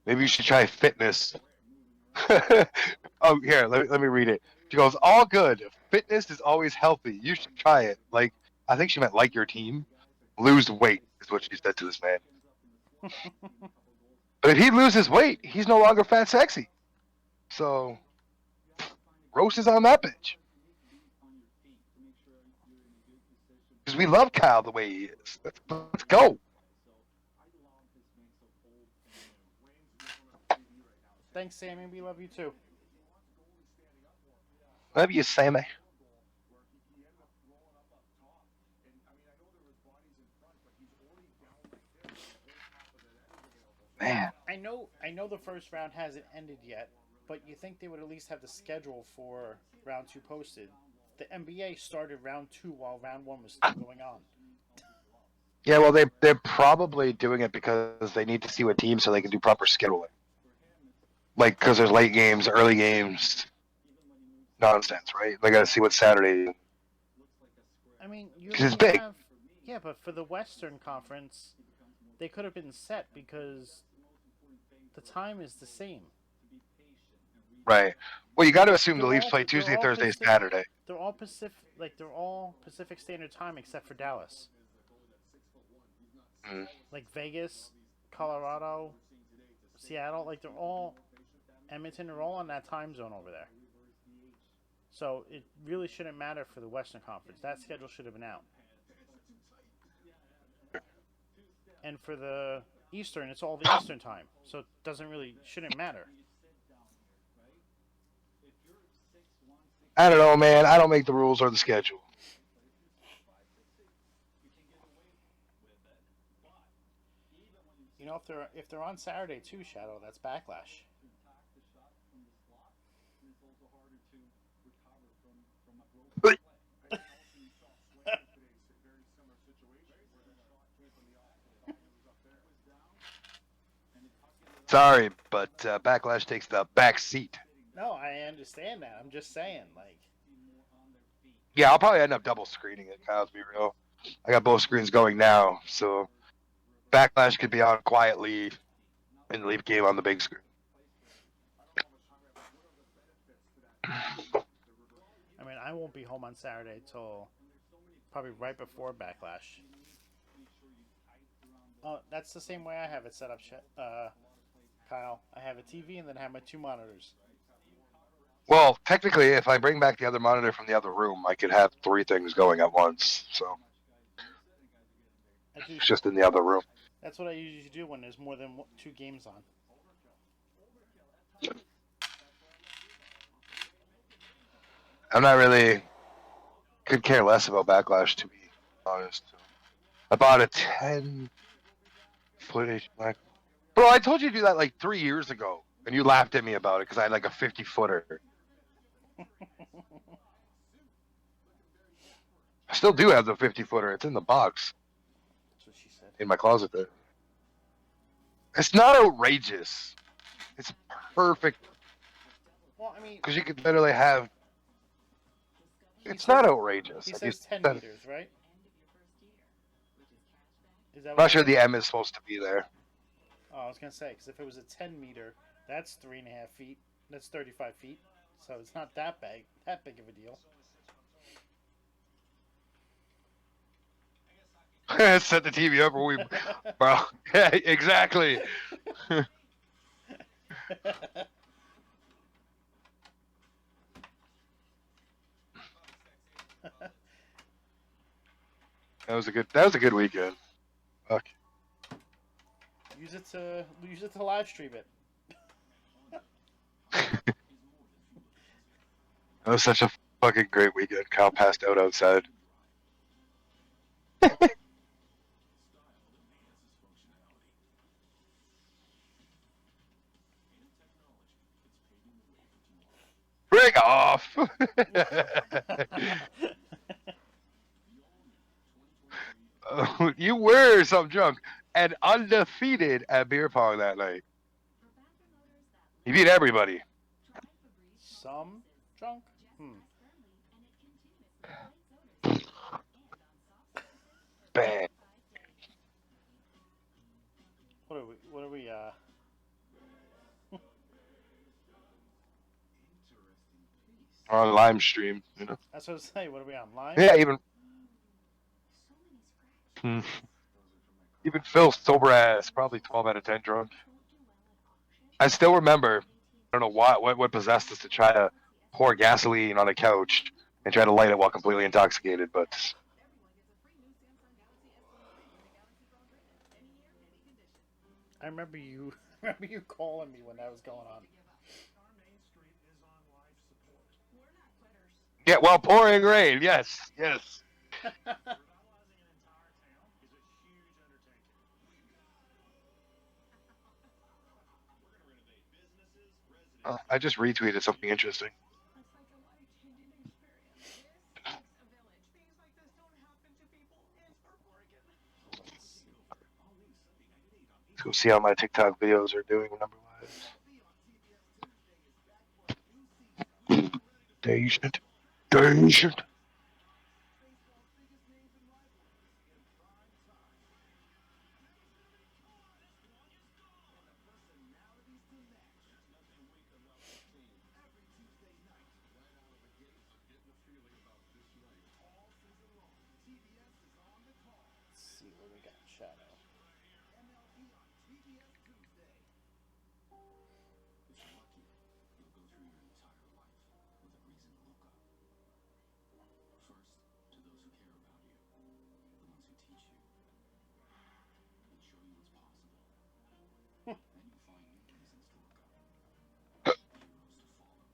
maybe you should try fitness. Oh, here, let me read it. She goes, all good. Fitness is always healthy. You should try it. Like, I think she meant like your team. Lose weight is what she said to this man. But if he loses weight, he's no longer fat sexy. So, Gross is on that bitch. Because we love Kyle the way he is. Let's go. Thanks, Sammy. We love you too. Love you, Sammy. Man. I know the first round hasn't ended yet, but you think they would at least have the schedule for round 2 posted. The NBA started round 2 while round 1 was still going on. Yeah, well, they're probably doing it because they need to see what teams so they can do proper scheduling. Like, because there's late games, early games, nonsense, right? They got to see what Saturday. I mean, you Because it's big. have, yeah, but for the Western Conference, they could have been set because the time is the same. Right. Well, you got to assume the They're Leafs all- play they're Tuesday, all Thursday, Pacific- Saturday. They're all Pacific Standard Time except for Dallas. Mm. Like Vegas, Colorado, Seattle, like they're all Edmonton are all on that time zone over there. So it really shouldn't matter for the Western Conference. That schedule should have been out. And for the Eastern, it's all the Eastern time. So it shouldn't matter. I don't know, man. I don't make the rules or the schedule. You know, if they're on Saturday too, Shadow, that's Backlash. Sorry, but Backlash takes the back seat. No, I understand that. I'm just saying, like. Yeah, I'll probably end up double screening it, Kyle, to be real. I got both screens going now, so Backlash could be on quietly and the Leaf game on the big screen. I mean, I won't be home on Saturday till probably right before Backlash. Oh, that's the same way I have it set up, Kyle. I have a TV and then I have my 2 monitors. Well, technically, if I bring back the other monitor from the other room, I could have 3 things going at once. So it's just in the other room. That's what I usually do when there's more than 2 games on. I'm not really could care less about Backlash, to be honest. I bought a 10 footage. Bro, I told you to do that like 3 years ago, and you laughed at me about it because I had like a 50-footer. I still do have the 50-footer. It's in the box. That's what she said. In my closet there. It's not outrageous. It's perfect. Well, I mean, because you could literally have. It's not outrageous. He says 10 meters, right? Is that I'm not sure the M is supposed to be there. Oh, I was gonna say, because if it was a 10 meter, that's 3.5 feet. That's 35 feet. So it's not that big of a deal. Set the TV up, or we, bro. Yeah, exactly. That was a good weekend. Fuck. Use it to live stream it. That was such a fucking great weekend. Kyle passed out outside. Break off. You were some drunk and undefeated at beer pong that night. You beat everybody. Some drunk? Bang. What are we, On live stream, you know. That's what I was saying. What are we on, live? Yeah, even Phil sober ass, probably 12 out of 10 drunk. I still remember. I don't know what possessed us to try to pour gasoline on a couch and try to light it while completely intoxicated. But I remember you. Remember you calling me when that was going on. yeah, while pouring rain, yes, yes. I just retweeted something interesting. Let's go see how my TikTok videos are doing number wise. Patient. Patient. Let's see what we got. Shadow.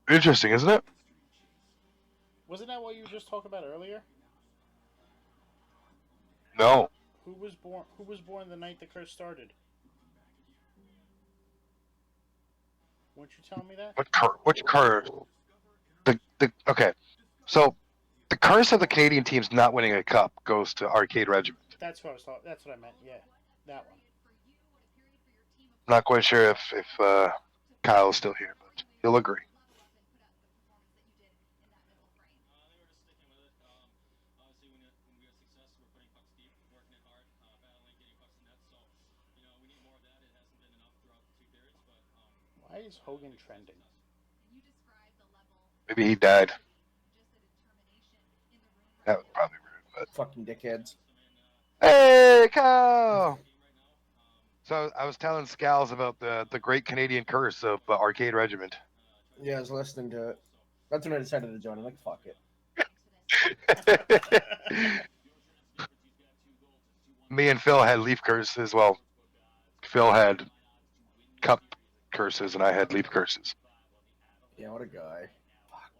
Interesting, isn't it? Wasn't that what you were just talking about earlier? No. Who was born? Who was born the night the curse started? Weren't you telling me that? Which curse? The okay. So the curse of the Canadian teams not winning a cup goes to Arcade Regiment. That's what I was talking. That's what I meant. Yeah, that one. Not quite sure if Kyle's still here, but he'll agree. Why is Hogan trending? Maybe he died. That was probably rude, but Fucking dickheads. hey, Kyle. So I was telling Scalz about the great Canadian curse of Arcade Regiment. Yeah, I was listening to it. That's when I decided to join. I'm like, fuck it. Me and Phil had leaf curses. Well, Phil had cup curses, and I had leaf curses. Yeah, what a guy. Fuck.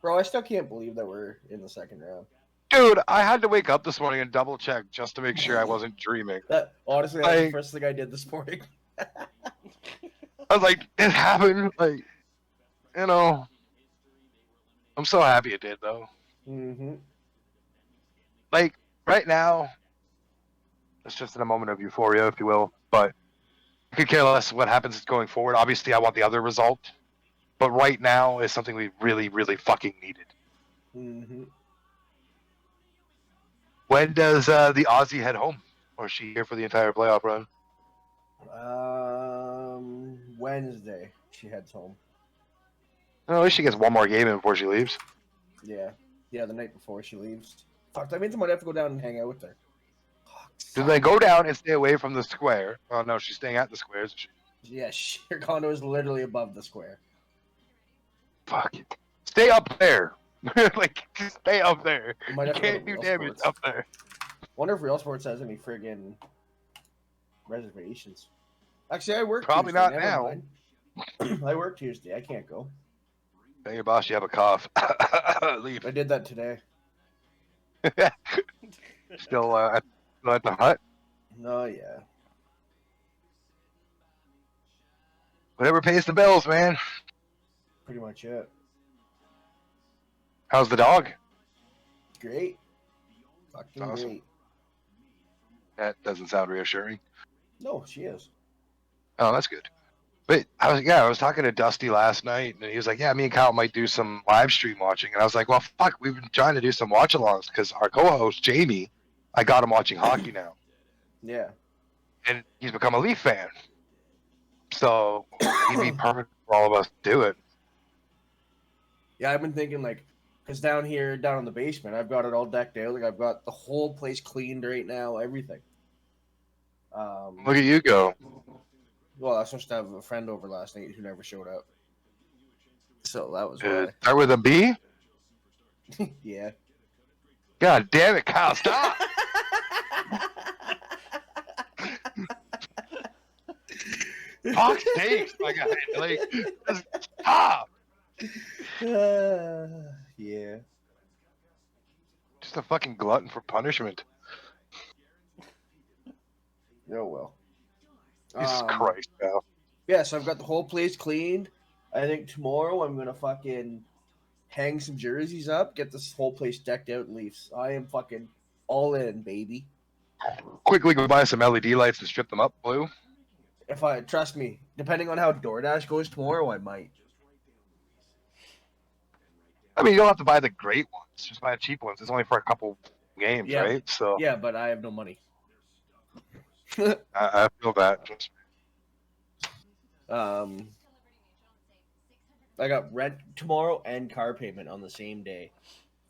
Bro, I still can't believe that we're in the second round. Dude, I had to wake up this morning and double check just to make sure I wasn't dreaming. That honestly, that's the first thing I did this morning. I was like, it happened. Like, you know, I'm so happy it did, though. Mm-hmm. Like, right now, it's just in a moment of euphoria, if you will. But I could care less what happens going forward. Obviously, I want the other result. But right now is something we really, really fucking needed. Mm-hmm. When does the Aussie head home? Or is she here for the entire playoff run? Wednesday she heads home. No, at least she gets one more game in before she leaves. Yeah, the night before she leaves. Fuck, that means I might have to go down and hang out with her. Do they go down and stay away from the square? Oh no, she's staying at the square, isn't she? Yeah, her condo is literally above the square. Fuck it. Stay up there. Like, just stay up there. Might You have to go to can't do Real damage Sports. up there. Wonder if Real Sports has any friggin' reservations. Actually, I work Probably Tuesday. not Never now. mind. I work Tuesday. I can't go. Tell your boss you have a cough. Leave. I did that today. Still at the hut? No, yeah. Whatever pays the bills, man. Pretty much it. How's the dog? Great. Fucking Awesome. great. That doesn't sound reassuring. No, she is. Oh, that's good. But I was talking to Dusty last night, and he was like, "Yeah, me and Kyle might do some live stream watching." And I was like, "Well, fuck, we've been trying to do some watch-alongs because our co-host Jamie, I got him watching hockey now, Yeah. and he's become a Leaf fan. So he'd be perfect for all of us to do it." Yeah, I've been thinking like, because down here, down in the basement, I've got it all decked out. Like I've got the whole place cleaned right now, everything. Look at you go. Well, I was supposed to have a friend over last night who never showed up. So that was why. Start with a B? Yeah. God damn it, Kyle, stop! Fuck sakes, my guy. Like, just stop! Yeah. Just a fucking glutton for punishment. Oh well. Jesus Christ, pal. Yeah, so I've got the whole place cleaned. I think tomorrow I'm gonna fucking hang some jerseys up, get this whole place decked out in Leafs. I am fucking all in, baby. Quickly go buy some LED lights and strip them up blue. If I trust me, depending on how DoorDash goes tomorrow, I might. I mean, you don't have to buy the great ones. Just buy the cheap ones. It's only for a couple games, Yeah. right? So Yeah, but I have no money. I feel that. I got rent tomorrow and car payment on the same day.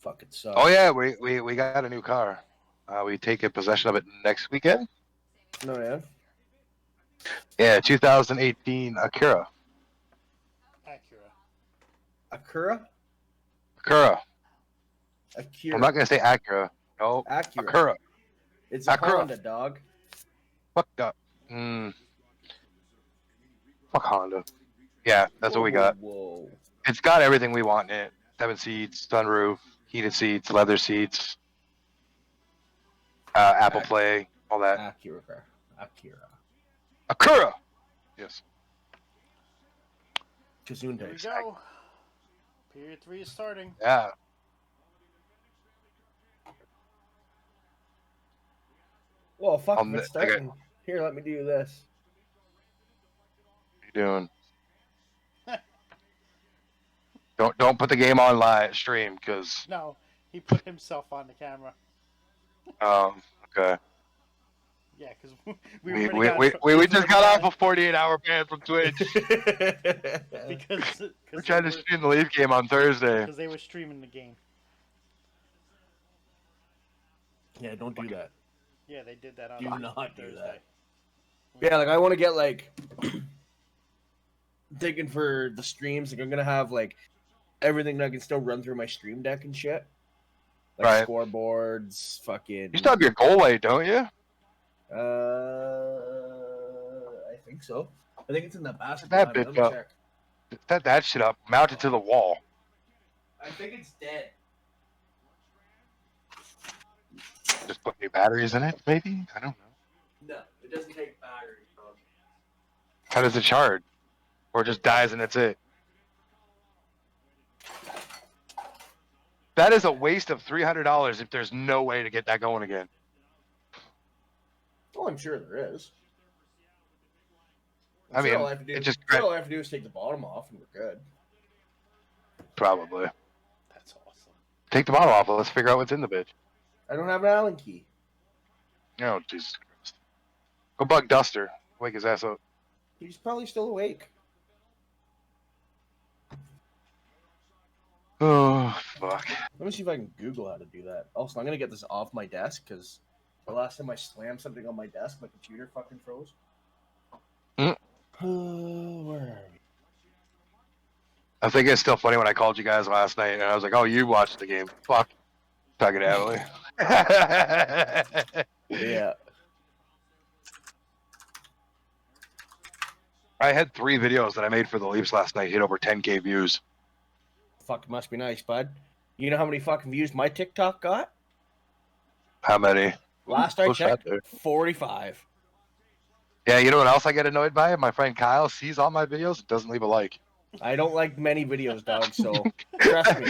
Fucking sucks. Oh yeah, we got a new car. We take possession of it next weekend. No, yeah. Yeah, 2018 Acura. Acura? Acura. Acura. I'm not gonna say Acura. No, Acura. Acura. It's a Acura. Honda, dog. Fuck up. Fuck Honda. Yeah, that's what we got. Whoa. It's got everything we want in it. 7 seats, sunroof, heated seats, leather seats, Apple Play, all that. Acura. Acura. Yes. Here we Gesundheit. go. Period 3 is starting. Yeah. Well, fuck, Um, it's starting. Here, let me do this. What are you doing? Don't put the game on live stream, because No, he put himself on the camera. okay. Yeah, because We just got off a 48-hour ban from Twitch. because We're trying to stream the Leaf game on Thursday. because they were streaming the game. Yeah, don't do that. Yeah, they did that on Do not do Thursday. that. Yeah, like I want to get like thinking for the streams, like I'm gonna have like everything that I can still run through my stream deck and shit. Like Right. scoreboards, fucking. You still have your goal weight, don't you? I think so. I think it's in the basketball. That bitch up. Set that shit up, mount it to the wall. I think it's dead. Just put new batteries in it, maybe? I don't know. No, it doesn't take batteries, dog. How does it charge? Or it just dies and that's it? That is a waste of $300 if there's no way to get that going again. Oh, I'm sure there is. I mean, all I have to do, it just all I have to do is take the bottom off and we're good. probably. That's awesome. Take the bottle off. Let's figure out what's in the bitch. I don't have an Allen key. Oh, Jesus Christ. Go bug Duster. Wake his ass up. He's probably still awake. Oh, fuck. Let me see if I can Google how to do that. Also, I'm gonna get this off my desk because the last time I slammed something on my desk, my computer fucking froze. Where are we? I think it's still funny when I called you guys last night and I was like, oh, you watched the game. Fuck. Talking to Emily. Yeah. I had 3 videos that I made for the Leafs last night hit over 10K views. Fuck, must be nice, bud. You know how many fucking views my TikTok got? How many? Last I Close that checked, there. 45. Yeah, you know what else I get annoyed by? My friend Kyle sees all my videos and doesn't leave a like. I don't like many videos, dog, so trust me.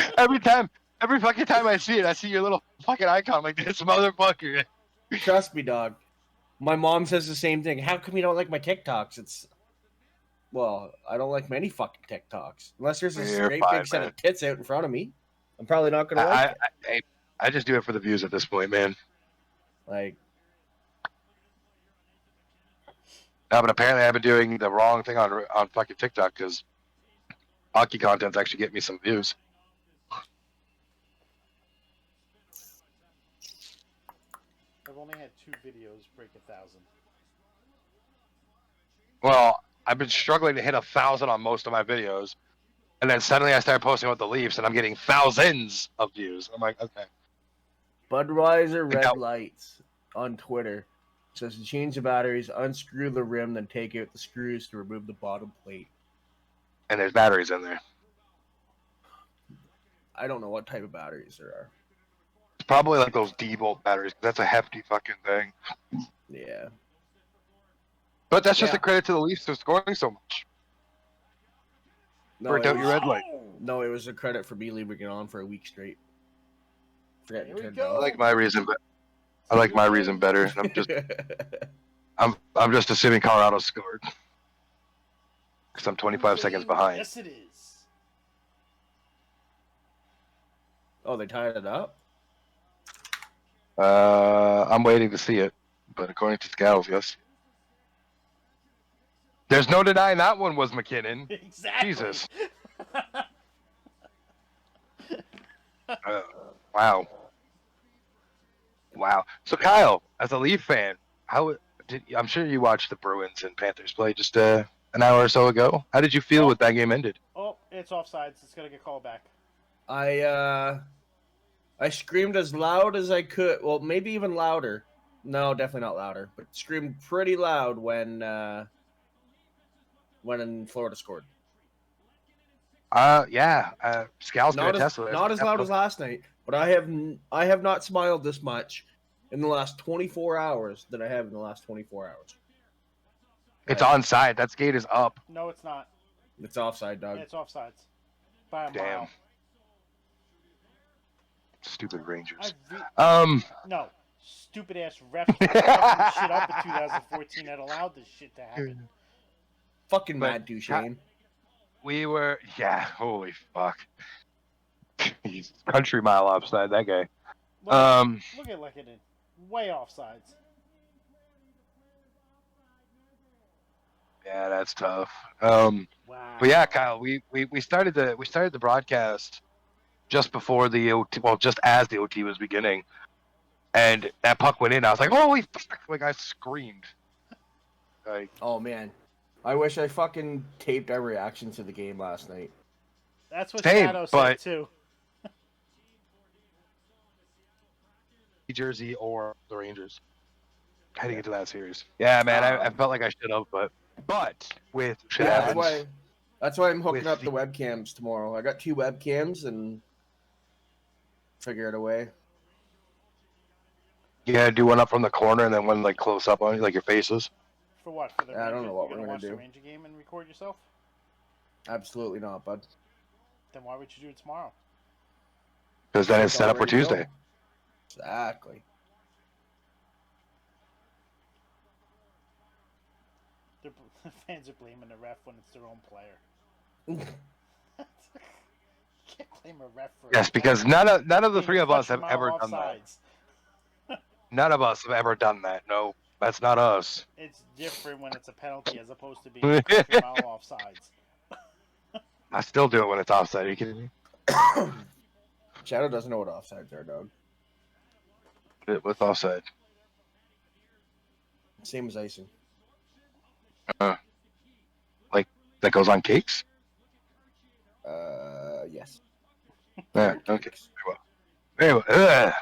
Every fucking time I see it, I see your little fucking icon like this motherfucker. Trust me, dog. My mom says the same thing. How come you don't like my TikToks? It's well, I don't like many fucking TikToks. Unless there's a You're great fine, big set man. of tits out in front of me. I'm probably not gonna like it. I just do it for the views at this point, man. Like, No, but apparently I've been doing the wrong thing on fucking TikTok because hockey content's actually getting me some views. I've only had 2 videos break 1,000. Well, I've been struggling to hit 1,000 on most of my videos, And then suddenly I started posting about the Leafs, and I'm getting thousands of views. I'm like, okay. Budweiser Like Red that- Lights on Twitter says to change the batteries, unscrew the rim, then take out the screws to remove the bottom plate. And there's batteries in there. I don't know what type of batteries there are. It's probably like those D-bolt batteries. 'Cause that's a hefty fucking thing. Yeah. But that's just Yeah. a credit to the Leafs for scoring so much. No, Burnt it out your was, red light. no, it was a credit for me leaving it on for a week straight. Forget Here we turned go. I like my reason, but I like my reason better. And I'm just assuming Colorado scored because I'm 25 seconds behind. Yes, it is. Oh, they tied it up? I'm waiting to see it, but according to Scalz, yes. There's no denying that one was McKinnon. Exactly. Jesus. Wow. Wow. So Kyle, as a Leaf fan, I'm sure you watched the Bruins and Panthers play just an hour or so ago. How did you feel with that game ended? Oh, it's offsides. It's gonna get called back. I screamed as loud as I could. Well, maybe even louder. No, definitely not louder, but screamed pretty loud when Florida scored. Yeah. Scal's gonna test it. Not as loud as last night, but I have not smiled this much in the last 24 hours that I have in the last 24 hours. It's onside. That skate is up. No, it's not. It's offside, dog. It's offsides. By a Damn. mile. Stupid Rangers. No. Stupid ass refs fucking shit up in 2014 that allowed this shit to happen. Fucking But- mad, Duchesne. Holy fuck. He's country mile offside, that guy. Look at it. Way offsides. Yeah, that's tough. Wow. But yeah, Kyle, we started the broadcast just before the OT, well, just as the OT was beginning, and that puck went in. I was like, "Holy fuck!" Like I screamed. Like, Oh man, I wish I fucking taped our reaction to the game last night. That's what Same, Shadow said but- too. Jersey or the Rangers heading into that series. Yeah, man, I felt like I should have, but with shit Yeah, happens. that's why I'm hooking With up the webcams tomorrow. I got 2 webcams and figure it a way. You gotta do one up from the corner and then one like close up on you, like your faces. For what? For the I don't Ranger- know what you're we're watch gonna the do. Ranger game and record yourself? Absolutely not, bud. Then why would you do it tomorrow? Because then it's set up for already Tuesday. done. Exactly. The fans are blaming the ref when it's their own player. Can't blame a ref for Yes, because none of the three of us have ever done that. Offsides. None of us have ever done that. No, that's not us. It's different when it's a penalty as opposed to being a country mile offsides. I still do it when it's offside. Are you kidding me? Shadow doesn't know what offsides are, dog. With offside. Same as icing. Like that goes on cakes? Yes. Yeah. Okay. Very well. Ugh.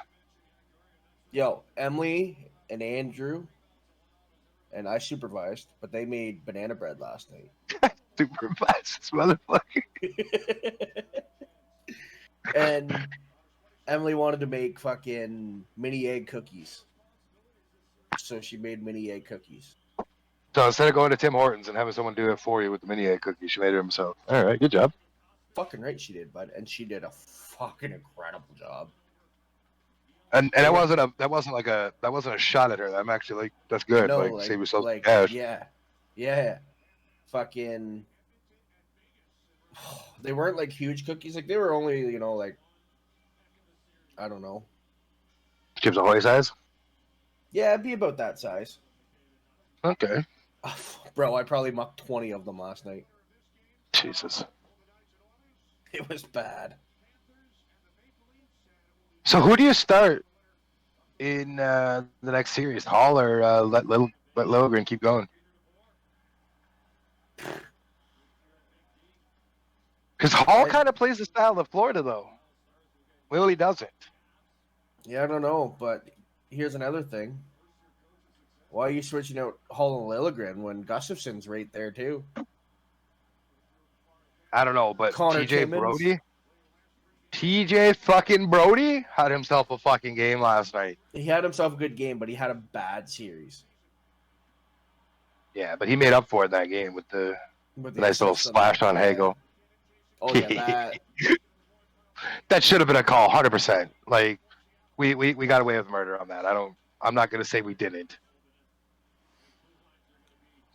Yo, Emily and Andrew and I supervised, but they made banana bread last night. Supervise this motherfucker. And Emily wanted to make fucking mini egg cookies. So she made mini egg cookies. So instead of going to Tim Hortons and having someone do it for you with the mini egg cookie, she made it herself. All right, good job. Fucking right she did, bud. And she did a fucking incredible job. And that wasn't a shot at her. I'm actually like, that's good. No, like save yourself some like cash. yeah. Fucking they weren't like huge cookies. Like they were only, like I don't know. Chips Ahoy size. Yeah, it'd be about that size. Okay. Bro, I probably mucked 20 of them last night. Jesus. It was bad. So who do you start in the next series? Hall or let Lilligren keep going? Because Hall I- kind of plays the style of Florida, though. Willie doesn't. Yeah, I don't know, but here's another thing. Why are you switching out Hall and Lilligren when Gustafson's right there too? I don't know, but Connor TJ Timmins? TJ fucking Brody had himself a fucking game last night. He had himself a good game, but he had a bad series. Yeah, but he made up for it in that game with the With the nice little assist slash on yeah. Hagel. Oh yeah, that That should have been a call, 100%. Like we got away with murder on that. I'm not gonna say we didn't.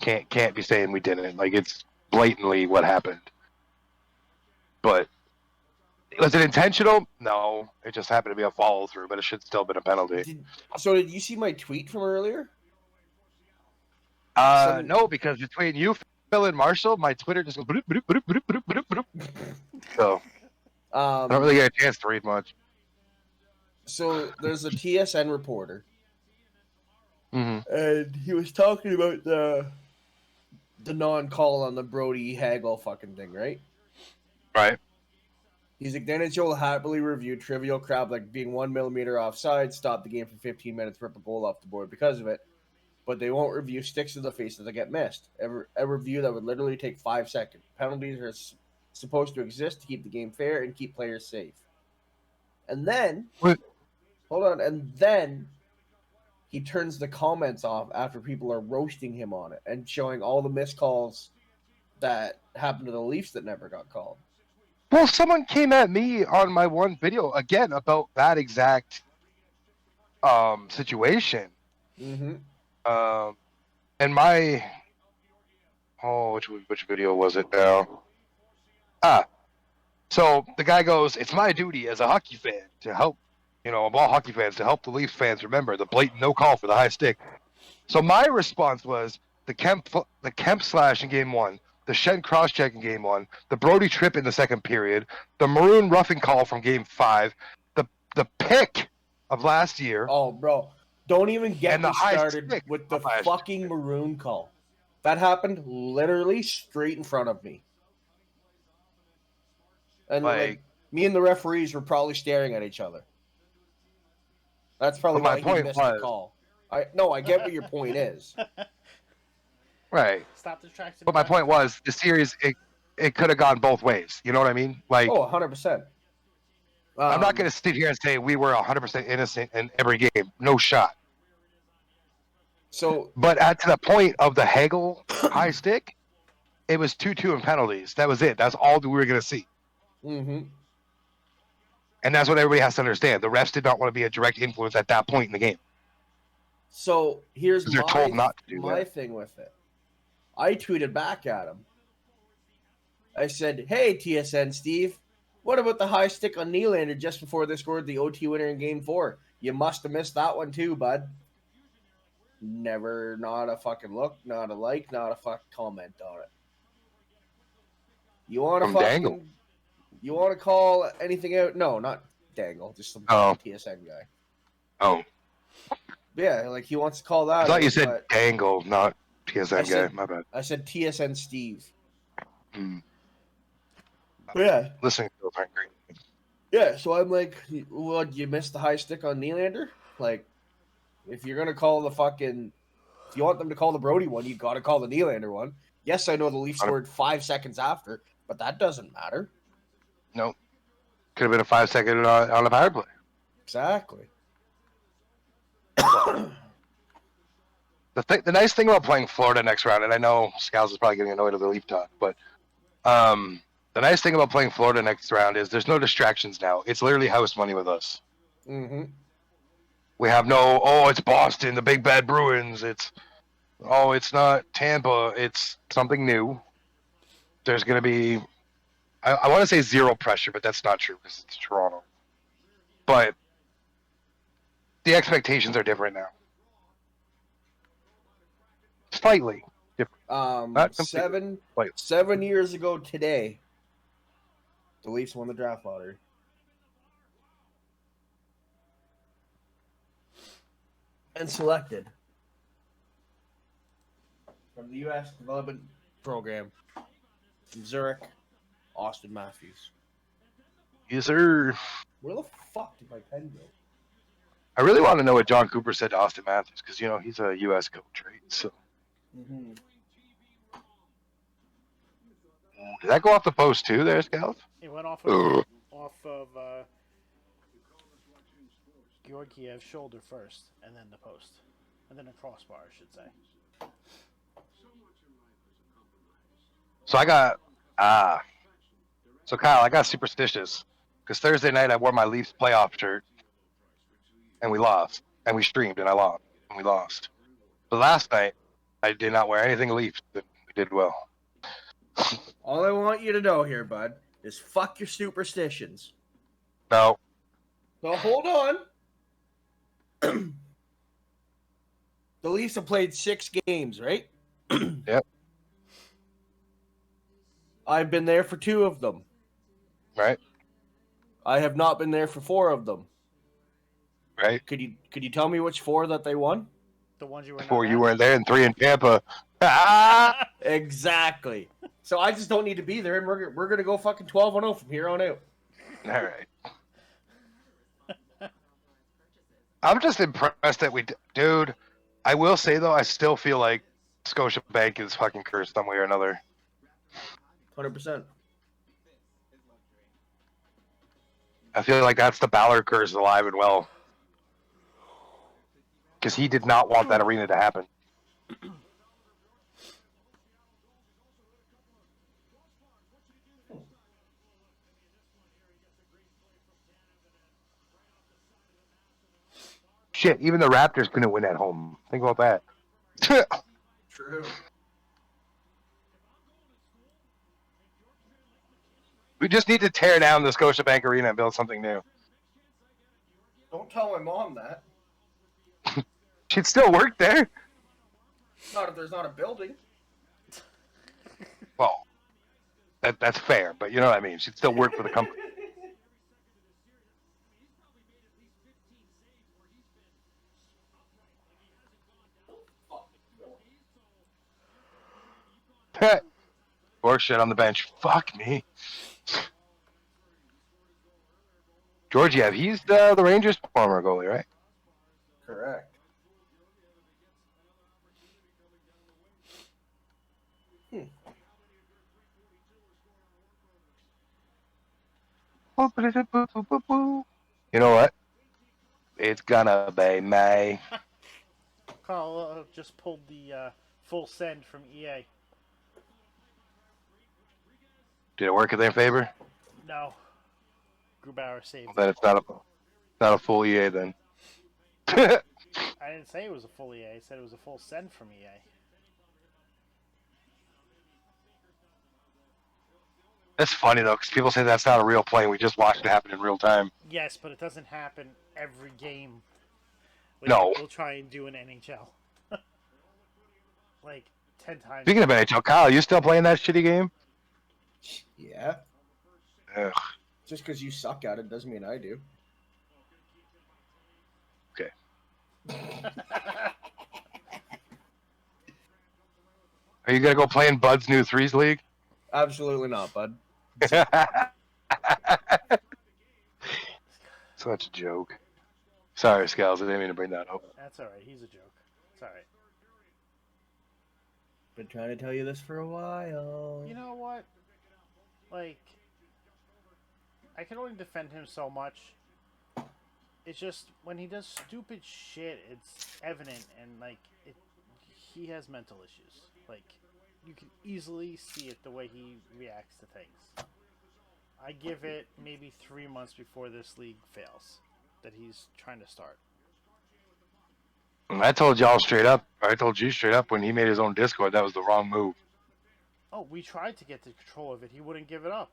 Can't be saying we didn't. Like it's blatantly what happened. But was it intentional? No, it just happened to be a follow through, but it should still have been a penalty. Did you see my tweet from earlier? Some- No, because between you, Phil, and Marshall, my Twitter just goes. Bloop, bloop, bloop, bloop, bloop, bloop, bloop. So I don't really get a chance to read much. So there's a TSN reporter, Mm-hmm. and he was talking about the non-call on the Brody Hagel fucking thing, right? Right. He's like, the NHL will happily review trivial crap like being 1 millimeter offside, stop the game for 15 minutes, rip a goal off the board because of it, but they won't review sticks to the face that get missed. A review that would literally take 5 seconds. Penalties are supposed to exist to keep the game fair and keep players safe. And then, hold on, and then he turns the comments off after people are roasting him on it and showing all the missed calls that happened to the Leafs that never got called. Well, someone came at me on my one video again about that exact situation. Mm-hmm. And my which video was it now? So the guy goes, "It's my duty as a hockey fan to help, of all hockey fans, to help the Leafs fans remember the blatant no call for the high stick." So my response was the Kemp slash in game 1, the Shen cross check in game 1, the Brody trip in the second period, the maroon roughing call from game 5, the pick of last year. Oh, bro, don't even get And me the high started stick with the of last fucking year. maroon call. That happened literally straight in front of me. And like me and the referees were probably staring at each other. That's probably But my why he point missed was- the call. I get what your point is. Right. Stop the tracks. But my point was the series it could have gone both ways. You know what I mean? Like Oh, 100%. I'm not going to sit here and say we were 100% innocent in every game. No shot. So, but to the point of the Hagel high stick, it was 2-2 in penalties. That was it. That's all we were going to see. mm-hmm. And that's what everybody has to understand. The refs did not want to be a direct influence at that point in the game. So here's They're told not to do my that. thing with it. I tweeted back at him. I said, "Hey TSN Steve, what about the high stick on Nylander just before they scored the OT winner in Game 4? You must have missed that one too, bud." Never, not a fucking look, not a like, not a fuck comment on it. You want to From Dangle. You want to call anything out? No, not Dangle, just some TSN guy. Oh. Yeah, like he wants to call that. I thought you out, said but Dangle, not TSN guy. said- My bad. I said TSN Steve. Mm. Yeah. Listening to aren't great. Yeah, so I'm like, well, you missed the high stick on Nylander? Like, if you're going to call if you want them to call the Brody one, you got to call the Nylander one. Yes, I know the Leafs scored 5 seconds after, but that doesn't matter. Nope. Could have been a 5-second on a power play. Exactly. The nice thing about playing Florida next round, and I know Scalz is probably getting annoyed at the Leaf talk, but the nice thing about playing Florida next round is there's no distractions now. It's literally house money with us. Mm-hmm. We have no, it's Boston, the big bad Bruins. It's not Tampa. It's something new. There's going to be, I want to say zero pressure, but that's not true because it's Toronto. But the expectations are different now. Slightly different. Not completely. 7 years ago today, the Leafs won the draft lottery. And selected from the U.S. Development Program from Zurich, Austin Matthews. Yes, sir. Where the fuck did my pen go? I really want to know what John Cooper said to Austin Matthews because he's a U.S. coach, right? So Mm-hmm. did that go off the post too, there, Scalz? It went off of Georgiev's shoulder first, and then the post, and then a crossbar, I should say. So I got So Kyle, I got superstitious because Thursday night I wore my Leafs playoff shirt, and we lost, and we streamed, and I lost, and we lost. But last night I did not wear anything Leafs, and we did well. All I want you to know here, bud, is fuck your superstitions. No, So hold on. The Leafs have played 6 games, right? Yep. I've been there for 2 of them. right, I have not been there for 4 of them. right. Could you tell me which 4 that they won? The ones you were Before not you at? weren't there, and 3 in Tampa. Ah! Exactly. So I just don't need to be there, and we're gonna go fucking 12-0 from here on out. All right. I'm just impressed that dude. I will say though, I still feel like Scotiabank is fucking cursed some way or another. 100%. I feel like that's the Ballard curse alive and well. Because he did not want that arena to happen. Shit, even the Raptors couldn't win at home. Think about that. True. We just need to tear down the Scotiabank Arena and build something new. Don't tell my mom that. She'd still work there. Not if there's not a building. Well, that's fair, but you know what I mean. She'd still work for the company. Or shit on the bench. Fuck me. Georgiev, he's the Rangers' former goalie, right? Correct. You know what? It's gonna be May. Carl just pulled the full send from EA. Did it work in their favor? No. Grubauer saved. Well, then it's not a full EA then. I didn't say it was a full EA. I said it was a full send from EA. That's funny though, because people say that's not a real play. And we just watched it happen in real time. Yes, but it doesn't happen every game. No. We'll try and do an NHL. Like 10 times. Speaking of NHL, Kyle, you still playing that shitty game? Yeah. Ugh. Just because you suck at it doesn't mean I do. Okay. Are you gonna go play in Bud's new Threes League? Absolutely not, bud. Such a joke. Sorry, Scalz, I didn't mean to bring that up. That's alright. He's a joke. It's alright. Been trying to tell you this for a while. You know what? Like, I can only defend him so much. It's just, when he does stupid shit, it's evident, and, like, he has mental issues. Like, you can easily see it the way he reacts to things. I give it maybe 3 months before this league fails that he's trying to start. I told y'all straight up, I told you straight up when he made his own Discord, that was the wrong move. Oh, we tried to get the control of it. He wouldn't give it up.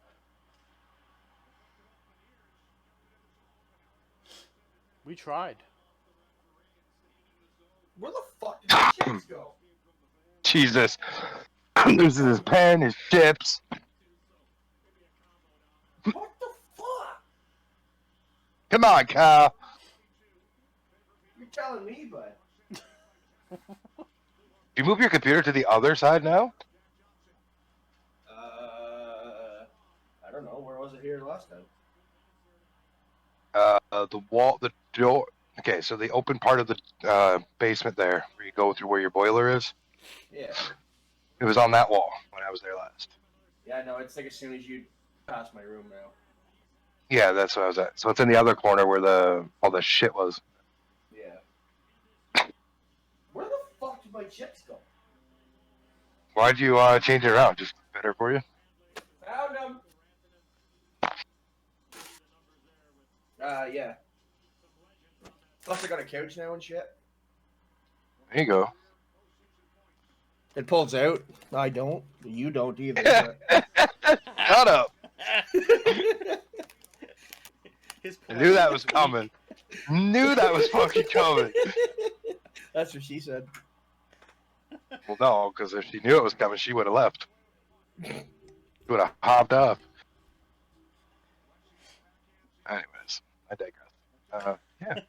We tried. Where the fuck did the chips go? Jesus. Loses his pen, his chips. What the fuck? Come on, Kyle. You're telling me, bud. You move your computer to the other side now? was it here last time? The wall, the door. Okay, so the open part of the basement there, where you go through where your boiler is, Yeah. it was on that wall when I was there last. Yeah, no, it's like as soon as you pass my room now. Yeah, that's what I was at. So it's in the other corner where all the shit was. Yeah. Where the fuck did my chips go? Why'd you change it around? Just better for you? Found them. Yeah. Plus I got a couch now and shit. There you go. It pulls out. I don't. You don't either. Shut up. His I knew that plan was weak. coming. Knew that was fucking coming. That's what she said. Well, no, because if she knew it was coming, she would have left. She would have hopped off. Anyways, I digress. Yeah.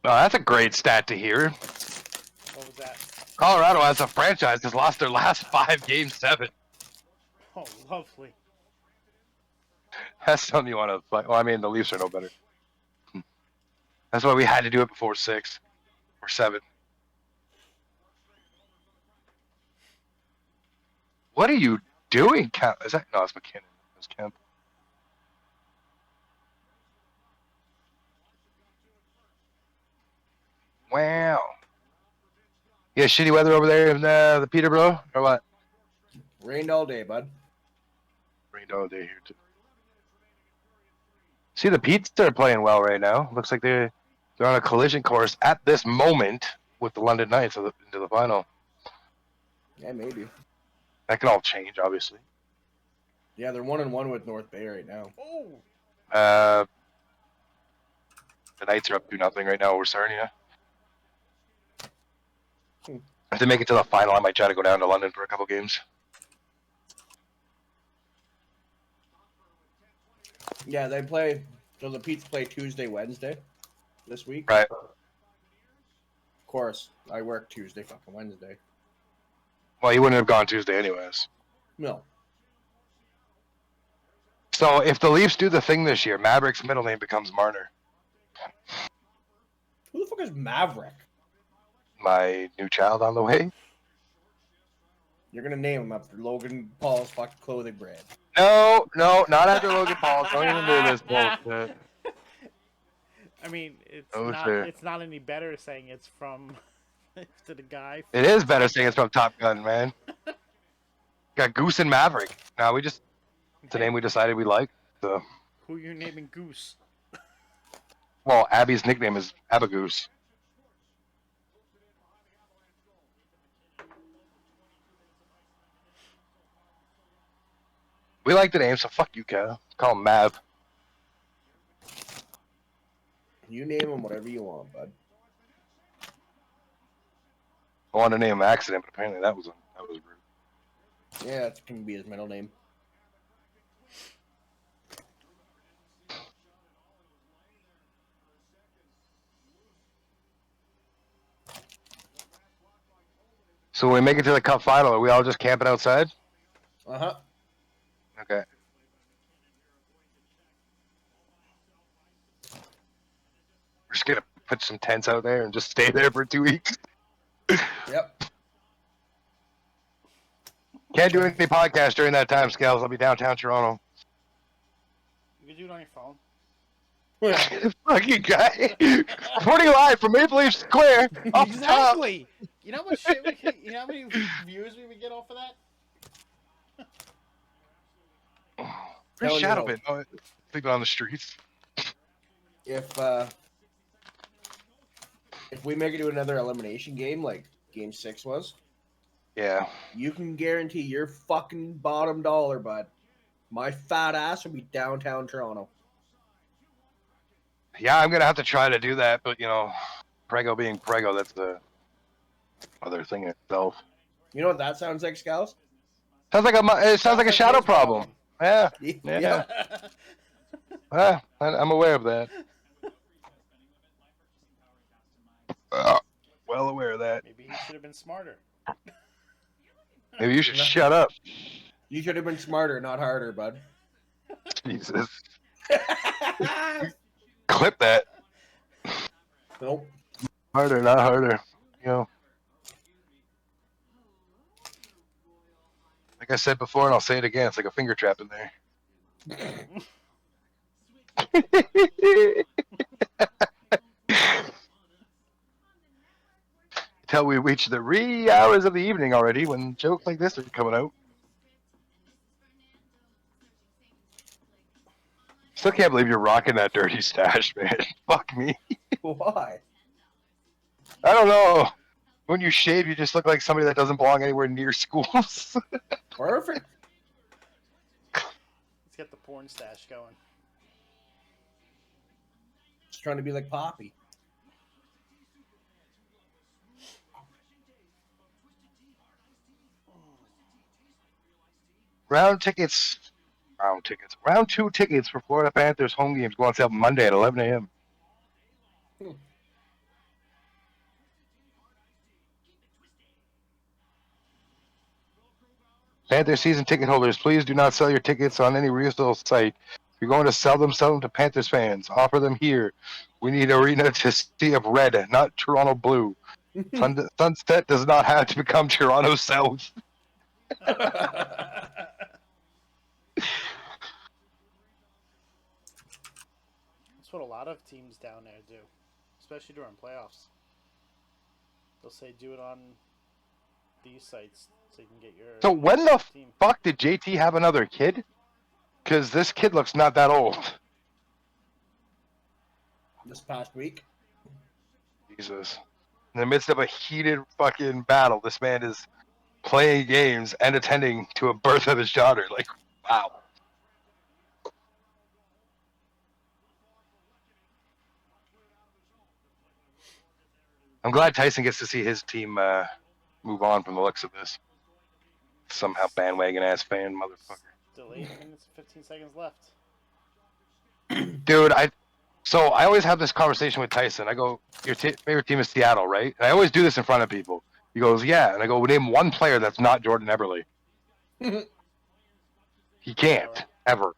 Oh, that's a great stat to hear. What was that? Colorado, as a franchise, has lost their last 5 Game 7. Oh, lovely. That's something you want to fight. Well, I mean, the Leafs are no better. That's why we had to do it before 6 or 7. What are you doing, Kemp? Is that no? It's McKinnon. It's Kemp. Wow. Yeah, shitty weather over there in the Peterborough, or what? Rained all day, bud. Rained all day here too. See, the Petes are playing well right now. Looks like they're on a collision course at this moment with the London Knights into the final. Yeah, maybe. That can all change, obviously. Yeah, they're 1-1 with North Bay right now. Oh. The Knights are up 2-0 right now over Sarnia. Hmm. If they make it to the final, I might try to go down to London for a couple games. Yeah, they play. So the Pete's play Tuesday, Wednesday this week. Right. Of course, I work Tuesday, fucking Wednesday. Well, you wouldn't have gone Tuesday anyways. No. So if the Leafs do the thing this year, Maverick's middle name becomes Marner. Who the fuck is Maverick? My new child on the way. You're gonna name him after Logan Paul's fucking clothing brand. No, not after Logan Paul. Don't even do this bullshit. I mean, it's Oh, not. sure. It's not any better saying it's from to the guy. It is better saying it's from Top Gun, man. Got Goose and Maverick. Now it's a name we decided we like. So, Who you naming Goose? well, Abby's nickname is Abagoose. We like the name, so fuck you, Cal. Call him Mav. You name him whatever you want, bud. I wanted to name him Accident, but apparently that was rude. Yeah, that can be his middle name. So when we make it to the Cup final, are we all just camping outside? Uh-huh. Okay. We're just gonna put some tents out there and just stay there for 2 weeks. Yep. Can't do any podcast during that time, Scalz. I'll be downtown Toronto. You can do it on your phone. Fucking guy. Reporting live from Maple Leaf Square. Off the top. Exactly. You know what shit we could, you know how many views we would get off of that? Where's Hell Shadow no. been? Oh, sleeping on the streets. If we make it to another elimination game like Game 6 was, Yeah. you can guarantee your fucking bottom dollar, bud. My fat ass will be downtown Toronto. Yeah, I'm gonna have to try to do that, but you know, Prego being Prego, that's the other thing itself. You know what that sounds like, Scalz? It sounds like a Shadow his problem. Yeah. Yeah. I'm aware of that. Well aware of that. Maybe he should have been smarter. Maybe you should shut up. You should have been smarter, not harder, bud. Jesus. Clip that. Nope. Harder, not harder. You know. Like I said before, and I'll say it again, it's like a finger trap in there. Until we reach the wee hours of the evening already when jokes like this are coming out. Still can't believe you're rocking that dirty stash, man. Fuck me. Why? I don't know. When you shave, you just look like somebody that doesn't belong anywhere near schools. Perfect. Let's get the porn stash going. Just trying to be like Poppy. Round two tickets for Florida Panthers home games go on sale Monday at 11 a.m. Panther season ticket holders, please do not sell your tickets on any resale site. If you're going to sell them to Panthers fans. Offer them here. We need arena to see of red, not Toronto blue. Sunset does not have to become Toronto South. That's what a lot of teams down there do, especially during playoffs. They'll say do it on these sites so you can get your. So when the team. fuck did JT have another kid? Because this kid looks not that old. This past week. Jesus. In the midst of a heated fucking battle, this man is playing games and attending to a birth of his daughter. Like, wow. I'm glad Tyson gets to see his team move on from the looks of this. Somehow bandwagon ass fan, motherfucker. Still 8 minutes and 15 seconds left. Dude, I always have this conversation with Tyson. I go, your favorite team is Seattle, right? And I always do this in front of people. He goes, yeah. And I go, name one player that's not Jordan Eberle. He can't, ever.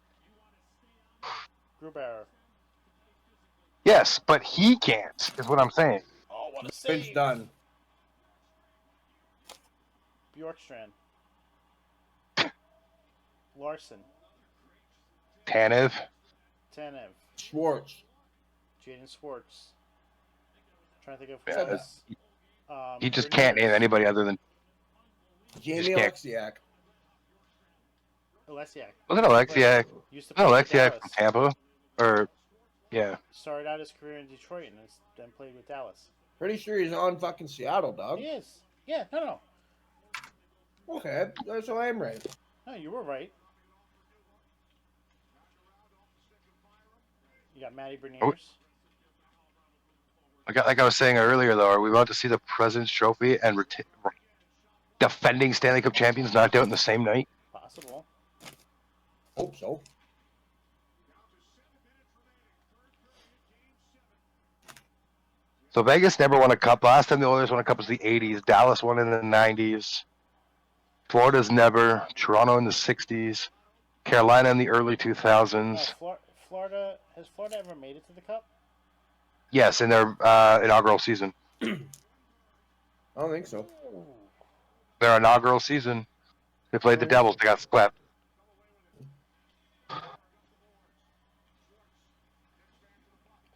Grubauer. Yes, but he can't, is what I'm saying. Oh, what a save. Bench done. Bjorkstrand. Larson. Tanev. Schwartz. Jaden Schwartz. Trying to think of who Yeah. else. He just can't name anybody other than Jamie can't. Alexiak. Alexiak. Was it Alexiak? Used to play for Alexiak Dallas. from Tampa, or yeah. Started out his career in Detroit and then played with Dallas. Pretty sure he's on fucking Seattle, dog. He is. Yeah, no. Okay, so I am right. No, you were right. You got Matty Berniers. Like I was saying earlier, though, are we about to see the President's Trophy and defending Stanley Cup champions knocked out in the same night? Possible. Hope so. So Vegas never won a cup. Last time the Oilers won a cup was the 80s. Dallas won in the 90s. Florida's never. Toronto in the 60s. Carolina in the early 2000s. Florida has Florida ever made it to the Cup? Yes, in their inaugural season. I don't think so. Ooh. Their inaugural season. They played the Devils. They got swept.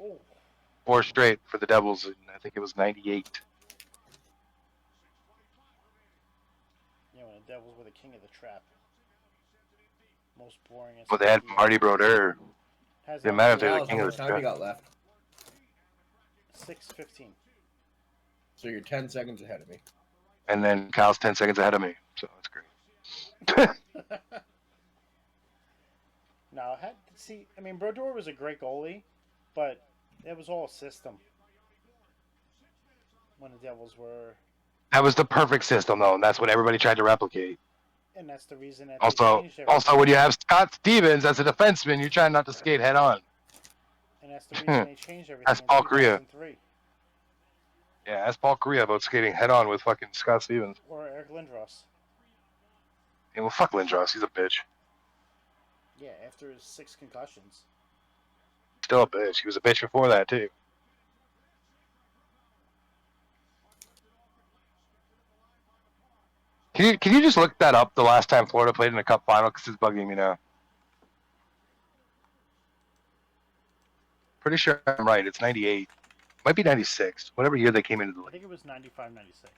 Ooh. 4 straight for the Devils, and I think it was 98. Yeah, when the Devils were the king of the trap. Most boring. But they had Marty Brodeur. Didn't matter if they were the Dallas, king how of much the time you trap. got left? 6:15. So you're 10 seconds ahead of me. And then Kyle's 10 seconds ahead of me, so that's great. No, I mean, Brodeur was a great goalie, but it was all system when the Devils were. That was the perfect system, though, and that's what everybody tried to replicate. And that's the reason that Also, they changed everything. when you have Scott Stevens as a defenseman, you're trying not to skate head on. And that's the reason they changed everything. That's in Paul Kariya. 2003. Yeah, ask Paul Kariya about skating head on with fucking Scott Stevens. Or Eric Lindros. Yeah, well, fuck Lindros. He's a bitch. Yeah, after his 6 concussions. Still a bitch. He was a bitch before that, too. Can you just look that up, the last time Florida played in a cup final, because it's bugging me now. Pretty sure I'm right. It's 98. Might be 96. Whatever year they came into the I league. think it was 95, 96.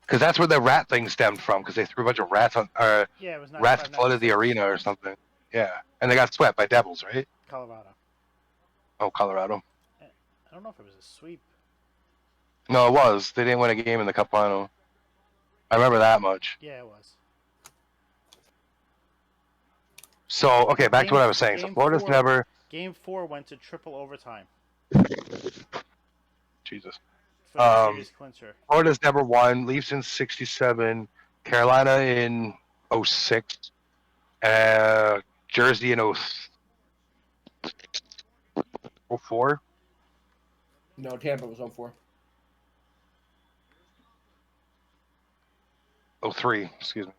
Because that's where the rat thing stemmed from, because they threw a bunch of rats on... Yeah, it was 95, rats flooded the 96. arena or something. Yeah. And they got swept by Devils, right? Colorado. Oh, Colorado. I don't know if it was a sweep. No, it was. They didn't win a game in the cup final. I remember that much. Yeah, it was. So, okay, back to what I was saying. So Florida's never... Game 4 went to triple overtime. Jesus. For the series clincher. Florida's never won. Leafs in 67. Carolina in 06. Jersey in 04. No, Tampa was 04. 03, excuse me.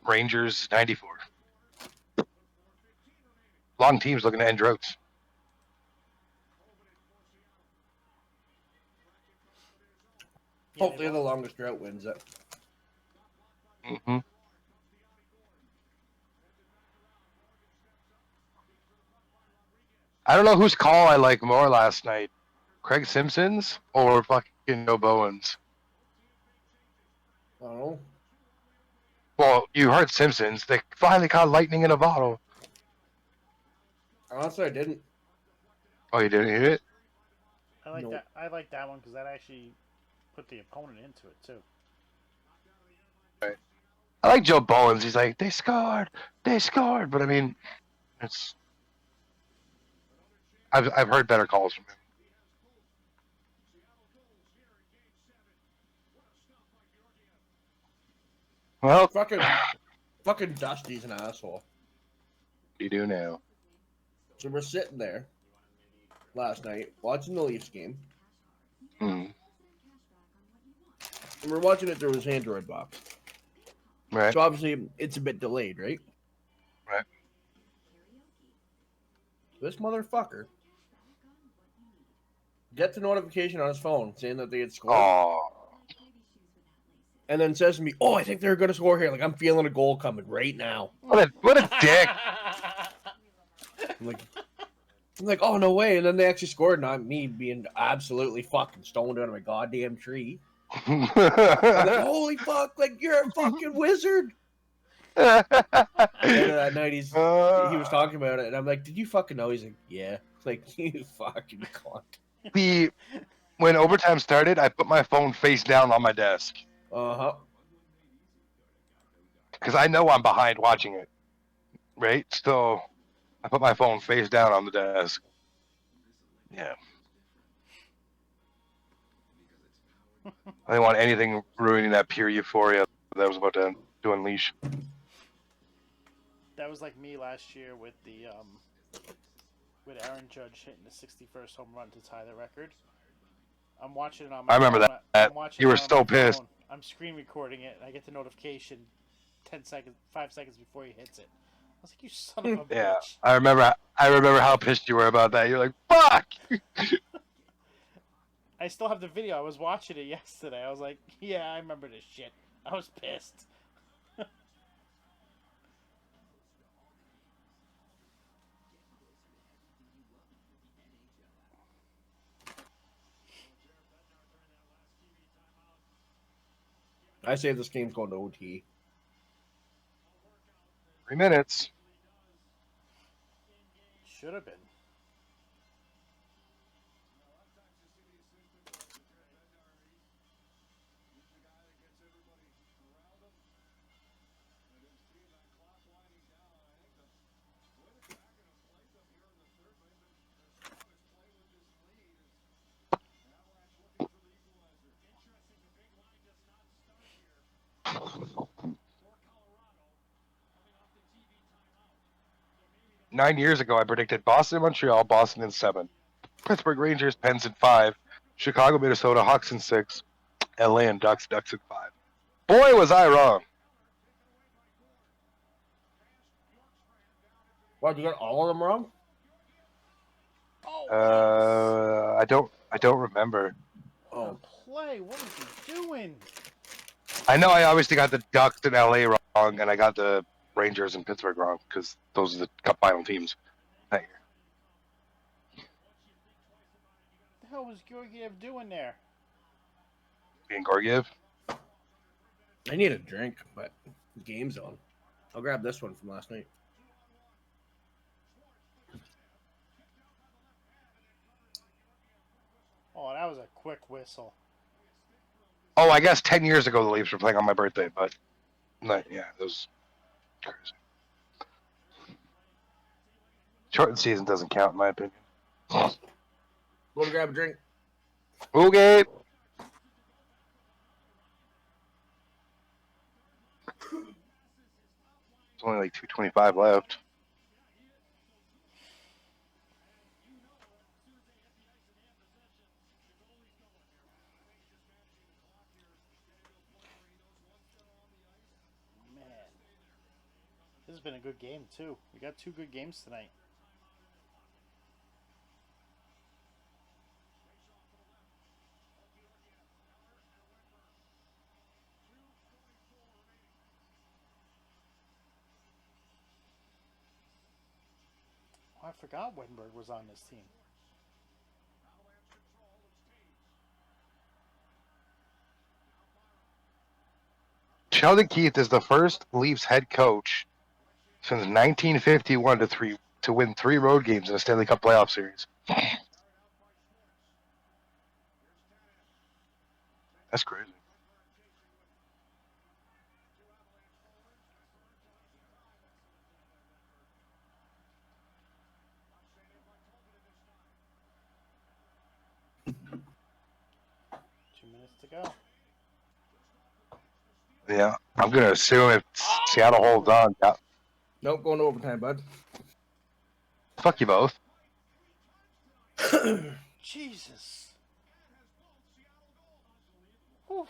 Rangers 94. Long teams looking to end droughts. Yeah, Hopefully the longest drought wins it. Mm-hmm. I don't know whose call I like more last night. Craig Simpson's or fucking Joe Bowen's? I don't know. Well, you heard Simpsons. They finally caught lightning in a bottle. Honestly, I didn't. Oh, you didn't hear it? I like Nope. that. I like that one because that actually put the opponent into it too. Right. I like Joe Bowen's. He's like, they scored. But I mean, it's. I've heard better calls from him. Well, Fucking Dusty's an asshole. What do you do now? So we're sitting there last night watching the Leafs game. Hmm. And we're watching it through his Android box. Right. So obviously it's a bit delayed, right? Right. This motherfucker gets a notification on his phone saying that they had scored. Oh. And then says to me, "Oh, I think they're going to score here. Like, I'm feeling a goal coming right now." What a dick. I'm like, "Oh, no way." And then they actually scored, not me being absolutely fucking stoned out of my goddamn tree. I'm like, holy fuck, like, you're a fucking wizard. And that night, he was talking about it, and I'm like, "Did you fucking know?" He's like, "Yeah." Like, you fucking cunt. When overtime started, I put my phone face down on my desk. Uh-huh. Because I know I'm behind watching it. Right? So I put my phone face down on the desk. Yeah. I didn't want anything ruining that pure euphoria that was about to unleash. That was like me last year with the with Aaron Judge hitting the 61st home run to tie the record. I'm watching it on my I remember phone. that. You were it on so my pissed. phone. I'm screen recording it, and I get the notification 5 seconds before he hits it. I was like, "You son of a Yeah, bitch!" I remember how pissed you were about that. You're like, "Fuck!" I still have the video. I was watching it yesterday. I was like, "Yeah, I remember this shit." I was pissed. I say this game's going to OT. 3 minutes. Should have been. Nine years ago, I predicted Boston, Montreal, Boston in 7, Pittsburgh Rangers, Pens in 5, Chicago, Minnesota, Hawks in 6, LA and Ducks in 5. Boy, was I wrong. What, you got all of them wrong? Oh, I don't remember. what a play! What was he doing? I know I obviously got the Ducks in LA wrong, and I got the Rangers in Pittsburgh wrong because those are the Cup final teams that year. What the hell was Georgiev doing there? Being Gorgiev. I need a drink, but the game's on. I'll grab this one from last night. Oh, that was a quick whistle. Oh, I guess 10 years ago the Leafs were playing on my birthday, but yeah, it was crazy. Shortened season doesn't count in my opinion. Go to grab a drink. Okay. It's only like 2:25 left. Man, this has been a good game too. We got 2 good games tonight. Oh, I forgot Wittenberg was on this team. Sheldon Keefe is the first Leafs head coach since 1951 to win 3 road games in a Stanley Cup playoff series. That's crazy. To go. Yeah, I'm gonna assume if Seattle holds on. Yeah. Nope, going to overtime, bud. Fuck you both. Jesus. Oof.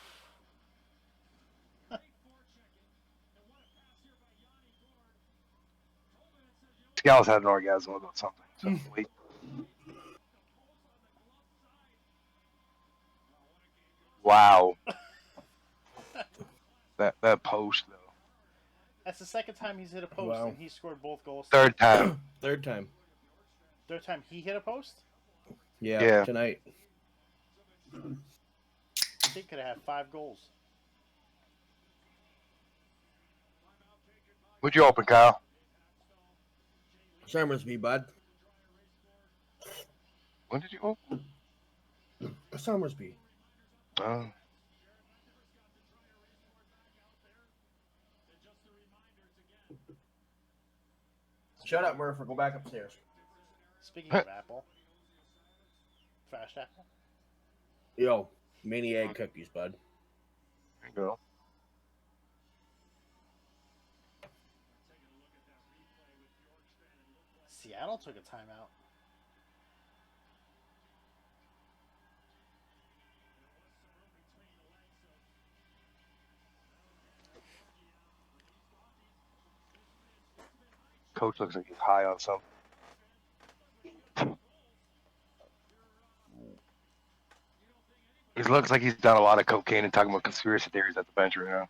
Scalz had an orgasm about something. So wait. Wow. that post though. That's the second time he's hit a post and he scored both goals. Third time. Third time. Third time he hit a post? Yeah. Tonight. He could have had 5 goals. Would you open, Kyle? Somersby, bud. When did you open? Somersby. Oh. Shut up, Murphy. Go back upstairs. Speaking of Apple. Fast Apple. Yo, mini egg cookies, bud. There you go. Seattle took a timeout. Coach looks like he's high on something. He looks like he's done a lot of cocaine and talking about conspiracy theories at the bench right now.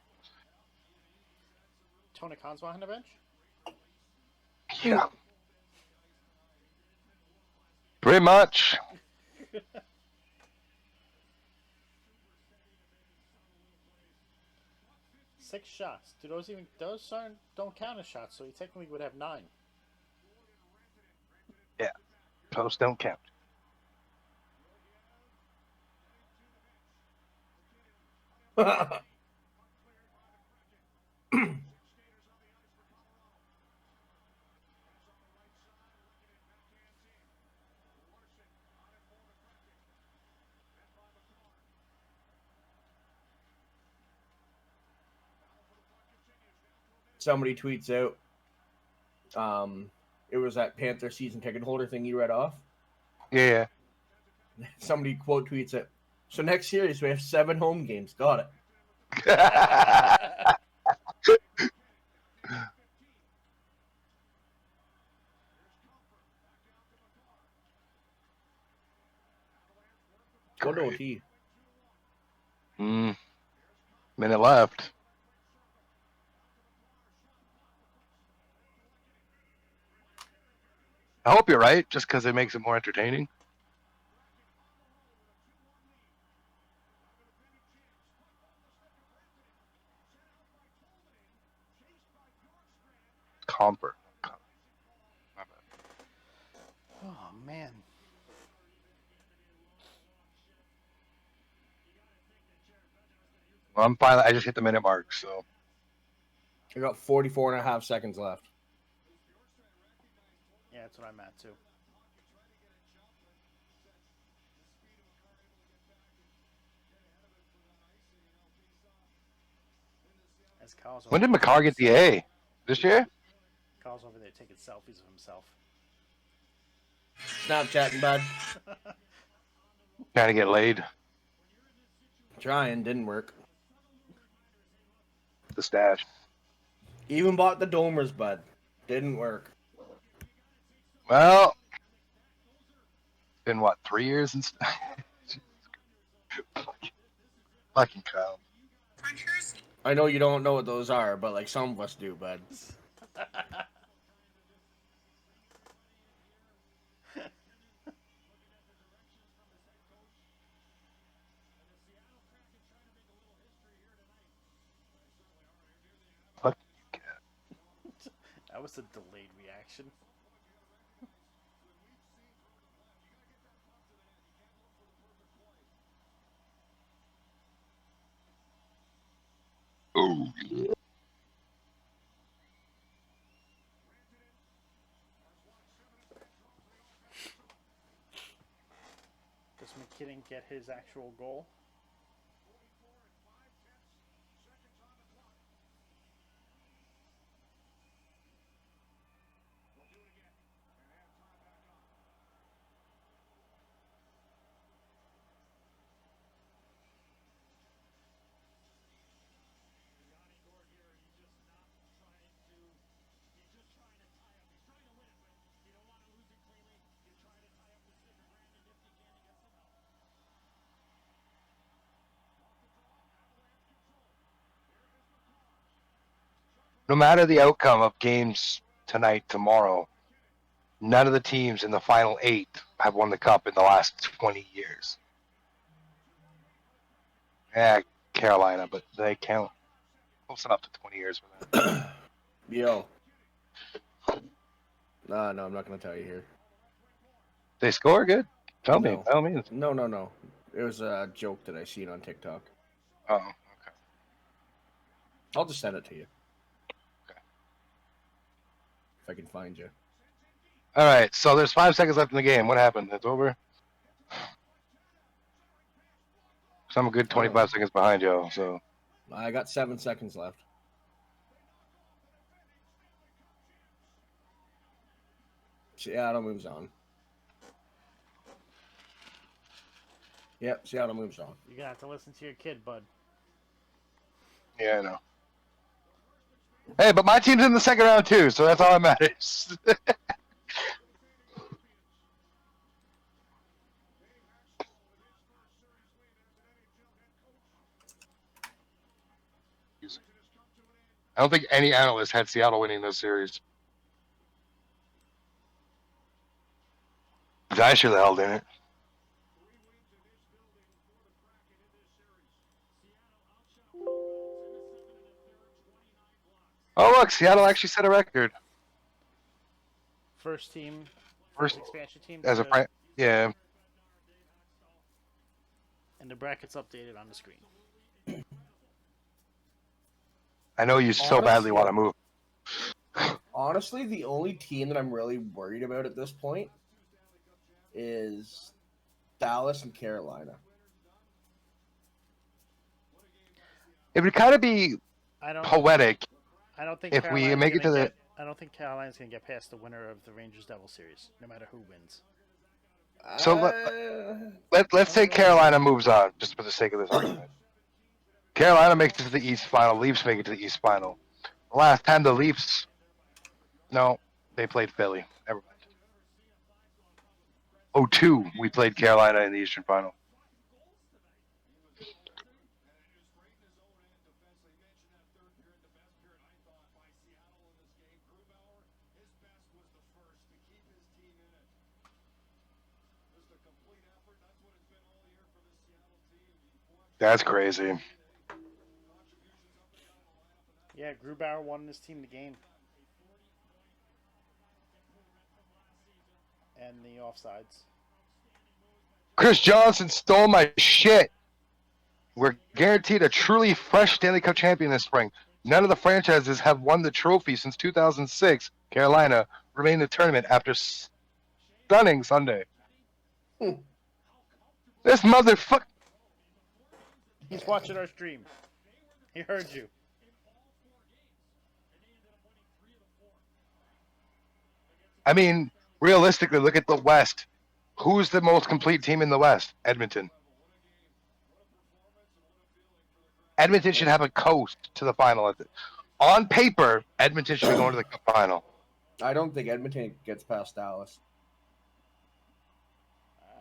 Tony Khan's behind the bench? Yeah. Pretty much. 6 shots. Do those don't count as shots, so he technically would have 9. Yeah. Posts don't count. Somebody tweets out, it was that Panther season ticket holder thing you read off. Yeah. Somebody quote tweets it. So next series we have 7 home games. Got it. Go to OT. Minute left. I hope you're right, just because it makes it more entertaining. Comper. Oh man. Well, I'm finally. I just hit the minute mark, so I got 44 and a half seconds left. Yeah, that's what I'm at too. As Kyle's when did over there McCarr get the A? This year? Kyle's over there taking selfies of himself. Snapchatting, bud. Trying to get laid. Trying, didn't work. The stash. Even bought the Domers, bud. Didn't work. Well, been what, 3 years and fucking Kyle. I know you don't know what those are, but like some of us do, bud. That was a delayed reaction. Oh yeah. Does McKinnon get his actual goal? No matter the outcome of games tonight, tomorrow, none of the teams in the final 8 have won the cup in the last 20 years. Yeah, Carolina, but they count. Close enough to 20 years for that. Yo. No, I'm not going to tell you here. They score good? Tell me. No. Tell me. No. It was a joke that I seen on TikTok. Oh, okay. I'll just send it to you. Okay. If I can find you. All right, so there's 5 seconds left in the game. What happened? It's over? So I'm a good 25 seconds behind you, so. I got 7 seconds left. Seattle moves on. Yep, Seattle moves on. You're gonna have to listen to your kid, bud. Yeah, I know. Hey, but my team's in the second round too, so that's all that matters. I don't think any analyst had Seattle winning this series. I sure the hell didn't. Oh, look, Seattle actually set a record. First team, First expansion team. as a yeah. And the bracket's updated on the screen. I know you so badly want to move. Honestly, the only team that I'm really worried about at this point is Dallas and Carolina. It would kind of be poetic I don't think if we make it to the. I don't think Carolina's gonna get past the winner of the Rangers Devil series, no matter who wins. So let's say Carolina moves on, just for the sake of this argument. Carolina makes it to the East Final. Leafs make it to the East Final. The last time the Leafs, no, they played Philly. Never mind. 2002, we played Carolina in the Eastern Final. That's crazy. Yeah, Grubauer won his team the game. And the offsides. Chris Johnson stole my shit. We're guaranteed a truly fresh Stanley Cup champion this spring. None of the franchises have won the trophy since 2006. Carolina remain in the tournament after stunning Sunday. This motherfucker. He's watching our stream. He heard you. I mean, realistically, look at the West. Who's the most complete team in the West? Edmonton. Edmonton should have a coast to the final. On paper, Edmonton should be going to the Cup final. I don't think Edmonton gets past Dallas.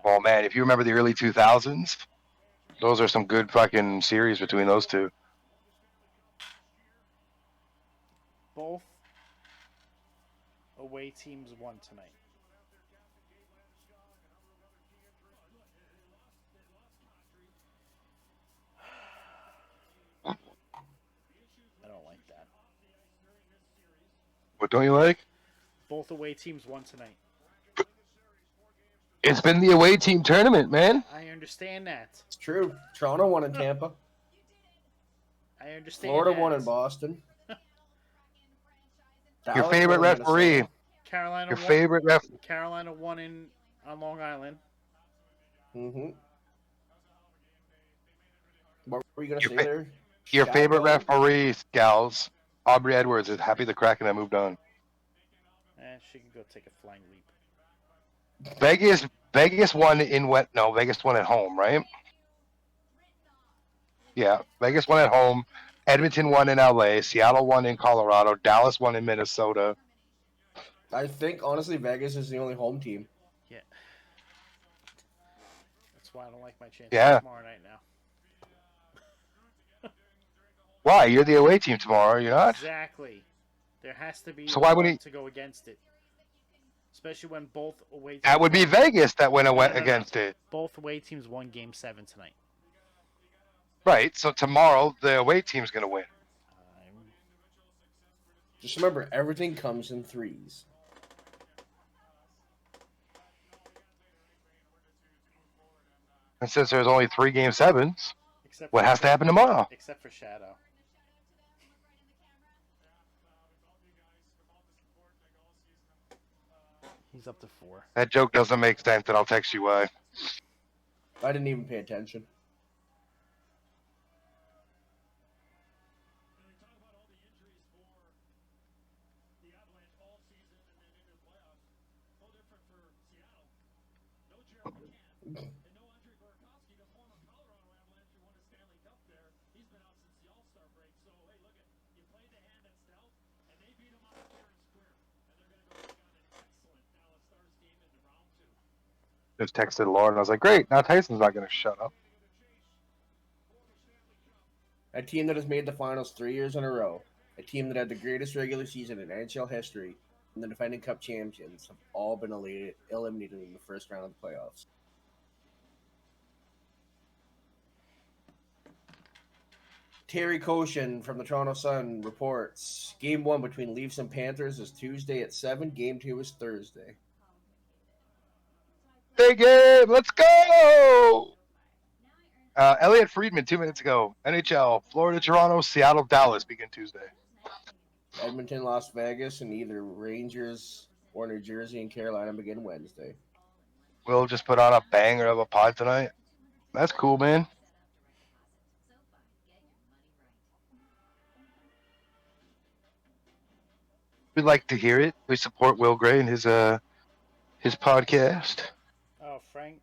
Oh, man, if you remember the early 2000s, those are some good fucking series between those two. Both away teams won tonight. I don't like that. What don't you like? Both away teams won tonight. It's been the away team tournament, man. I understand that. It's true. Toronto won in Tampa. I understand Florida that. won in Boston. Your favorite referee. Carolina Your won. favorite ref. Carolina won on Long Island. Mm-hmm. What were you going to say there? Your Shadow? favorite referee, Scalz, Aubrey Edwards, is happy the Kraken have moved on. She can go take a flying leap. Vegas won Vegas won at home, right? Yeah, Vegas won at home. Edmonton won in LA. Seattle won in Colorado. Dallas won in Minnesota. I think, honestly, Vegas is the only home team. Yeah. That's why I don't like my chances tomorrow night now. Why? You're the away team tomorrow, are you not? Exactly. There has to be so why would he to go against it. Especially when both away teams that would be Vegas that went against it. Both away teams won Game 7 tonight. Right, so tomorrow the away team's going to win. Just remember, everything comes in threes. And since there's only 3 Game 7s, what has to happen tomorrow? Except for Shadow. He's up to 4. That joke doesn't make sense, and I'll text you why. I didn't even pay attention. Just texted Lauren, and I was like, great, now Tyson's not going to shut up. A team that has made the finals 3 years in a row. A team that had the greatest regular season in NHL history. And the defending Cup champions have all been eliminated in the first round of the playoffs. Terry Koshin from the Toronto Sun reports, Game 1 between Leafs and Panthers is Tuesday at 7. Game 2 is Thursday. Big game, let's go! Elliot Friedman 2 minutes ago. NHL, Florida, Toronto, Seattle, Dallas begin Tuesday. Edmonton, Las Vegas, and either Rangers or New Jersey and Carolina begin Wednesday. We'll just put on a banger of a pod tonight. That's cool, man. We'd like to hear it. We support Will Gray and his podcast. Oh, Frank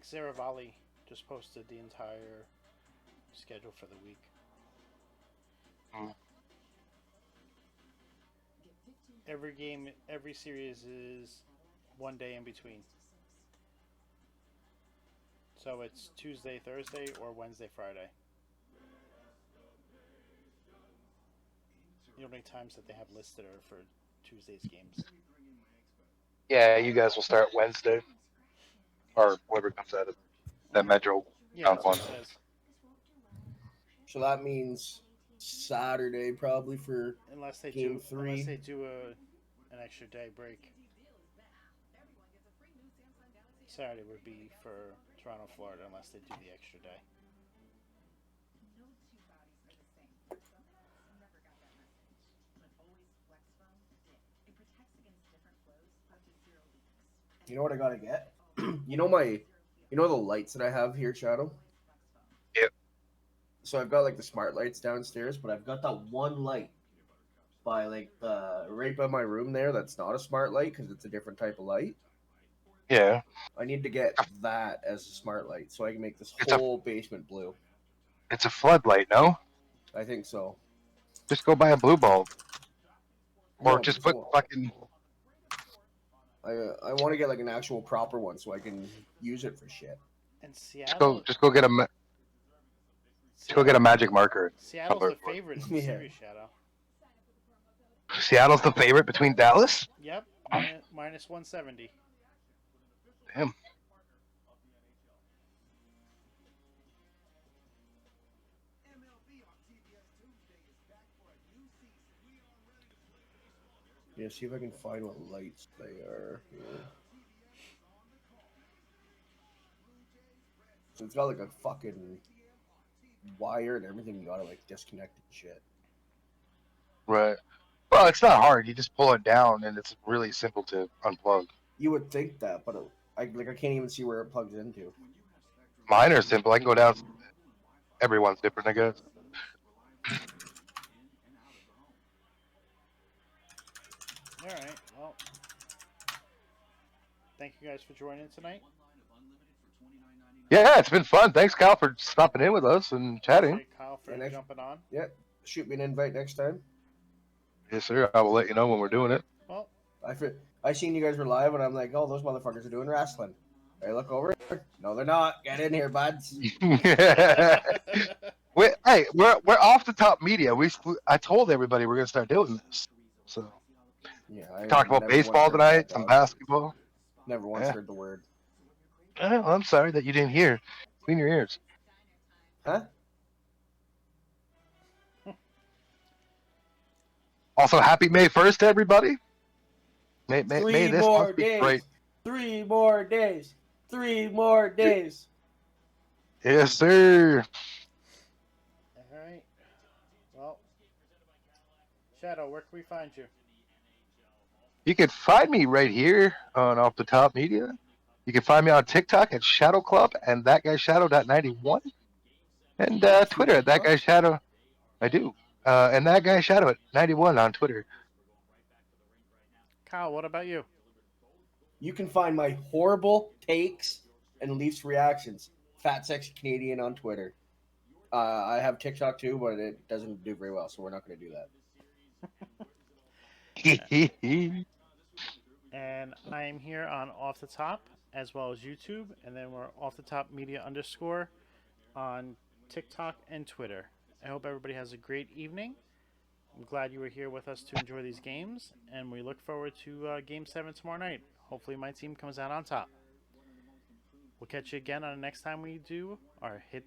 Zaravalli just posted the entire schedule for the week. Mm. Every game, every series is one day in between. So it's Tuesday, Thursday, or Wednesday, Friday. The only times that they have listed are for Tuesday's games. Yeah, you guys will start Wednesday or whatever comes out of that Metro Yeah, round that's one. what it says. So that means Saturday probably for Unless they Game do, unless 3. they do an extra day break. Saturday would be for Toronto, Florida, unless they do the extra day. You know what I gotta get? You know the lights that I have here, Shadow? Yep. So I've got like the smart lights downstairs, but I've got that one light by like the right by my room there. That's not a smart light because it's a different type of light. Yeah, I need to get that as a smart light so I can make this it's a whole basement blue. it's a floodlight. No, I think so. just go buy a blue bulb or No, but just this put one, fucking. I want to get like an actual proper one so I can use it for shit. And Just go get a magic marker. Seattle's Color the for it. favorite in the Yeah. series, Shadow. Seattle's the favorite between Dallas. Yep, minus 170. Damn. Yeah, see if I can find what lights they are here. So it's got like a fucking wire and everything. You gotta like disconnect and shit. Right. Well, it's not hard. You just pull it down, and it's really simple to unplug. You would think that, but I can't even see where it plugs into. Mine are simple. I can go down. Everyone's different, I guess. All right. Well, thank you guys for joining tonight. Yeah, it's been fun. Thanks, Kyle, for stopping in with us and chatting. Appreciate Kyle for Yeah, jumping on. Yeah, shoot me an invite next time. Yes, sir. I will let you know when we're doing it. Well, I seen you guys were live, and I'm like, oh, those motherfuckers are doing wrestling. I look over. No, they're not. Get in here, buds. Hey, we're off the top media. I told everybody we're gonna start doing this. So Yeah, talked about never baseball once heard tonight, that, some dog. basketball. Never once Yeah. heard the word. Well, I'm sorry that you didn't hear. Clean your ears. Huh? Also, happy May 1st to everybody. May Three this more month be days. great. 3 more days. 3 more days. Yes, sir. all right. Well, Shadow, where can we find you? You can find me right here on Off the Top Media. You can find me on TikTok at Shadow Club and that guy Shadow.91 and Twitter at that guy Shadow. I do. And that guy Shadow at 91 on Twitter. Kyle, what about you? You can find my horrible takes and Leafs reactions. Fat Sexy Canadian on Twitter. I have TikTok too, but it doesn't do very well, so we're not going to do that. And I am here on Off the Top as well as YouTube, and then we're Off the Top Media _ on TikTok and Twitter. I hope everybody has a great evening. I'm glad you were here with us to enjoy these games, and we look forward to Game 7 tomorrow night. Hopefully my team comes out on top. We'll catch you again on the next time we do our Hit the